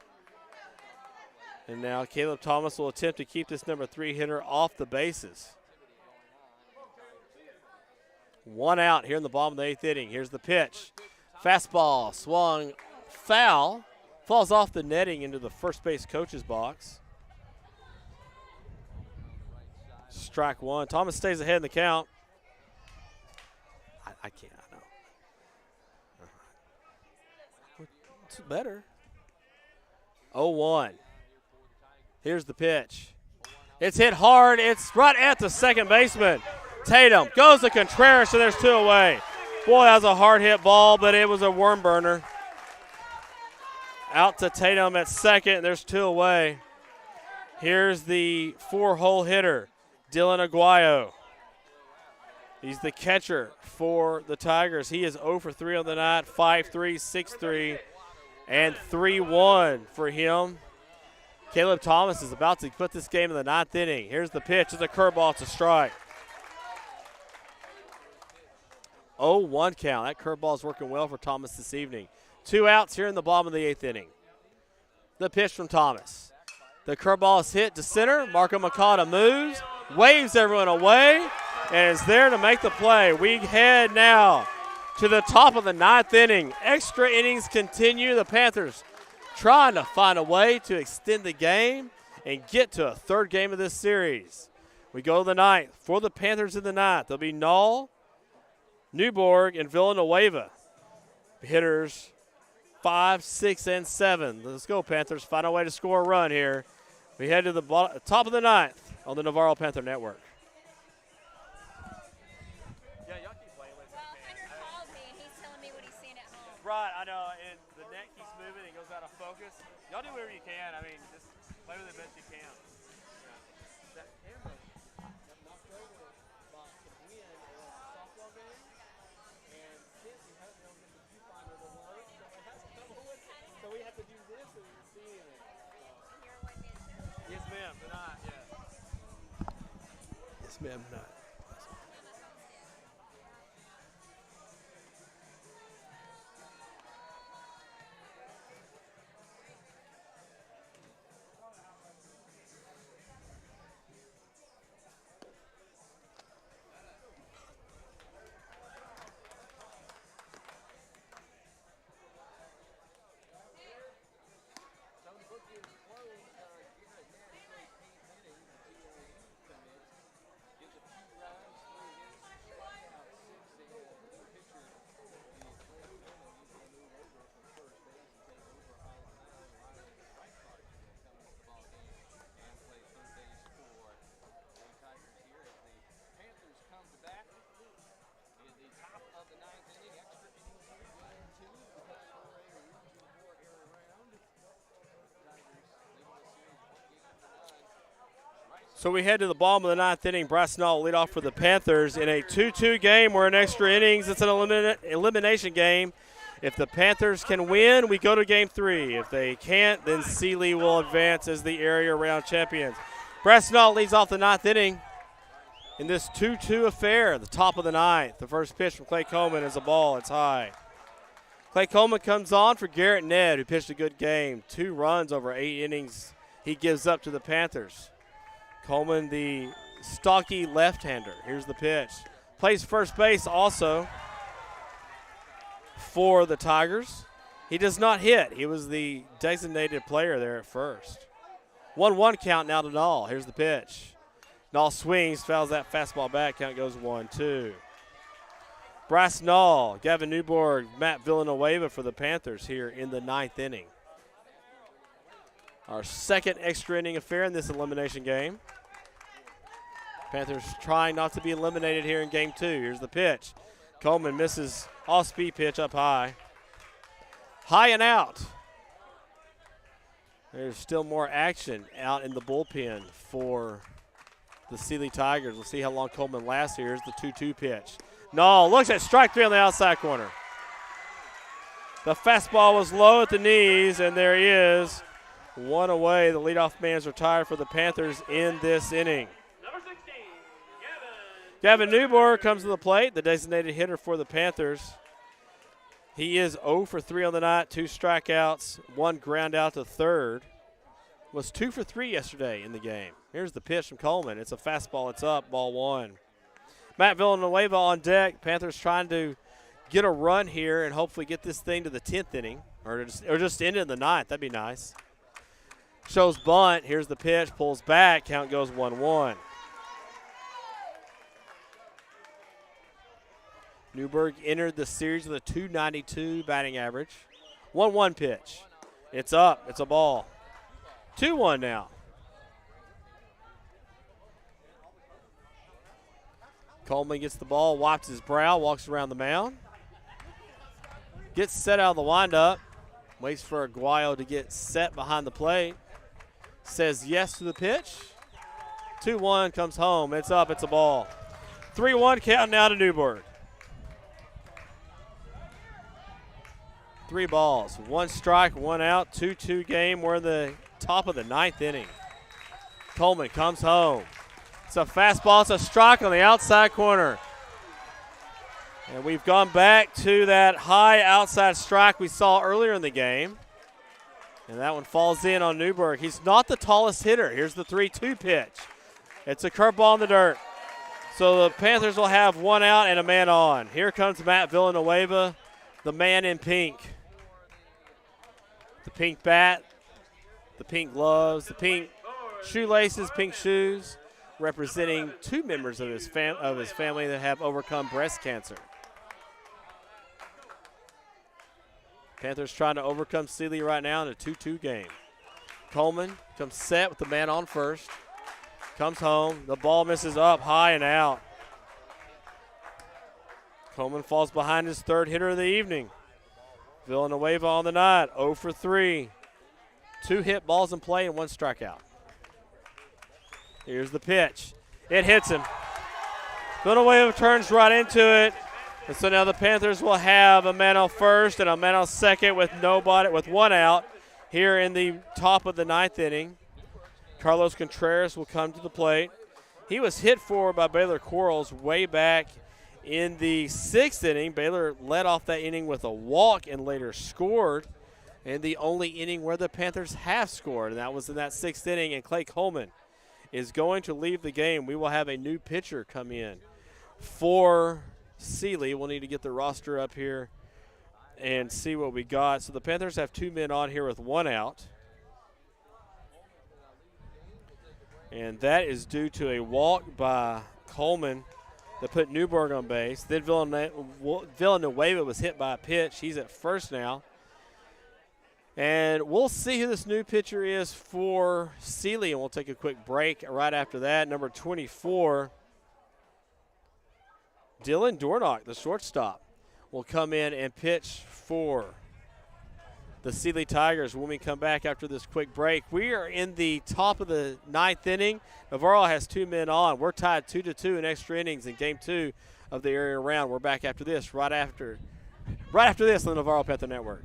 And now Caleb Thomas will attempt to keep this number 3 hitter off the bases. 1 out here in the bottom of the 8th inning. Here's the pitch. Fastball swung foul. Falls off the netting into the first base coach's box. Strike 1. Thomas stays ahead in the count. I can't. I know. It's better. 0-1. Here's the pitch. It's hit hard. It's right at the second baseman. Tatum goes to Contreras, and there's 2 away. Boy, that was a hard hit ball, but it was a worm burner. Out to Tatum at second, and there's 2 away. Here's the 4-hole hitter, Dylan Aguayo. He's the catcher for the Tigers. He is 0 for 3 on the night, 5-3, 6-3, and 3-1 for him. Caleb Thomas is about to put this game in the 9th inning. Here's the pitch. It's a curveball. It's a strike. 0-1 count. That curveball is working well for Thomas this evening. 2 outs here in the bottom of the 8th inning. The pitch from Thomas. The curveball is hit to center. Marco Makata moves, waves everyone away, and is there to make the play. We head now to the top of the 9th inning. Extra innings continue. The Panthers trying to find a way to extend the game and get to a 3rd game of this series. We go to the 9th. For the Panthers in the 9th, there'll be Null, Newborg, and Villanueva. Hitters 5, 6, and 7. Let's go, Panthers. Find a way to score a run here. We head to the top of the 9th on the Navarro Panther Network. Yeah, y'all keep playing with it. Well, Hunter called me, and he's telling me what he's seeing at home. Right, I know, and the net keeps moving. It goes out of focus. Y'all do whatever you can. I mean, just play with it best you can. That camera got knocked over by the wind at a softball game, and since he had it on the viewfinder the light, so it has to come with it. So we have to do this so we can see anything. Yes, ma'am, tonight, yes. Yes, ma'am, tonight. So we head to the bottom of the 9th inning. Bryce Null lead off for the Panthers in a 2-2 game. We're in extra innings. It's an elimination game. If the Panthers can win, we go to game 3. If they can't, then Sealy will advance as the area round champions. Bryce Null leads off the 9th inning in this 2-2 affair, the top of the 9th. The first pitch from Clay Coleman is a ball. It's high. Clay Coleman comes on for Garrett Ned, who pitched a good game. 2 runs over 8 innings he gives up to the Panthers. Coleman, the stocky left-hander. Here's the pitch. Plays first base also for the Tigers. He does not hit. He was the designated player there at first. 1-1 count now to Nall. Here's the pitch. Nall swings, fouls that fastball back. Count goes 1-2. Bryce Nall, Gavin Newborg, Matt Villanueva for the Panthers here in the 9th inning. Our second extra inning affair in this elimination game. Panthers trying not to be eliminated here in game 2. Here's the pitch. Coleman misses off-speed pitch up high. High and out. There's still more action out in the bullpen for the Sealy Tigers. We'll see how long Coleman lasts here. Here's the 2-2 pitch. No, looks at strike 3 on the outside corner. The fastball was low at the knees, and there he is. One away. The leadoff man's retired for the Panthers in this inning. Number 16, Gavin Newborg comes to the plate, the designated hitter for the Panthers. He is 0 for 3 on the night, 2 strikeouts, 1 ground out to third. Was 2 for 3 yesterday in the game. Here's the pitch from Coleman. It's a fastball. It's up, ball 1. Matt Villanueva on deck. Panthers trying to get a run here and hopefully get this thing to the 10th inning or just end it in the 9th. That'd be nice. Shows bunt. Here's the pitch. Pulls back. Count goes 1-1. Newberg entered the series with a .292 batting average. 1-1 pitch. It's up. It's a ball. 2-1 now. Coleman gets the ball, wipes his brow, walks around the mound. Gets set out of the windup. Waits for Aguayo to get set behind the plate. Says yes to the pitch. 2-1 comes home. It's up. It's a ball. 3-1 count now to Newberg. 3 balls. 1 strike, 1 out. 2-2 game. We're in the top of the 9th inning. Coleman comes home. It's a fastball. It's a strike on the outside corner. And we've gone back to that high outside strike we saw earlier in the game. And that one falls in on Newberg. He's not the tallest hitter. Here's the 3-2 pitch. It's a curveball in the dirt. So the Panthers will have 1 out and a man on. Here comes Matt Villanueva, the man in pink. The pink bat, the pink gloves, the pink shoelaces, pink shoes, representing 2 members of his family that have overcome breast cancer. Panthers trying to overcome Sealy right now in a 2-2 game. Coleman comes set with the man on first. Comes home. The ball misses up high and out. Coleman falls behind his 3rd hitter of the evening. Villanueva on the night, 0 for 3. 2 hit balls in play and 1 strikeout. Here's the pitch. It hits him. Villanueva turns right into it. And so now the Panthers will have a man on first and a man on second with 1 out here in the top of the 9th inning. Carlos Contreras will come to the plate. He was hit for by Baylor Quarles way back in the 6th inning. Baylor led off that inning with a walk and later scored in the only inning where the Panthers have scored, and that was in that 6th inning, and Clay Coleman is going to leave the game. We will have a new pitcher come in for Sealy. We'll need to get the roster up here and see what we got. So the Panthers have 2 men on here with 1 out. And that is due to a walk by Coleman that put Newberg on base. Then Villanueva was hit by a pitch. He's at first now. And we'll see who this new pitcher is for Sealy, and we'll take a quick break right after that. Number 24, Dylan Dornock, the shortstop, will come in and pitch for the Sealy Tigers when we come back after this quick break. We are in the top of the 9th inning. Navarro has 2 men on. We're tied 2-2 in extra innings in game 2 of the area round. We're back after this, right after this on the Navarro Panther Network.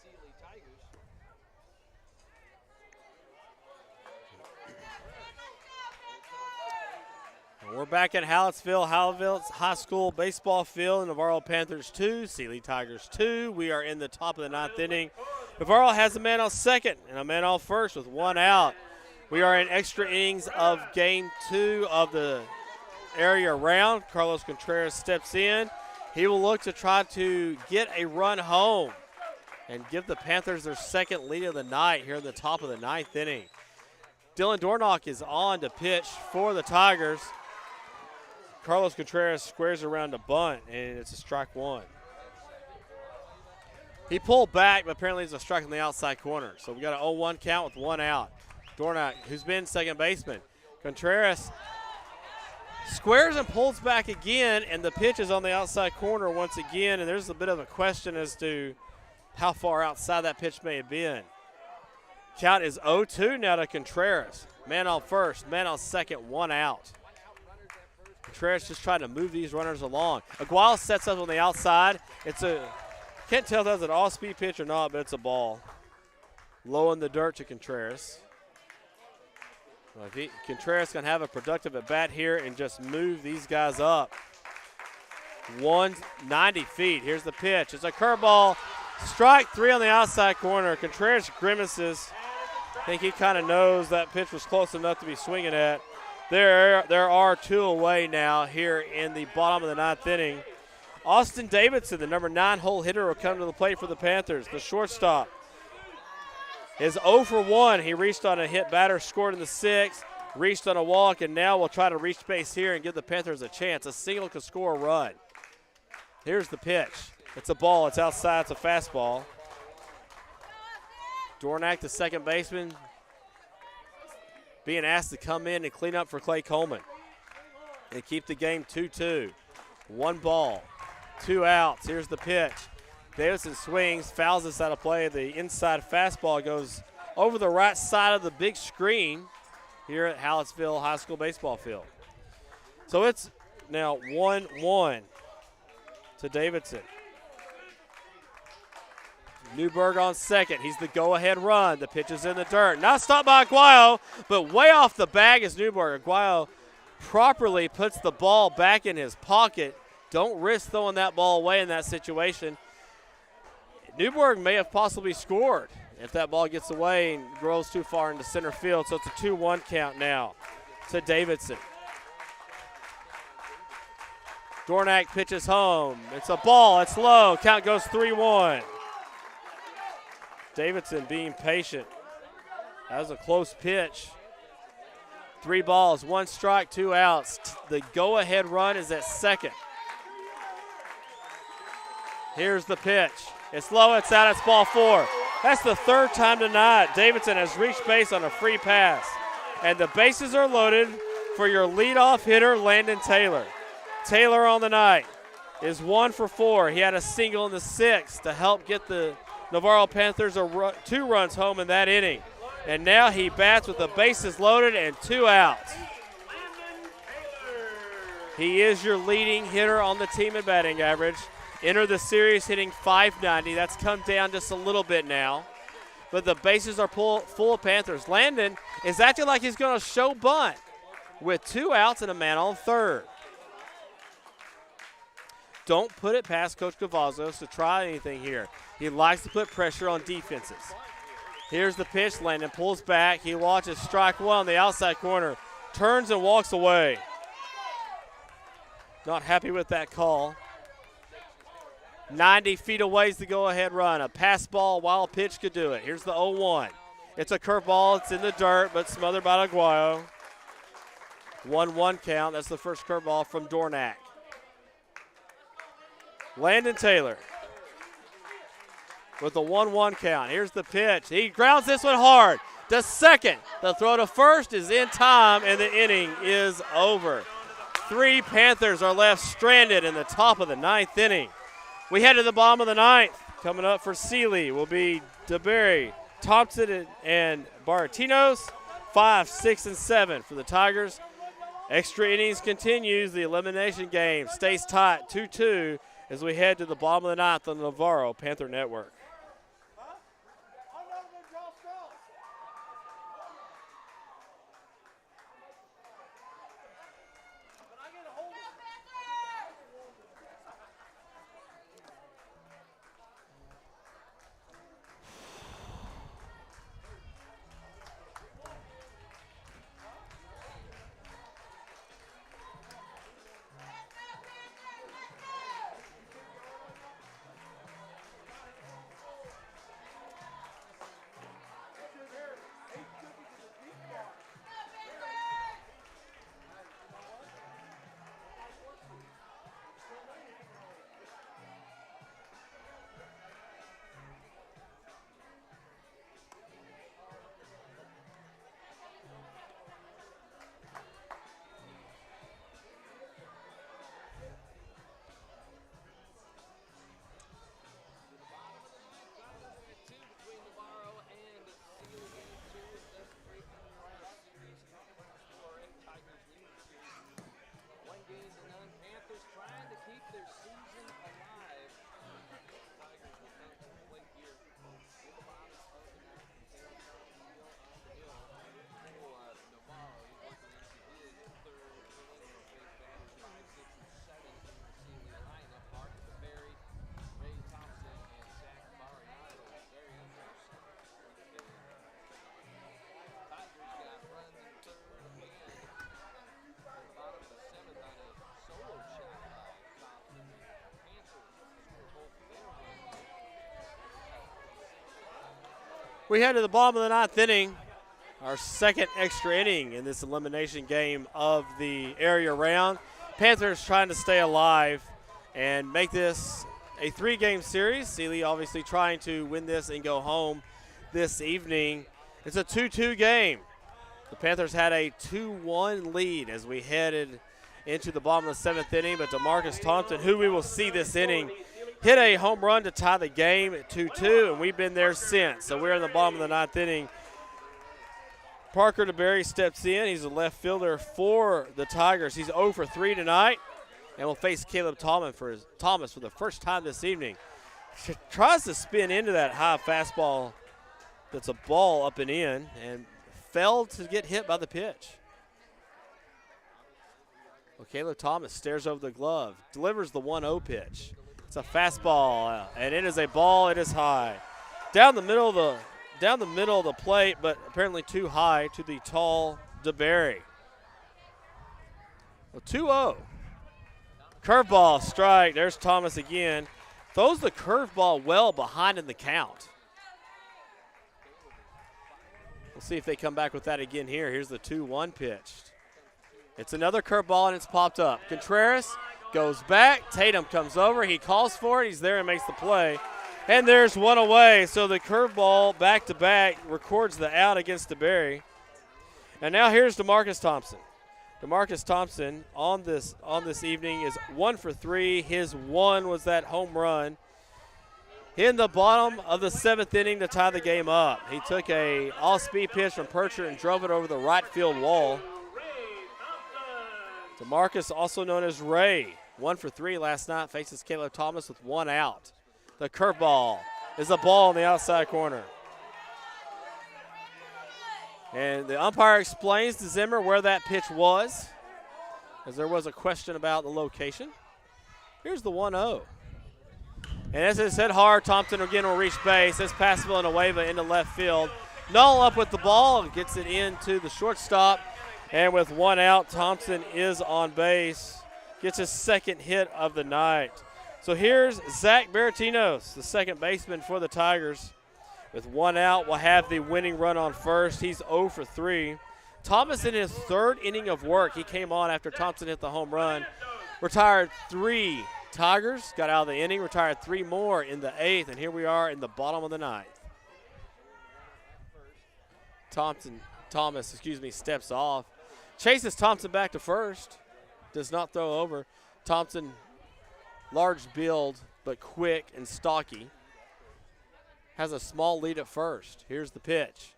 Sealy Tigers. And we're back at Hallettsville High School baseball field. Navarro Panthers 2, Sealy Tigers 2. We are in the top of the 9th inning. Navarro has a man on second and a man on first with 1 out. We are in extra innings of game 2 of the area round. Carlos Contreras steps in. He will look to try to get a run home and give the Panthers their second lead of the night here in the top of the 9th inning. Dylan Dornock is on to pitch for the Tigers. Carlos Contreras squares around a bunt, and it's a strike 1. He pulled back, but apparently it's a strike on the outside corner. So we got an 0-1 count with 1 out. Dornock, who's been second baseman. Contreras squares and pulls back again, and the pitch is on the outside corner once again, and there's a bit of a question as to how far outside that pitch may have been. Count is 0-2 now to Contreras. Man on first, man on second, 1 out. Contreras just trying to move these runners along. Aguayo sets up on the outside. Can't tell if that's an off-speed pitch or not, but it's a ball. Low in the dirt to Contreras. Well, Contreras can have a productive at-bat here and just move these guys up. 190 feet. Here's the pitch. It's a curveball. Strike 3 on the outside corner. Contreras grimaces. I think he kind of knows that pitch was close enough to be swinging at. There are 2 away now here in the bottom of the 9th inning. Austin Davidson, the number 9 hole hitter, will come to the plate for the Panthers. The shortstop is 0 for 1. He reached on a hit batter, scored in the 6th, reached on a walk, and now will try to reach base here and give the Panthers a chance. A single could score a run. Here's the pitch. It's a ball. It's outside. It's a fastball. Dornock, the second baseman, being asked to come in and clean up for Clay Coleman and keep the game 2-2. 1 ball, 2 outs. Here's the pitch. Davidson swings, fouls this out of play. The inside fastball goes over the right side of the big screen here at Hallettsville High School baseball field. So it's now 1-1 to Davidson. Newberg on second. He's the go-ahead run. The pitch is in the dirt. Not stopped by Aguayo, but way off the bag is Newberg. Aguayo properly puts the ball back in his pocket. Don't risk throwing that ball away in that situation. Newberg may have possibly scored if that ball gets away and rolls too far into center field. So it's a 2-1 count now to Davidson. Dornock pitches home. It's a ball. It's low. Count goes 3-1. Davidson being patient. That was a close pitch. 3 balls, 1 strike, 2 outs. The go-ahead run is at second. Here's the pitch. It's low, it's out, it's ball 4. That's the 3rd time tonight Davidson has reached base on a free pass. And the bases are loaded for your leadoff hitter, Landon Taylor. Taylor on the night is 1 for 4. He had a single in the 6th to help get the Navarro Panthers 2 runs home in that inning. And now he bats with the bases loaded and 2 outs. He is your leading hitter on the team in batting average. Entered the series hitting .590. That's come down just a little bit now. But the bases are full of Panthers. Landon is acting like he's going to show bunt with 2 outs and a man on third. Don't put it past Coach Cavazos to try anything here. He likes to put pressure on defenses. Here's the pitch. Landon pulls back. He watches strike 1 on the outside corner. Turns and walks away. Not happy with that call. 90 feet away is the go-ahead run. A pass ball, wild pitch could do it. Here's the 0-1. It's a curveball. It's in the dirt, but smothered by Aguayo. 1-1 count. That's the first curveball from Dornock. Landon Taylor with the 1-1 count. Here's the pitch. He grounds this one hard to second. The throw to first is in time, and the inning is over. 3 Panthers are left stranded in the top of the 9th inning. We head to the bottom of the 9th. Coming up for Sealy will be DeBerry, Thompson, and Baratinos. 5, 6, and 7 for the Tigers. Extra innings continues. The elimination game stays tight, 2-2, as we head to the bottom of the 9th on the Navarro Panther Network. We head to the bottom of the ninth inning, our second extra inning in this elimination game of the area round. Panthers trying to stay alive and make this a 3-game series. Sealy obviously trying to win this and go home this evening. It's a 2-2 game. The Panthers had a 2-1 lead as we headed into the bottom of the 7th inning, but DeMarcus Thompson, who we will see this inning, hit a home run to tie the game at 2-2, and we've been there since. So we're in the bottom of the 9th inning. Parker DeBerry steps in. He's a left fielder for the Tigers. He's 0 for 3 tonight, and will face Caleb Thomas for the first time this evening. She tries to spin into that high fastball that's a ball up and in, and failed to get hit by the pitch. Well, Caleb Thomas stares over the glove, delivers the 1-0 pitch. It's a fastball, and it is a ball. It is high. Down the middle of the plate, but apparently too high to the tall DeBerry. Well, 2-0. Curveball, strike. There's Thomas again. Throws the curveball well behind in the count. We'll see if they come back with that again here. Here's the 2-1 pitch. It's another curveball, and it's popped up. Contreras goes back. Tatum comes over. He calls for it. He's there and makes the play. And there's one away. So the curveball back-to-back records the out against DeBerry. And now here's DeMarcus Thompson. DeMarcus Thompson on this evening is 1 for 3. His one was that home run in the bottom of the 7th inning to tie the game up. He took a all-speed pitch from Percher and drove it over the right field wall. DeMarcus, also known as Ray, 1 for 3 last night, faces Caleb Thomas with 1 out. The curveball is a ball in the outside corner. And the umpire explains to Zimmer where that pitch was, as there was a question about the location. Here's the 1-0. And as it's hit hard, Thompson again will reach base. This pass Villanueva into left field. Null up with the ball, gets it into the shortstop. And with 1 out, Thompson is on base. Gets his second hit of the night. So here's Zach Baratinos, the second baseman for the Tigers. With 1 out, will have the winning run on first. He's 0 for 3. Thomas in his 3rd inning of work. He came on after Thompson hit the home run. Retired 3 Tigers, got out of the inning, retired 3 more in the 8th, and here we are in the bottom of the 9th. Thomas, steps off. Chases Thompson back to first. Does not throw over. Thompson, large build, but quick and stocky. Has a small lead at first. Here's the pitch.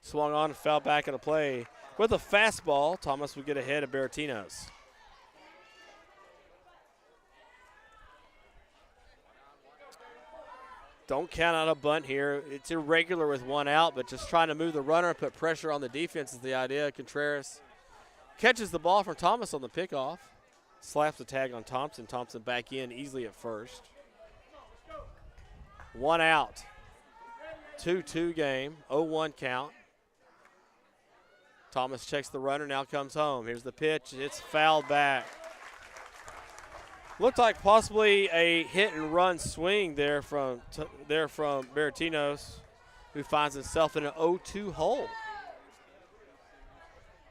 Swung on and fell back into play. With a fastball, Thomas will get ahead of Baratinos. Don't count out a bunt here. It's irregular with 1 out, but just trying to move the runner and put pressure on the defense is the idea. Contreras catches the ball from Thomas on the pickoff. Slaps the tag on Thompson. Thompson back in easily at first. 1 out. 2-2 game. 0-1 count. Thomas checks the runner, now comes home. Here's the pitch. It's fouled back. Looked like possibly a hit-and-run swing there from Baratinos, who finds himself in an 0-2 hole.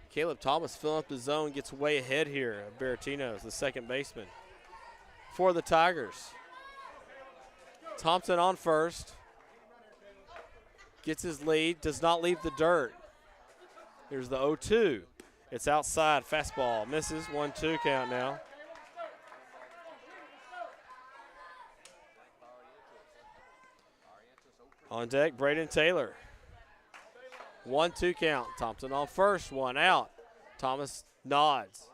Caleb Thomas filling up the zone, gets way ahead here of Baratinos, the second baseman for the Tigers. Thompson on first. Gets his lead, does not leave the dirt. Here's the 0-2. It's outside, fastball, misses, 1-2 count now. On deck, Braden Taylor. 1-2 count. Thompson on first, 1 out. Thomas nods.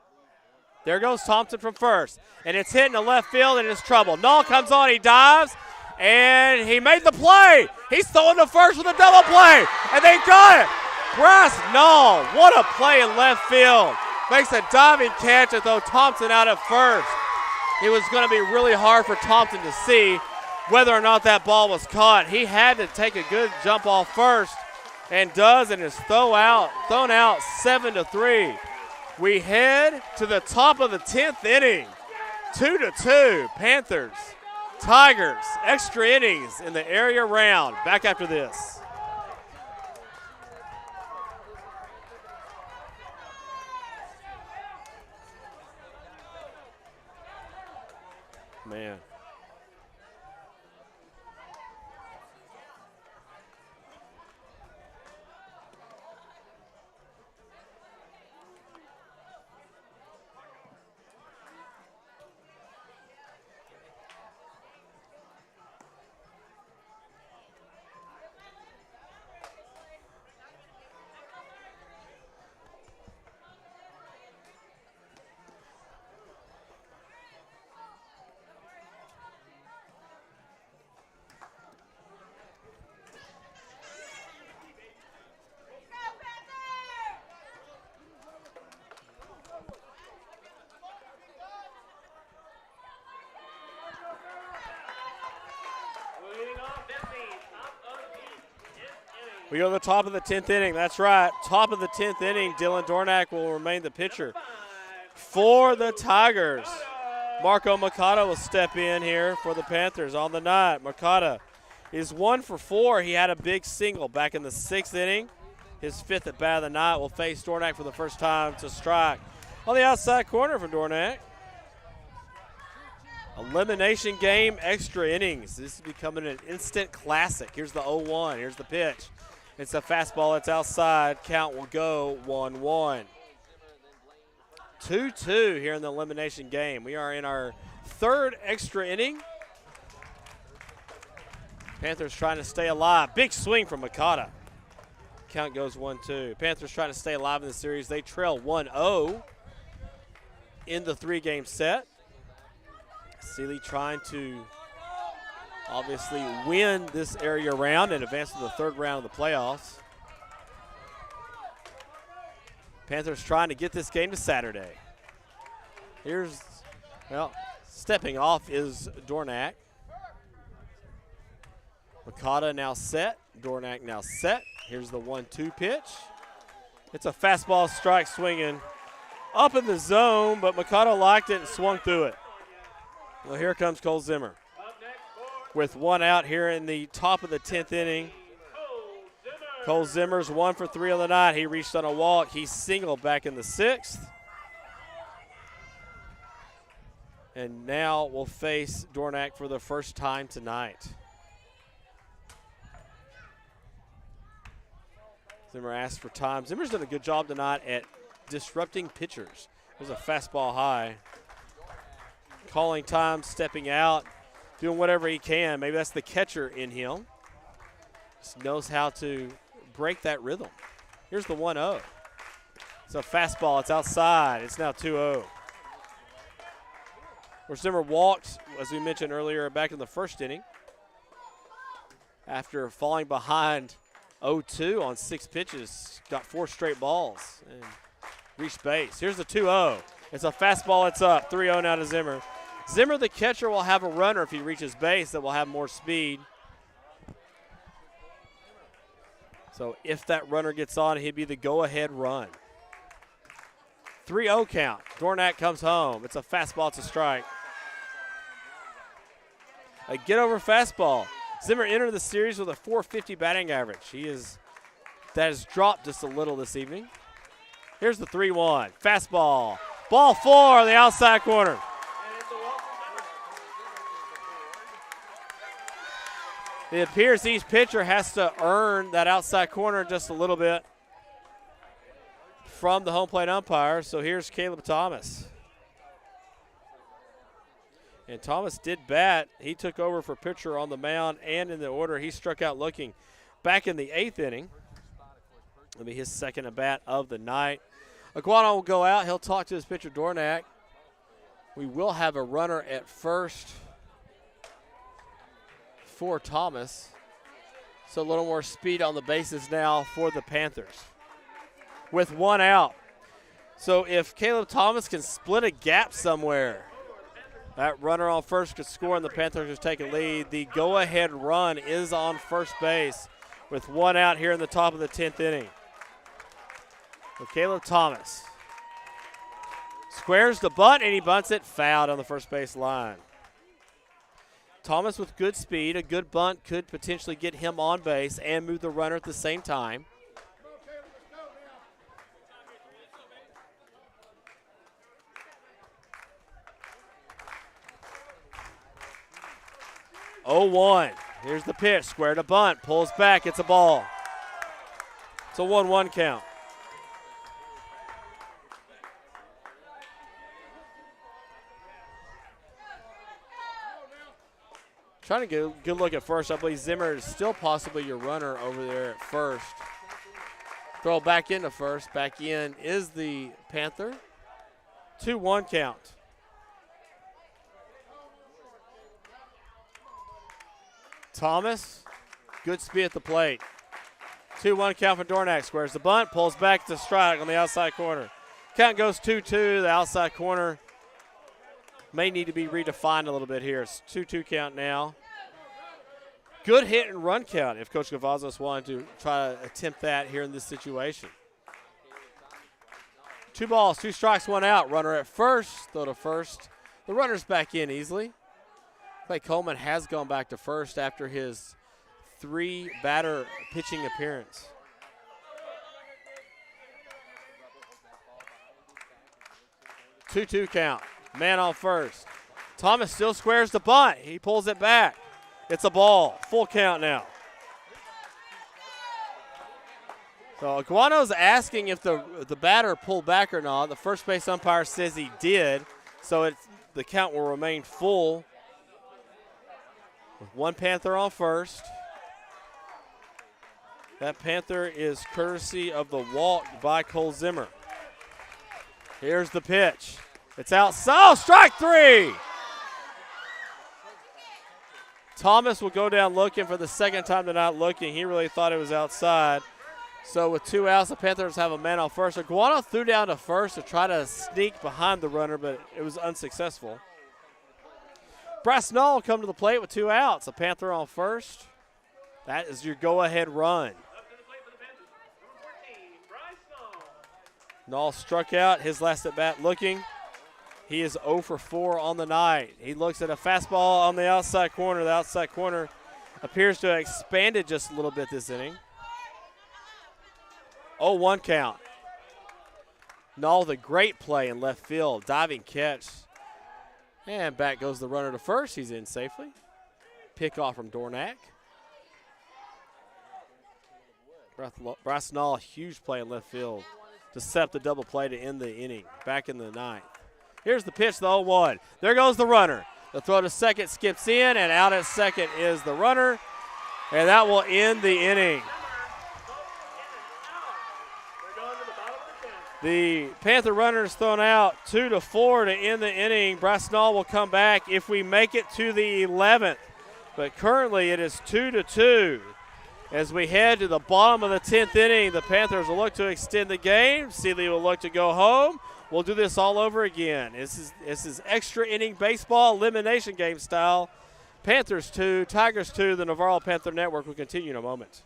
There goes Thompson from first. And it's hit in the left field, and it's trouble. Null comes on, he dives, and he made the play. He's throwing to first with a double play, and they got it. Bryce Null, what a play in left field. Makes a diving catch and throw Thompson out at first. It was going to be really hard for Thompson to see whether or not that ball was caught. He had to take a good jump off first, and does, and is thrown out 7-3. We head to the top of the 10th inning. 2-2, Panthers, Tigers, extra innings in the area round. Back after this. man. Leading off, that means top of the 10th inning. We go to the top of the 10th inning. That's right. Top of the 10th inning, Dylan Dornack will remain the pitcher for the Tigers. Marco Makata will step in here for the Panthers on the night. Makata is 1 for 4. He had a big single back in the 6th inning. His 5th at bat of the night will face Dornack for the first time to strike. On the outside corner for Dornack. Elimination game, extra innings. This is becoming an instant classic. Here's the 0-1. Here's the pitch. It's a fastball. It's outside. Count will go 1-1. 2-2 here in the elimination game. We are in our 3rd extra inning. Panthers trying to stay alive. Big swing from Makata. Count goes 1-2. Panthers trying to stay alive in the series. They trail 1-0 in the 3-game set. Seeley trying to obviously win this area round and advance to the 3rd round of the playoffs. Panthers trying to get this game to Saturday. Here's, well, stepping off is Dornack. Makata now set. Dornack now set. Here's the 1-2 pitch. It's a fastball strike swinging up in the zone, but Makata liked it and swung through it. Well, here comes Cole Zimmer with 1 out here in the top of the 10th inning. Cole Zimmer's 1 for 3 on the night. He reached on a walk. He singled back in the 6th. And now will face Dornack for the first time tonight. Zimmer asked for time. Zimmer's done a good job tonight at disrupting pitchers. There's a fastball high. Calling time, stepping out, doing whatever he can. Maybe that's the catcher in him. Just knows how to break that rhythm. Here's the 1-0. It's a fastball. It's outside. It's now 2-0. Where Zimmer walked, as we mentioned earlier, back in the 1st inning after falling behind 0-2 on 6 pitches. Got 4 straight balls and reached base. Here's the 2-0. It's a fastball. It's up. 3-0 now to Zimmer. Zimmer, the catcher, will have a runner if he reaches base that will have more speed. So if that runner gets on, he'd be the go-ahead run. 3-0 count. Dornack comes home. It's a fastball. It's a strike. A get-over fastball. Zimmer entered the series with a .450 batting average. That has dropped just a little this evening. Here's the 3-1. Fastball. Ball 4 on the outside corner. It appears each pitcher has to earn that outside corner just a little bit from the home plate umpire. So here's Caleb Thomas. And Thomas did bat. He took over for pitcher on the mound and in the order. He struck out looking back in the 8th inning. It'll be his 2nd at bat of the night. Iguana will go out. He'll talk to his pitcher, Dornack. We will have a runner at first for Thomas. So a little more speed on the bases now for the Panthers with 1 out. So if Caleb Thomas can split a gap somewhere, that runner on first could score and the Panthers just take a lead. The go-ahead run is on first base with 1 out here in the top of the 10th inning. So Caleb Thomas squares the bunt and he bunts it, fouled on the first base line. Thomas with good speed, a good bunt could potentially get him on base and move the runner at the same time. 0-1. Here's the pitch. Square to bunt. Pulls back. It's a ball. It's a 1-1 count. Trying to get a good look at first. I believe Zimmer is still possibly your runner over there at first. Throw back into first. Back in is the Panther. 2-1 count. Thomas, good speed at the plate. 2-1 count for Dornak. Squares the bunt, pulls back to strike on the outside corner. Count goes 2-2. The outside corner may need to be redefined a little bit here. It's 2-2 count now. Good hit and run count if Coach Cavazos wanted to try to attempt that here in this situation. 2 balls, 2 strikes, 1 out. Runner at first, throw to first. The runner's back in easily. Clay Coleman has gone back to first after his 3-batter pitching appearance. Two count. Man on first. Thomas still squares the bunt. He pulls it back. It's a ball. Full count now. So Aguano's asking if the batter pulled back or not. The first base umpire says he did. So the count will remain full. With 1 Panther on first. That Panther is courtesy of the walk by Cole Zimmer. Here's the pitch. It's outside. Oh, strike 3. Thomas will go down looking for the second time tonight looking. He really thought it was outside. So with 2 outs, the Panthers have a man on first. Aguano threw down to first to try to sneak behind the runner, but it was unsuccessful. Brasnall will come to the plate with 2 outs. A Panther on first. That is your go-ahead run. Nall struck out his last at-bat looking. He is 0 for 4 on the night. He looks at a fastball on the outside corner. The outside corner appears to have expanded just a little bit this inning. 0-1 count. Nall with a great play in left field. Diving catch. And back goes the runner to first. He's in safely. Pick off from Dornak. Bryce Nall, huge play in left field to set up the double play to end the inning. Back in the ninth. Here's the pitch, the 0-1. There goes the runner. The throw to second skips in, and out at second is the runner. And that will end the inning. The Panther runner is thrown out 2-4 to end the inning. Brasnall will come back if we make it to the 11th. But currently it is 2-2. As we head to the bottom of the 10th inning, the Panthers will look to extend the game. Seeley will look to go home. We'll do this all over again. This is extra inning baseball, elimination game style. Panthers 2, Tigers 2. The Navarro Panther Network will continue in a moment.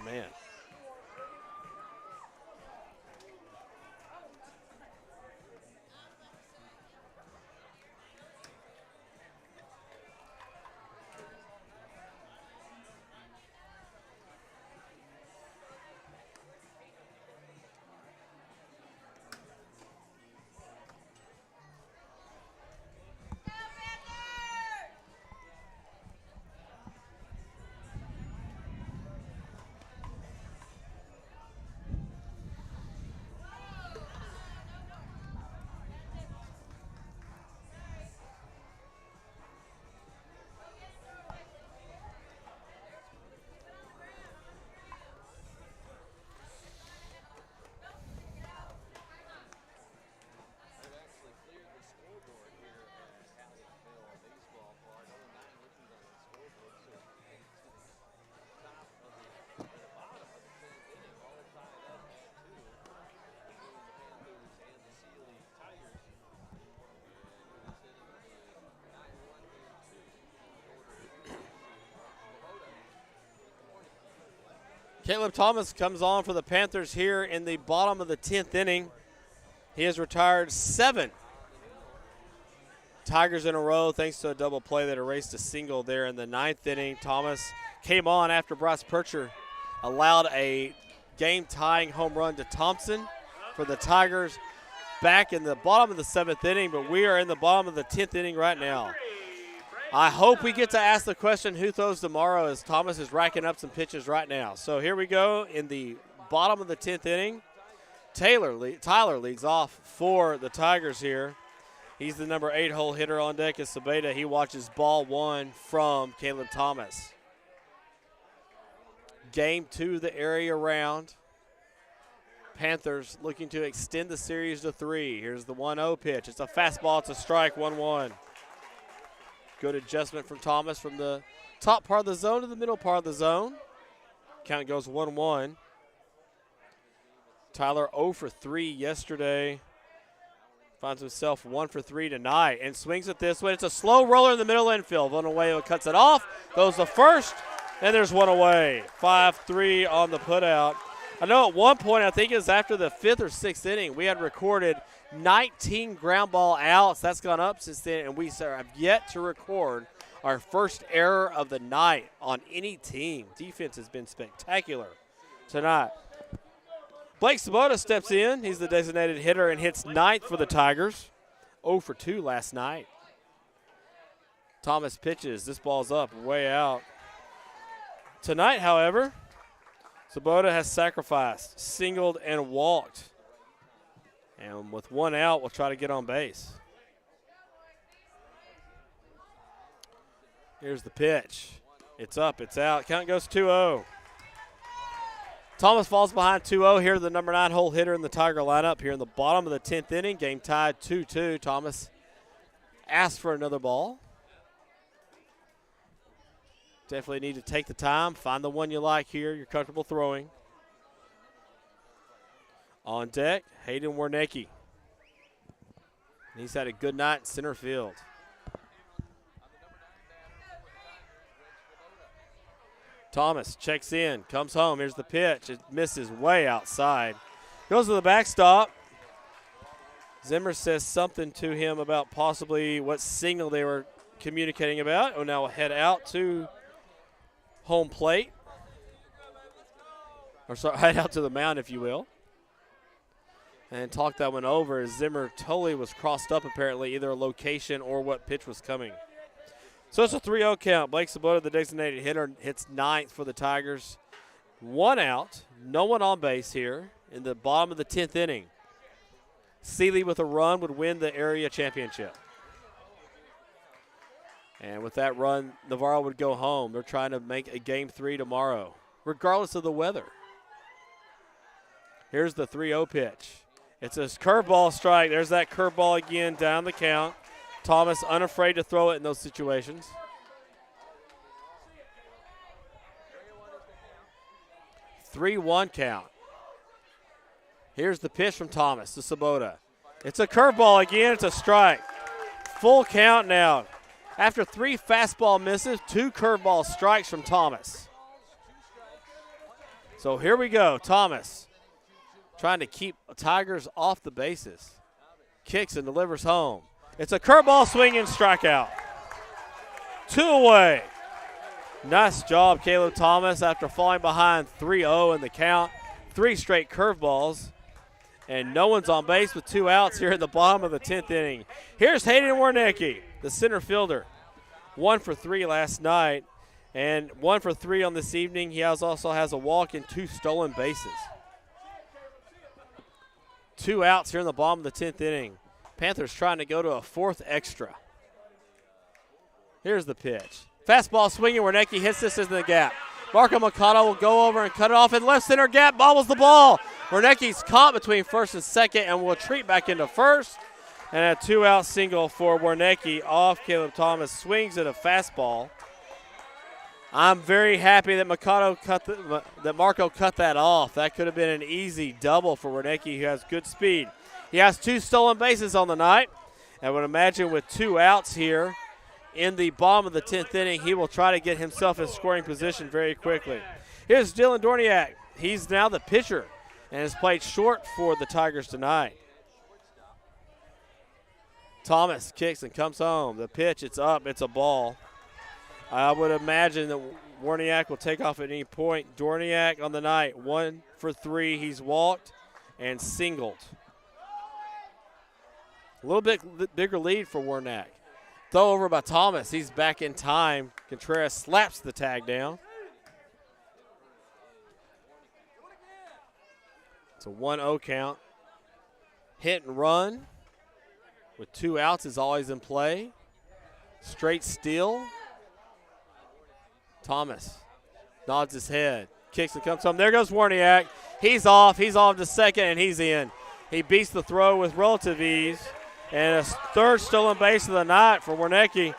Man. Caleb Thomas comes on for the Panthers here in the bottom of the 10th inning. He has retired 7 Tigers in a row thanks to a double play that erased a single there in the 9th inning. Thomas came on after Bryce Percher allowed a game-tying home run to Thompson for the Tigers. back in the bottom of the 7th inning, but we are in the bottom of the 10th inning right now. I hope we get to ask the question who throws tomorrow as Thomas is racking up some pitches right now. So here we go in the bottom of the 10th inning. Tyler leads off for the Tigers here. He's the number 8 hole hitter on deck as Sabeda. He watches ball 1 from Caleb Thomas. Game 2, the area round. Panthers looking to extend the series to 3. Here's the 1-0 pitch. It's a fastball. It's a strike, 1-1. Good adjustment from Thomas from the top part of the zone to the middle part of the zone. Count goes 1-1. Tyler 0 for 3 yesterday. Finds himself 1 for 3 tonight and swings it this way. It's a slow roller in the middle infield. One away, cuts it off. Goes to first, and there's one away. 5-3 on the putout. I know at one point, I think it was after the 5th or 6th inning, we had recorded 19 ground ball outs. That's gone up since then, and we have yet to record our first error of the night on any team. Defense has been spectacular tonight. Blake Sabota steps in. He's the designated hitter and hits 9th for the Tigers. 0 for 2 last night. Thomas pitches. This ball's up, way out. Tonight, however, Sabota has sacrificed, singled, and walked. And with 1 out, we'll try to get on base. Here's the pitch. It's up, it's out. Count goes 2-0. Thomas falls behind 2-0. Here, the number 9 hole hitter in the Tiger lineup here in the bottom of the 10th inning. Game tied 2-2. Thomas asked for another ball. Definitely need to take the time, find the one you like here, you're comfortable throwing. On deck, Hayden Warnecki. He's had a good night in center field. Thomas checks in, comes home. Here's the pitch. It misses way outside. Goes to the backstop. Zimmer says something to him about possibly what signal they were communicating about. Oh, now we'll head out to home plate. Or sorry, head out to the mound, if you will. And talk that one over as Zimmer totally was crossed up apparently, either a location or what pitch was coming. So it's a 3-0 count. Blake Sabota, the designated hitter, hits 9th for the Tigers. 1 out, no one on base here in the bottom of the 10th inning. Seeley with a run would win the area championship. And with that run, Navarro would go home. They're trying to make a Game 3 tomorrow, regardless of the weather. Here's the 3-0 pitch. It's a curveball strike. There's that curveball again down the count. Thomas unafraid to throw it in those situations. 3-1 count. Here's the pitch from Thomas to Sabota. It's a curveball again. It's a strike. Full count now. After 3 fastball misses, 2 curveball strikes from Thomas. So here we go. Thomas trying to keep Tigers off the bases. Kicks and delivers home. It's a curveball swinging strikeout. 2 away. Nice job, Caleb Thomas, after falling behind 3-0 in the count. 3 straight curveballs. And no one's on base with 2 outs here at the bottom of the 10th inning. Here's Hayden Warnecki, the center fielder. 1 for 3 last night and 1 for 3 on this evening. He also has a walk and 2 stolen bases. 2 outs here in the bottom of the 10th inning. Panthers trying to go to a 4th extra. Here's the pitch. Fastball swinging. Warnecki hits this in the gap. Marco Mikado will go over and cut it off in left center gap. Bobbles the ball. Warnecki's caught between first and second and will retreat back into first. And a 2-out single for Warnecki off Caleb Thomas. Swings at a fastball. I'm very happy that Marco cut that off. That could have been an easy double for Warnecki, who has good speed. He has 2 stolen bases on the night. I would imagine with 2 outs here in the bottom of the 10th inning, he will try to get himself in scoring position very quickly. Here's Dylan Dorniak. He's now the pitcher and has played short for the Tigers tonight. Thomas kicks and comes home. The pitch, it's up, it's a ball. I would imagine that Warniak will take off at any point. Dorniak on the night, 1 for 3. He's walked and singled. A little bit bigger lead for Warnack. Throw over by Thomas. He's back in time. Contreras slaps the tag down. It's a 1-0 count. Hit and run with 2 outs is always in play. Straight steal. Thomas nods his head. Kicks and comes home. There goes Warniak. He's off. He's off to second, and he's in. He beats the throw with relative ease. And a third stolen base of the night for Warnecki.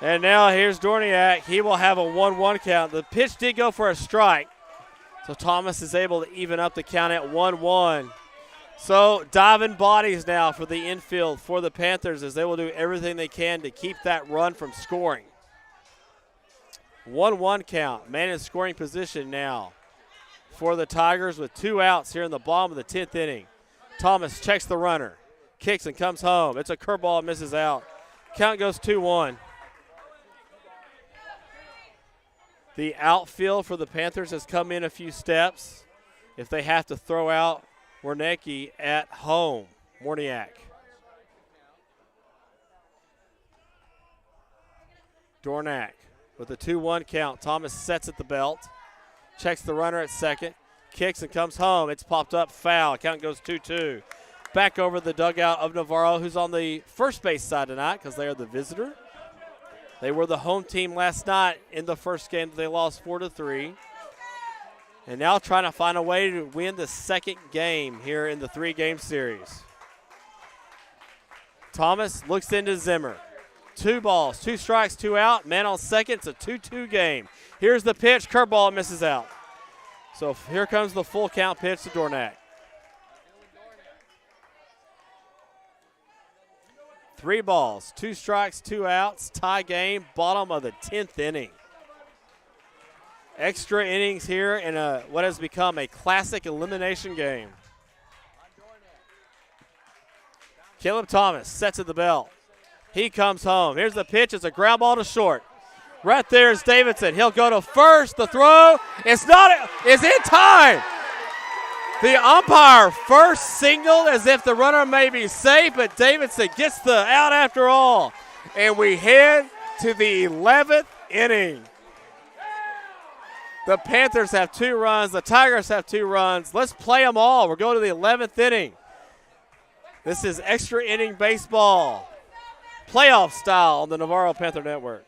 And now here's Dorniak. He will have a 1-1 count. The pitch did go for a strike. So Thomas is able to even up the count at 1-1. So diving bodies now for the infield for the Panthers as they will do everything they can to keep that run from scoring. 1-1 count. Man in scoring position now for the Tigers with 2 outs here in the bottom of the 10th inning. Thomas checks the runner. Kicks and comes home. It's a curveball, misses out. Count goes 2-1. The outfield for the Panthers has come in a few steps if they have to throw out Warnecki at home. Warniak. Dornack with a 2-1 count. Thomas sets at the belt. Checks the runner at second. Kicks and comes home. It's popped up foul. Count goes 2-2. Back over the dugout of Navarro, who's on the first base side tonight because they are the visitor. They were the home team last night in the first game. They lost 4-3. And now trying to find a way to win the second game here in the 3-game series. Thomas looks into Zimmer. 2 balls, 2 strikes, 2 out. Man on second. It's a 2-2 game. Here's the pitch. Curveball misses out. So here comes the full count pitch to Dornack. 3 balls, 2 strikes, 2 outs, tie game, bottom of the 10th inning. Extra innings here in what has become a classic elimination game. Caleb Thomas sets at the belt. He comes home. Here's the pitch. It's a ground ball to short. Right there is Davidson. He'll go to first. The throw is in time. The umpire first signaled as if the runner may be safe, but Davidson gets the out after all. And we head to the 11th inning. The Panthers have 2 runs. The Tigers have 2 runs. Let's play them all. We're going to the 11th inning. This is extra inning baseball, playoff style on the Navarro Panther Network.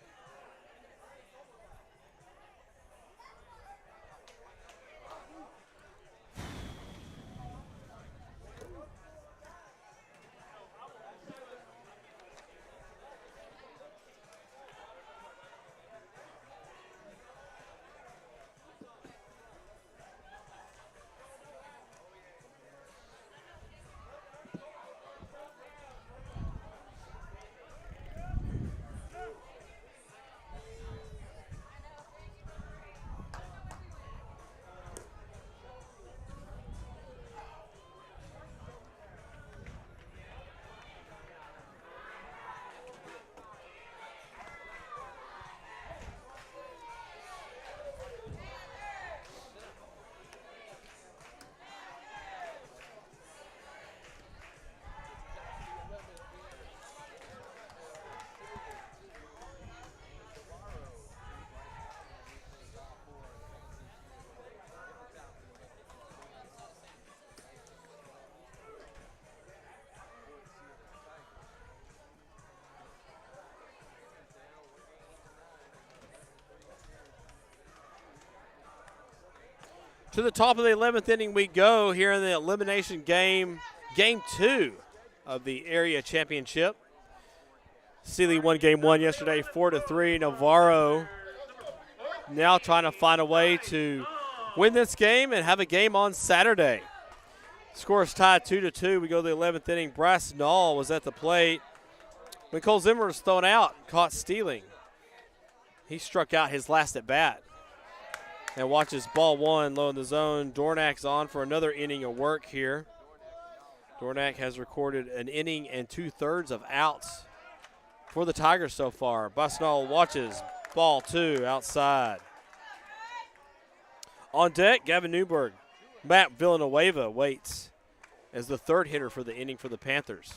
To the top of the 11th inning we go here in the elimination game, game 2 of the area championship. Sealy won game 1 yesterday, 4-3. Navarro now trying to find a way to win this game and have a game on Saturday. Score is tied 2-2. We go to the 11th inning. Brass Knoll was at the plate when Cole Zimmer was thrown out, caught stealing. He struck out his last at bat. And watches ball 1 low in the zone. Dornack's on for another inning of work here. Dornack has recorded an inning and 2/3 of outs for the Tigers so far. Busnall watches ball 2 outside. On deck, Gavin Newberg. Matt Villanueva waits. as the third hitter for the inning for the Panthers.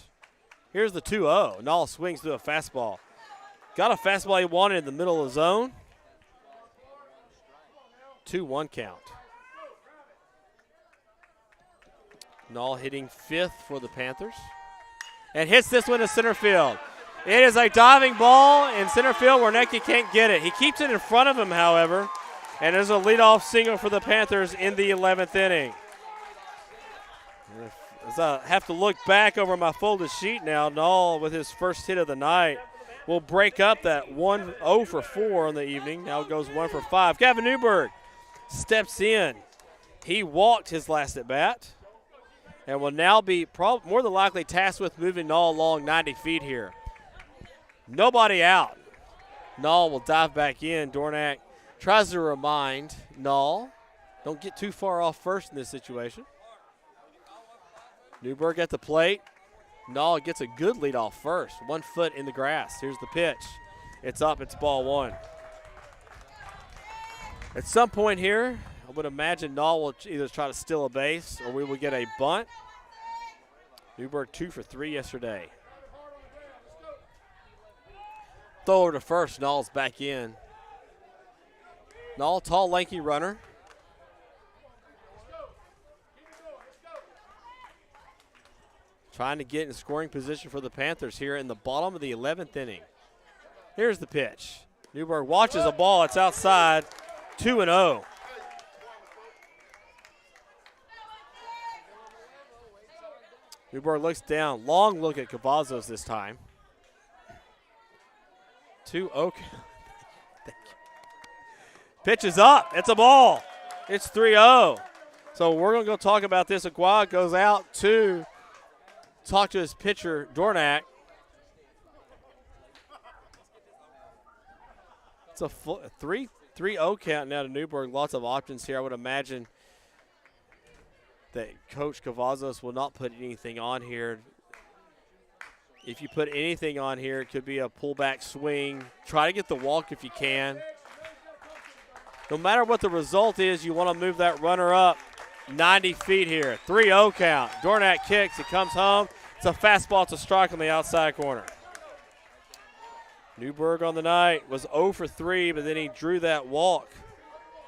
Here's the 2-0. Nall swings through a fastball. Got a fastball he wanted in the middle of the zone. 2-1 count. Nall hitting fifth for the Panthers. And hits this one to center field. It is a diving ball in center field. Wernicke can't get it. He keeps it in front of him, however. And there's a leadoff single for the Panthers in the 11th inning. As I have to look back over my folded sheet now, Nall with his first hit of the night will break up that 1-0 for 4 on the evening. Now it goes 1 for 5. Gavin Newberg steps in. He walked his last at bat and will now be more than likely tasked with moving Nall along 90 feet here. Nobody out. Nall will dive back in. Dornak tries to remind Nall, don't get too far off first in this situation. Newberg at the plate. Nall gets a good lead off first. 1 foot in the grass. Here's the pitch. It's up. It's ball 1. At some point here, I would imagine Nall will either try to steal a base or we will get a bunt. Newberg 2 for 3 yesterday. Throw over to first. Nall's back in. Nall, tall, lanky runner. Trying to get in scoring position for the Panthers here in the bottom of the 11th inning. Here's the pitch. Newberg watches a ball. It's outside. 2-0. Newberg looks down. Long look at Cavazos this time. 2-0. Pitch is up. It's a ball. It's 3-0. So we're going to go talk about this. Agua goes out to talk to his pitcher, Dornak. It's a 3-0 count now to Newberg. Lots of options here. I would imagine that Coach Cavazos will not put anything on here. If you put anything on here, it could be a pullback swing. Try to get the walk if you can. No matter what the result is, you want to move that runner up 90 feet here. 3-0 count. Dornak kicks. It comes home. It's a fastball to strike on the outside corner. Newberg on the night was 0 for 3, but then he drew that walk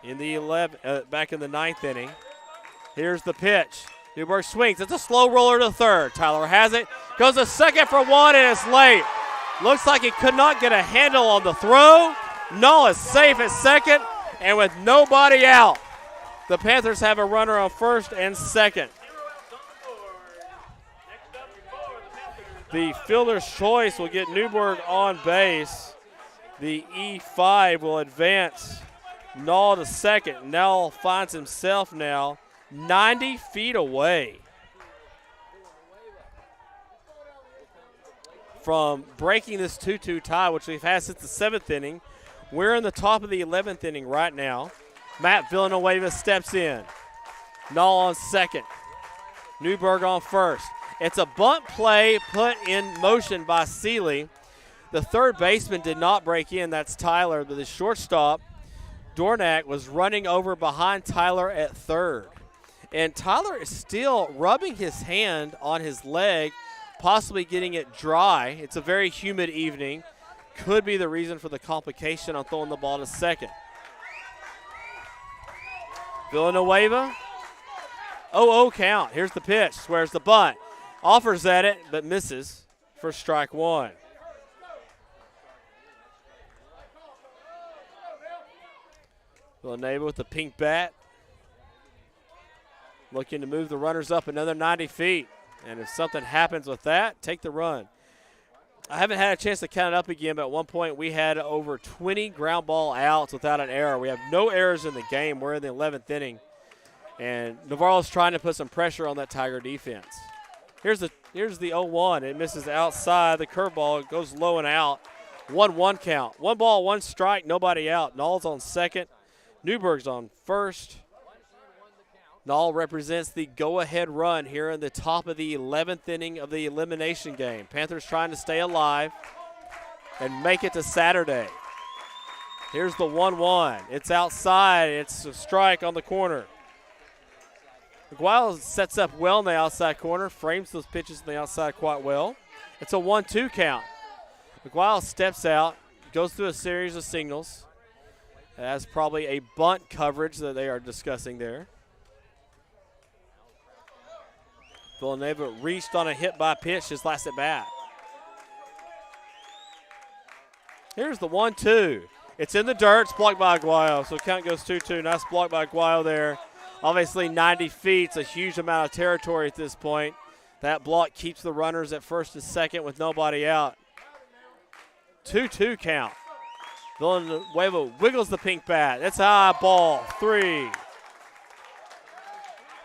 in the back in the 9th inning. Here's the pitch. Newberg swings. It's a slow roller to third. Tyler has it. Goes to second for 1, and it's late. Looks like he could not get a handle on the throw. Nall is safe at second, and with nobody out, the Panthers have a runner on first and second. The fielder's choice will get Newberg on base. The E5 will advance Nall to second. Nall finds himself now 90 feet away from breaking this 2-2 tie, which we've had since the 7th inning. We're in the top of the 11th inning right now. Matt Villanueva steps in. Nall on second. Newberg on first. It's a bunt play put in motion by Seeley. The third baseman did not break in. That's Tyler. But the shortstop, Dornak, was running over behind Tyler at third. And Tyler is still rubbing his hand on his leg, possibly getting it dry. It's a very humid evening. Could be the reason for the complication on throwing the ball to second. Villanueva, 0-0 count. Here's the pitch. Swears the bunt. Offers at it, but misses for strike 1. Villanueva with the pink bat. Looking to move the runners up another 90 feet. And if something happens with that, take the run. I haven't had a chance to count it up again, but at one point we had over 20 ground ball outs without an error. We have no errors in the game. We're in the 11th inning. And Navarro's trying to put some pressure on that Tiger defense. Here's the 0-1. It misses outside. The curveball, it goes low and out. 1-1 count. 1 ball, 1 strike, nobody out. Nall's on second. Newberg's on first. Nall represents the go-ahead run here in the top of the 11th inning of the elimination game. Panthers trying to stay alive and make it to Saturday. Here's the 1-1. It's outside. It's a strike on the corner. Aguayo sets up well in the outside corner, frames those pitches in the outside quite well. It's a 1-2 count. Aguayo steps out, goes through a series of signals. That's probably a bunt coverage that they are discussing there. Villanueva reached on a hit by pitch his last at bat. Here's the 1-2. It's in the dirt. It's blocked by Aguayo, so count goes 2-2. Nice block by Aguayo there. Obviously 90 feet. It's a huge amount of territory at this point. That block keeps the runners at first and second with nobody out. 2-2 count. Villanueva wiggles the pink bat. That's high, ball 3.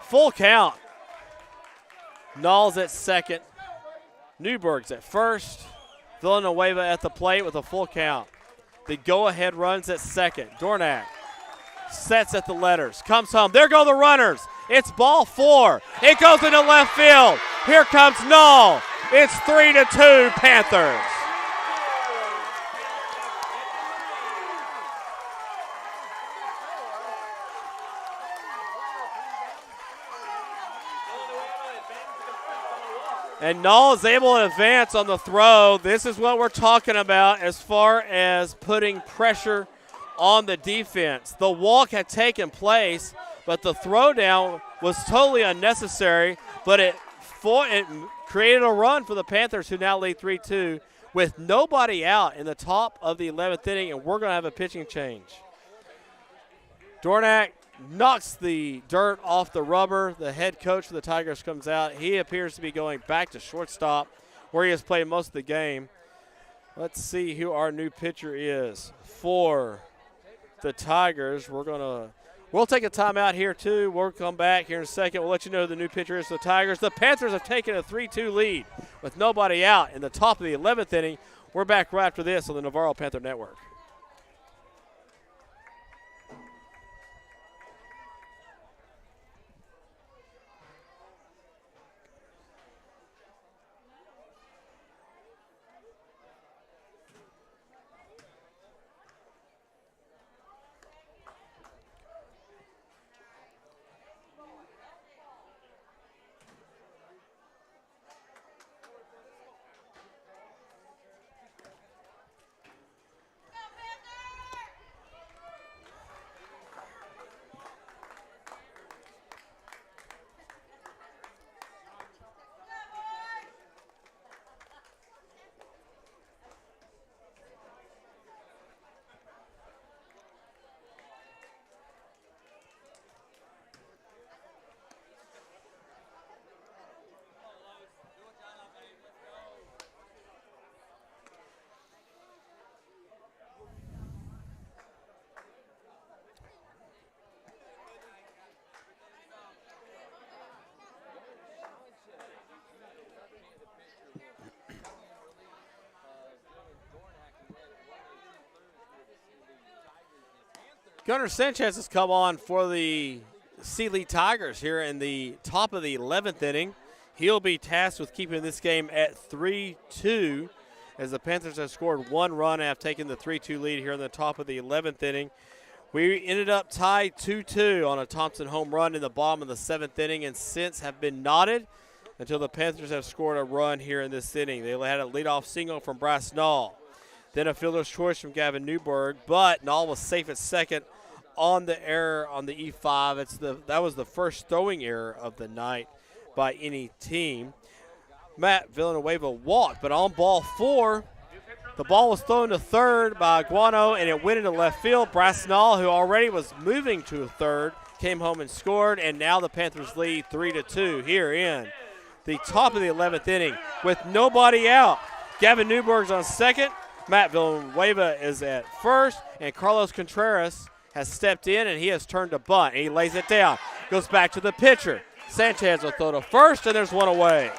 Full count. Null's at second. Newberg's at first. Villanueva at the plate with a full count. The go-ahead runs at second. Dornak sets at the letters. Comes home. There go the runners. It's ball 4. It goes into left field. Here comes Null. It's 3-2 Panthers. And Null is able to advance on the throw. This is what we're talking about as far as putting pressure on the defense. The walk had taken place, but the throwdown was totally unnecessary, but it created a run for the Panthers, who now lead 3-2 with nobody out in the top of the 11th inning, and we're going to have a pitching change. Dornak knocks the dirt off the rubber. The head coach for the Tigers comes out. He appears to be going back to shortstop, where he has played most of the game. Let's see who our new pitcher is for the Tigers. We'll take a timeout here too. We'll come back here in a second. We'll let you know who the new pitcher is for the Tigers. The Panthers have taken a 3-2 lead with nobody out in the top of the 11th inning. We're back right after this on the Navarro Panther Network. Gunnar Sanchez has come on for the Sealy Tigers here in the top of the 11th inning. He'll be tasked with keeping this game at 3-2 as the Panthers have scored one run after taking the 3-2 lead here in the top of the 11th inning. We ended up tied 2-2 on a Thompson home run in the bottom of the 7th inning, and since have been knotted until the Panthers have scored a run here in this inning. They had a leadoff single from Bryce Null. Then a fielder's choice from Gavin Newberg, but Null was safe at second on the error on the E5. That was the first throwing error of the night by any team. Matt Villanueva walked, but on ball 4, the ball was thrown to third by Aguano, and it went into left field. Bryce Null, who already was moving to third, came home and scored, and now the Panthers lead 3-2 here in the top of the 11th inning with nobody out. Gavin Newberg's on second. Matt Villanueva is at first, and Carlos Contreras has stepped in, and he has turned a bunt, and he lays it down. Goes back to the pitcher. Sanchez will throw to first, and there's one away.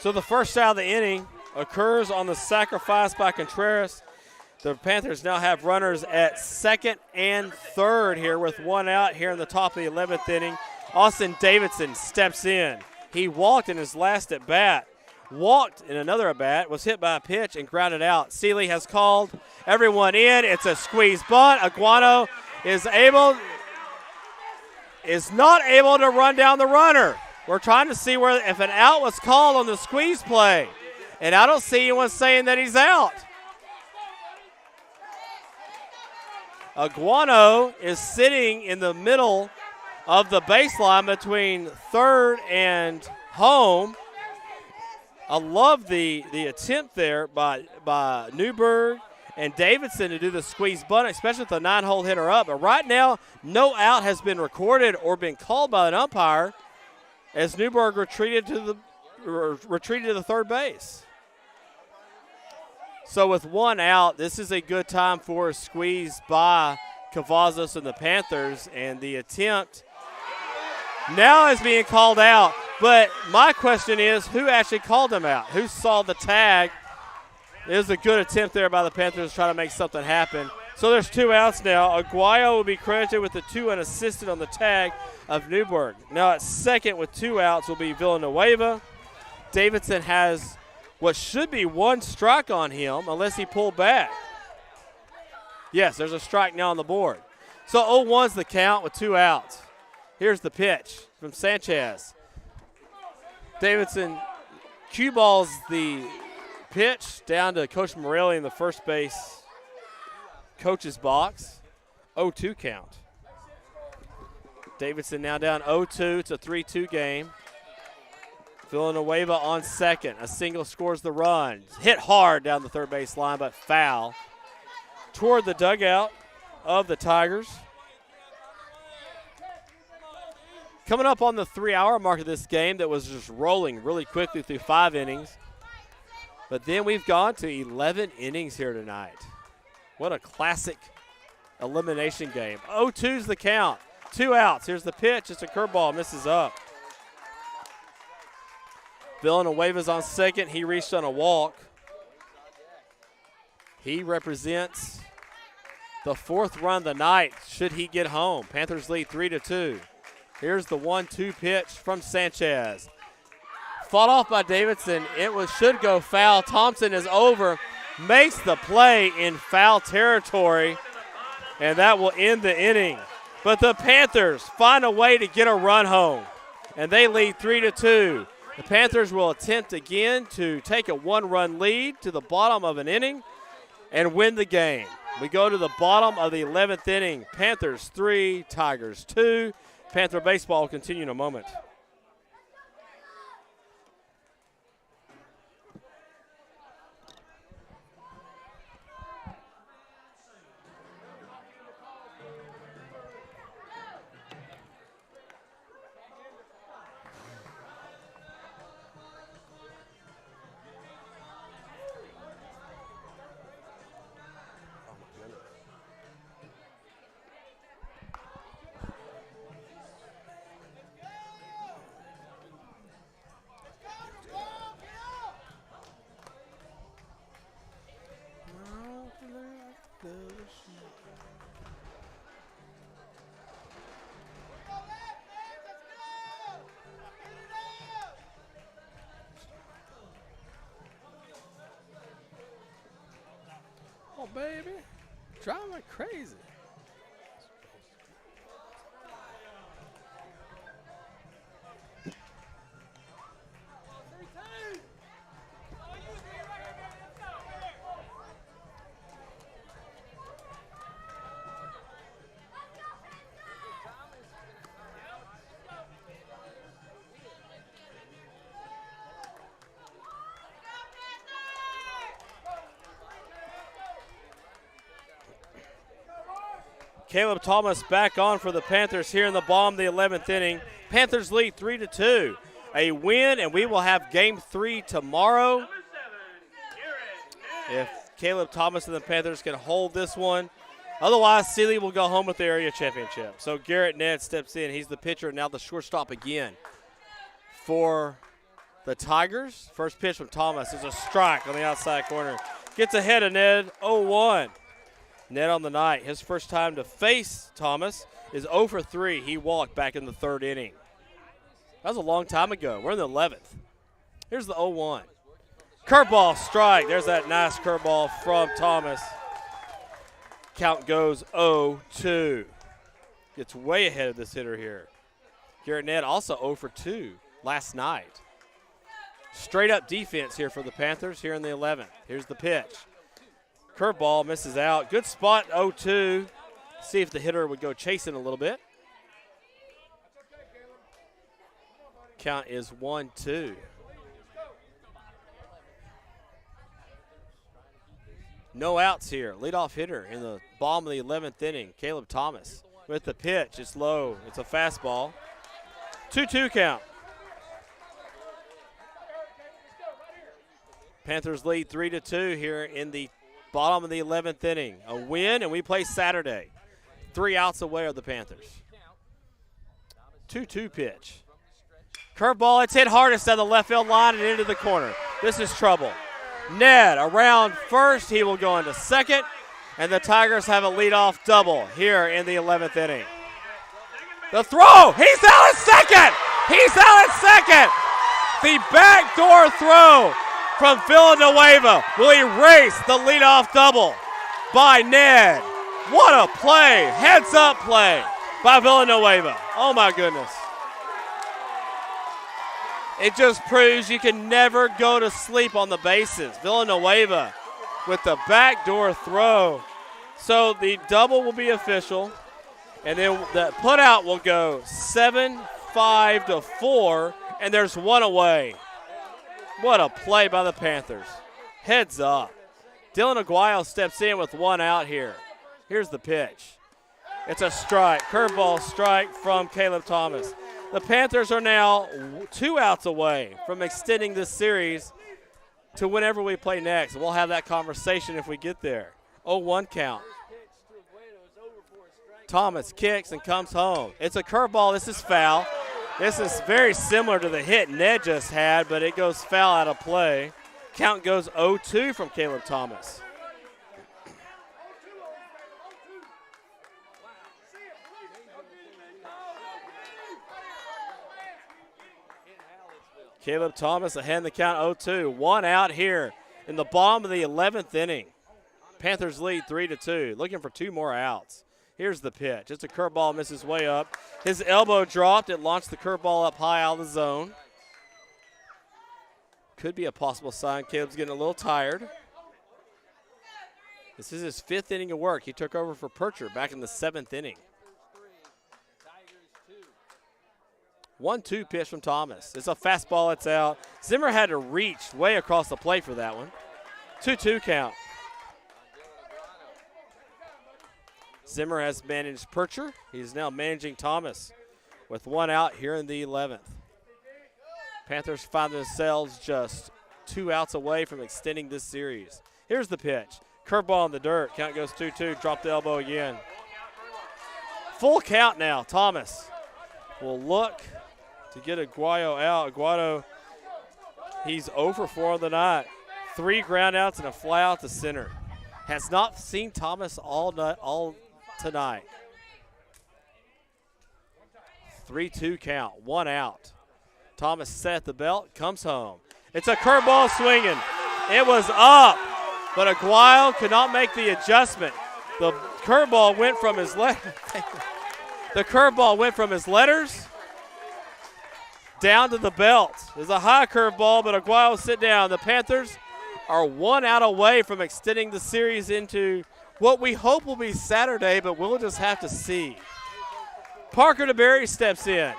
So the first out of the inning occurs on the sacrifice by Contreras. The Panthers now have runners at second and third here with one out here in the top of the 11th inning. Austin Davidson steps in. He walked in his last at bat walked in another at bat, was hit by a pitch and grounded out. Seeley has called everyone in. It's a squeeze bunt. Aguano is not able to run down the runner. We're trying to see if an out was called on the squeeze play. And I don't see anyone saying that he's out. Aguano is sitting in the middle of the baseline between third and home. I love the attempt there by Newberg and Davidson to do the squeeze bunt, especially with the 9-hole hitter up. But right now, no out has been recorded or been called by an umpire as Newberg retreated to the third base. So with one out, this is a good time for a squeeze by Cavazos and the Panthers, and the attempt now is being called out. But my question is, who actually called him out? Who saw the tag? It was a good attempt there by the Panthers to try to make something happen. So there's 2 outs now. Aguayo will be credited with the 2 unassisted on the tag of Newberg. Now at second with 2 outs will be Villanueva. Davidson has what should be 1 strike on him unless he pulled back. Yes, there's a strike now on the board. So 0-1's the count with 2 outs. Here's the pitch from Sanchez. Davidson cue balls the pitch down to Coach Morelli in the first base coach's box. 0-2 count. Davidson now down 0-2. It's a 3-2 game. Villanueva on second. A single scores the run. Hit hard down the third base line, but foul. Toward the dugout of the Tigers. Coming up on the 3-hour mark of this game that was just rolling really quickly through 5 innings. But then we've gone to 11 innings here tonight. What a classic elimination game. 0-2's the count. 2 outs. Here's the pitch. It's a curveball. Misses up. Villanueva's on second. He reached on a walk. He represents the 4th run of the night should he get home. Panthers lead 3-2. Here's the 1-2 pitch from Sanchez. Fought off by Davidson. Should go foul. Thompson is over. Makes the play in foul territory. And that will end the inning. But the Panthers find a way to get a run home. And they lead 3-2. The Panthers will attempt again to take a 1-run lead to the bottom of an inning and win the game. We go to the bottom of the 11th inning. Panthers 3, Tigers 2. Panther baseball will continue in a moment. Oh, baby. Driving like crazy. Caleb Thomas back on for the Panthers here in the bottom of the 11th inning. Panthers lead 3-2. A win, and we will have Game 3 tomorrow. If Caleb Thomas and the Panthers can hold this one. Otherwise, Seeley will go home with the area championship. So Garrett Ned steps in. He's the pitcher, now the shortstop again for the Tigers. First pitch from Thomas is a strike on the outside corner. Gets ahead of Ned, 0-1. Ned on the night, his first time to face Thomas is 0 for 3. He walked back in the 3rd inning. That was a long time ago. We're in the 11th. Here's the 0-1. Curveball strike. There's that nice curveball from Thomas. Count goes 0-2. Gets way ahead of this hitter here. Garrett Ned also 0 for 2 last night. Straight up defense here for the Panthers here in the 11th. Here's the pitch. Curveball misses out. Good spot, 0-2. See if the hitter would go chasing a little bit. Count is 1-2. No outs here. Leadoff hitter in the bottom of the 11th inning, Caleb Thomas. With the pitch, it's low. It's a fastball. 2-2 count. Panthers lead 3-2 here in the bottom of the 11th inning. A win, and we play Saturday. 3 outs away are the Panthers. 2-2 pitch. Curveball, it's hit hardest down the left field line and into the corner. This is trouble. Ned around first. He will go into second, and the Tigers have a leadoff double here in the 11th inning. The throw. He's out at second. He's out at second. The backdoor throw from Villanueva will erase the leadoff double by Ned. What a play. Heads up play by Villanueva. Oh, my goodness. It just proves you can never go to sleep on the bases. Villanueva with the backdoor throw. So the double will be official, and then the putout will go 7-5-4, and there's one away. What a play by the Panthers. Heads up. Dylan Aguayo steps in with 1 out here. Here's the pitch. It's a strike, curveball strike from Caleb Thomas. The Panthers are now 2 outs away from extending this series to whenever we play next. We'll have that conversation if we get there. 0-1 count. Thomas kicks and comes home. It's a curveball. This is foul. This is very similar to the hit Ned just had, but it goes foul out of play. Count goes 0-2 from Caleb Thomas. Caleb Thomas ahead in the count 0-2. 1 out here in the bottom of the 11th inning. Panthers lead 3-2. Looking for 2 more outs. Here's the pitch. It's a curveball, misses way up. His elbow dropped. It launched the curveball up high out of the zone. Could be a possible sign Caleb's getting a little tired. This is his 5th inning of work. He took over for Percher back in the 7th inning. 1-2 pitch from Thomas. It's a fastball, it's out. Zimmer had to reach way across the plate for that one. 2-2 count. Zimmer has managed Percher. He's now managing Thomas with 1 out here in the 11th. Panthers find themselves just 2 outs away from extending this series. Here's the pitch. Curveball in the dirt. Count goes 2-2. Drop the elbow again. Full count now. Thomas will look to get Aguayo out. Aguayo, he's 0 for 4 on the night. 3 ground outs and a fly out to center. Has not seen Thomas all tonight. 3-2 count. 1 out. Thomas set the belt, comes home. It's a curveball swinging. It was up, but Aguayo could not make the adjustment. The curveball went from his letters down to the belt. There's a high curveball, but Aguayo sit down. The Panthers are 1 out away from extending the series into what we hope will be Saturday, but we'll just have to see. Parker DeBerry steps in.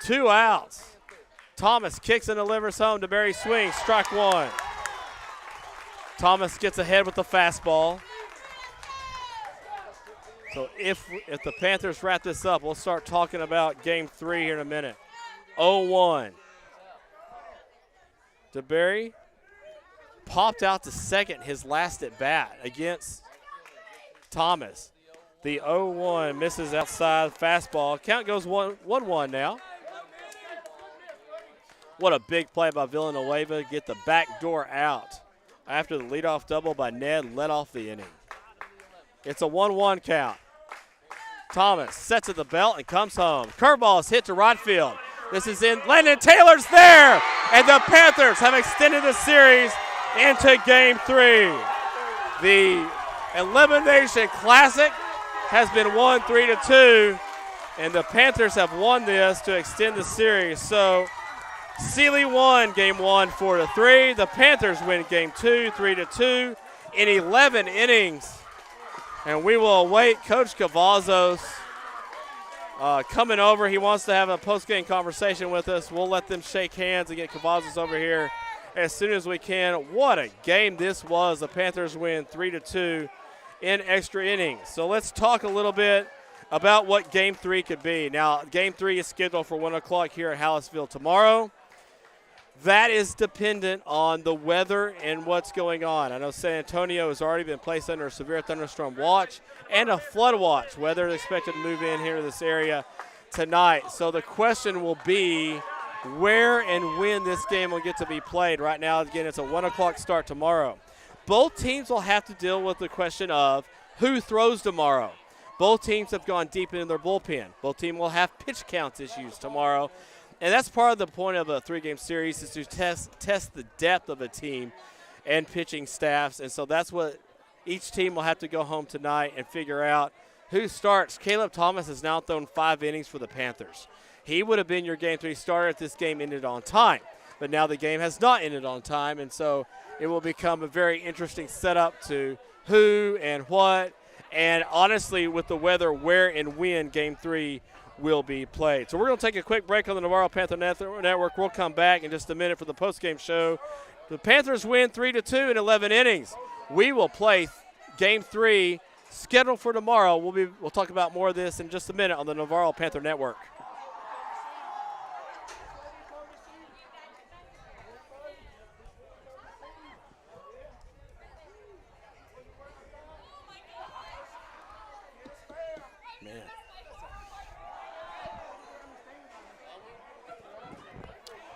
2 outs. Thomas kicks and delivers home. DeBerry swings, strike 1. Thomas gets ahead with the fastball. So if the Panthers wrap this up, we'll start talking about game 3 here in a minute. 0-1. DeBerry popped out to second his last at bat against Thomas. The 0-1 misses outside fastball. Count goes 1-1 now. What a big play by Villanueva. Get the back door out after the leadoff double by Ned led off the inning. It's a 1-1 count. Thomas sets at the belt and comes home. Curveball is hit to right field. This is in. Landon Taylor's there. And the Panthers have extended the series into Game 3. The Elimination Classic has been won 3-2, and the Panthers have won this to extend the series. So Sealy won Game 1 4-3. The Panthers win Game 2 3-2 in 11 innings. And we will await Coach Cavazos coming over. He wants to have a post-game conversation with us. We'll let them shake hands and get Cavazos over here as soon as we can. What a game this was. The Panthers win 3-2 in extra innings. So let's talk a little bit about what Game 3 could be. Now, Game 3 is scheduled for 1 o'clock here at Hallisville tomorrow. That is dependent on the weather and what's going on. I know San Antonio has already been placed under a severe thunderstorm watch and a flood watch. Weather is expected to move in here to this area tonight. So the question will be where and when this game will get to be played. Right now, again, it's a 1 o'clock start tomorrow. Both teams will have to deal with the question of who throws tomorrow. Both teams have gone deep into their bullpen. Both teams will have pitch counts issues tomorrow. And that's part of the point of a 3-game series is to test the depth of a team and pitching staffs. And so that's what each team will have to go home tonight and figure out who starts. Caleb Thomas has now thrown 5 innings for the Panthers. He would have been your Game 3 starter if this game ended on time. But now the game has not ended on time, and so it will become a very interesting setup to who and what. And honestly, with the weather, where and when Game 3 will be played. So we're going to take a quick break on the Navarro Panther Network. We'll come back in just a minute for the postgame show. The Panthers win 3-2 in 11 innings. We will play Game 3 scheduled for tomorrow. We'll talk about more of this in just a minute on the Navarro Panther Network.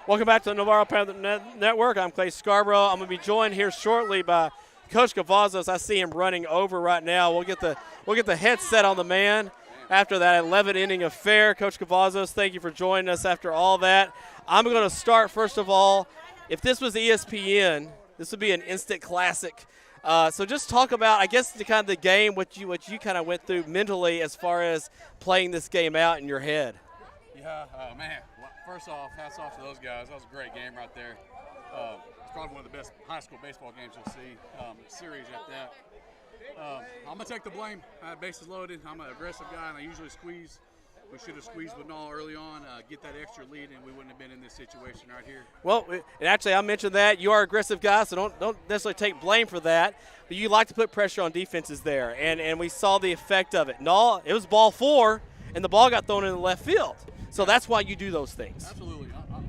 Welcome back to the Navarro Panther Network. I'm Clay Scarborough. I'm going to be joined here shortly by Coach Cavazos. I see him running over right now. We'll get the headset on the man after that 11-inning affair. Coach Cavazos, thank you for joining us after all that. I'm going to start, first of all, if this was ESPN, this would be an instant classic. So just talk about, I guess, the kind of the game, what you kind of went through mentally as far as playing this game out in your head. Yeah, man. First off, hats off to those guys. That was a great game right there. It's probably one of the best high school baseball games you'll see. Series at that. I'm going to take the blame. I had bases loaded. I'm an aggressive guy, and I usually squeeze. We should have squeezed with Null early on, get that extra lead, and we wouldn't have been in this situation right here. Well, and actually, I mentioned that. You are an aggressive guy, so don't necessarily take blame for that. But you like to put pressure on defenses there, and we saw the effect of it. Null, it was ball 4, and the ball got thrown in the left field. So that's why you do those things. Absolutely.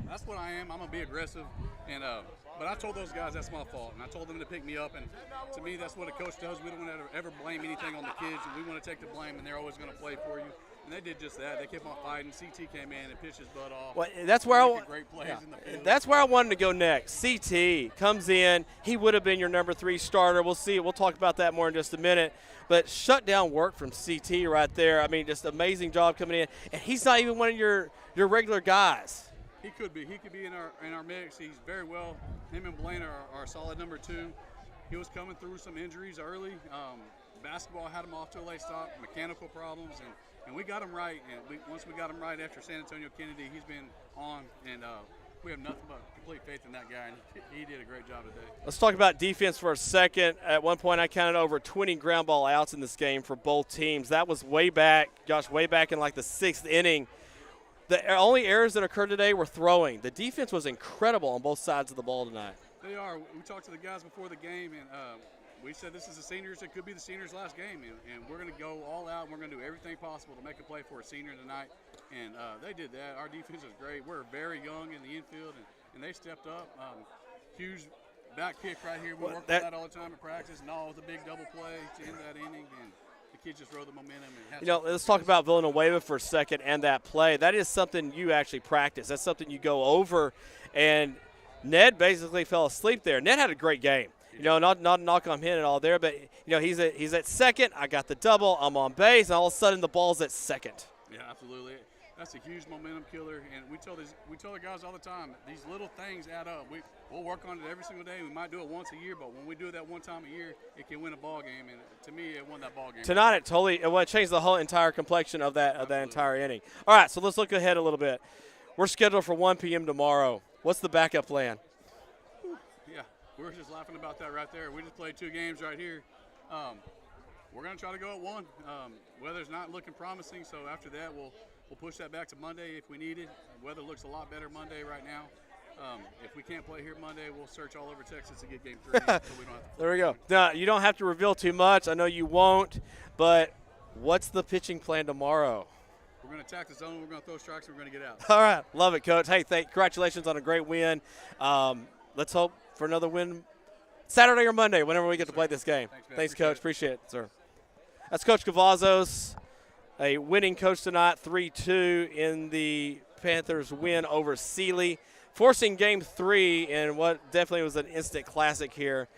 That's what I am. I'm going to be aggressive. But I told those guys that's my fault, and I told them to pick me up. And to me, that's what a coach does. We don't want to ever blame anything on the kids, and we want to take the blame, and they're always going to play for you. And they did just that. They kept on fighting. CT came in and pitched his butt off. Well, that's where that's where I wanted to go next. CT comes in. He would have been your number 3 starter. We'll see. We'll talk about that more in just a minute. But shutdown work from CT right there. I mean, just amazing job coming in. And he's not even one of your regular guys. He could be. He could be in our mix. He's very well. Him and Blaine are a solid number 2. He was coming through some injuries early. Basketball had him off to a late start. Mechanical problems, and we got him right. And once we got him right after San Antonio Kennedy, he's been on. And we have nothing but complete faith in that guy, and he did a great job today. Let's talk about defense for a second. At one point, I counted over 20 ground ball outs in this game for both teams. That was way back in like the 6th inning. The only errors that occurred today were throwing. The defense was incredible on both sides of the ball tonight. They are. We talked to the guys before the game, and we said this is the seniors. It could be the seniors' last game, and we're going to go all out, and we're going to do everything possible to make a play for a senior tonight. And they did that. Our defense is great. We're very young in the infield, and they stepped up. Huge back kick right here. We work with that all the time in practice. No, with a big double play to end that inning, and the kids just rode the momentum. And let's talk about Villanueva for a second and that play. That is something you actually practice. That's something you go over, and Ned basically fell asleep there. Ned had a great game. Not knock on him and all there, but he's at second. I got the double. I'm on base, and all of a sudden the ball's at second. Yeah, absolutely. That's a huge momentum killer, and we tell the guys all the time, these little things add up. We'll work on it every single day. We might do it once a year, but when we do it that one time a year, it can win a ball game. And to me, it won that ball game. Tonight, it changed the whole entire complexion of that entire inning. All right, so let's look ahead a little bit. We're scheduled for 1 p.m. tomorrow. What's the backup plan? Yeah, we were just laughing about that right there. We just played 2 games right here. We're going to try to go at 1. Weather's not looking promising, so after that, we'll push that back to Monday if we need it. Weather looks a lot better Monday right now. If we can't play here Monday, we'll search all over Texas to get game 3. So we don't have to There we go. Now, you don't have to reveal too much. I know you won't, but what's the pitching plan tomorrow? We're going to attack the zone. We're going to throw strikes. And we're going to get out. All right. Love it, Coach. Hey, congratulations on a great win. Let's hope for another win Saturday or Monday, whenever we get to play this game. Thanks, Coach. Appreciate it, sir. That's Coach Cavazos, a winning coach tonight, 3-2 in the Panthers win over Sealy, forcing game 3 in what definitely was an instant classic here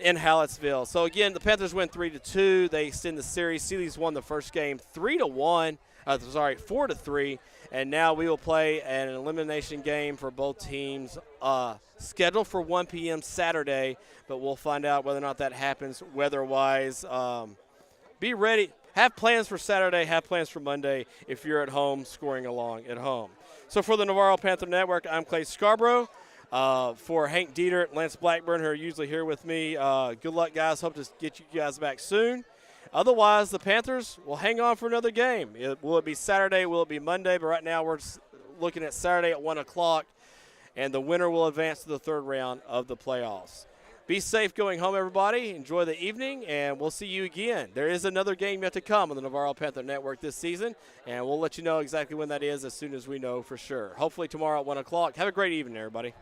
in Hallettsville. So, again, the Panthers win 3-2. They extend the series. Sealy's won the first game 4-3. And now we will play an elimination game for both teams scheduled for 1 p.m. Saturday, but we'll find out whether or not that happens weather-wise. Be ready. Have plans for Saturday. Have plans for Monday if you're at home scoring along at home. So for the Navarro Panther Network, I'm Clay Scarborough. For Hank Dieter, Lance Blackburn, who are usually here with me, good luck, guys. Hope to get you guys back soon. Otherwise, the Panthers will hang on for another game. Will it be Saturday? Will it be Monday? But right now we're looking at Saturday at 1 o'clock, and the winner will advance to the 3rd round of the playoffs. Be safe going home, everybody. Enjoy the evening, and we'll see you again. There is another game yet to come on the Navarro Panther Network this season, and we'll let you know exactly when that is as soon as we know for sure. Hopefully tomorrow at 1 o'clock. Have a great evening, everybody.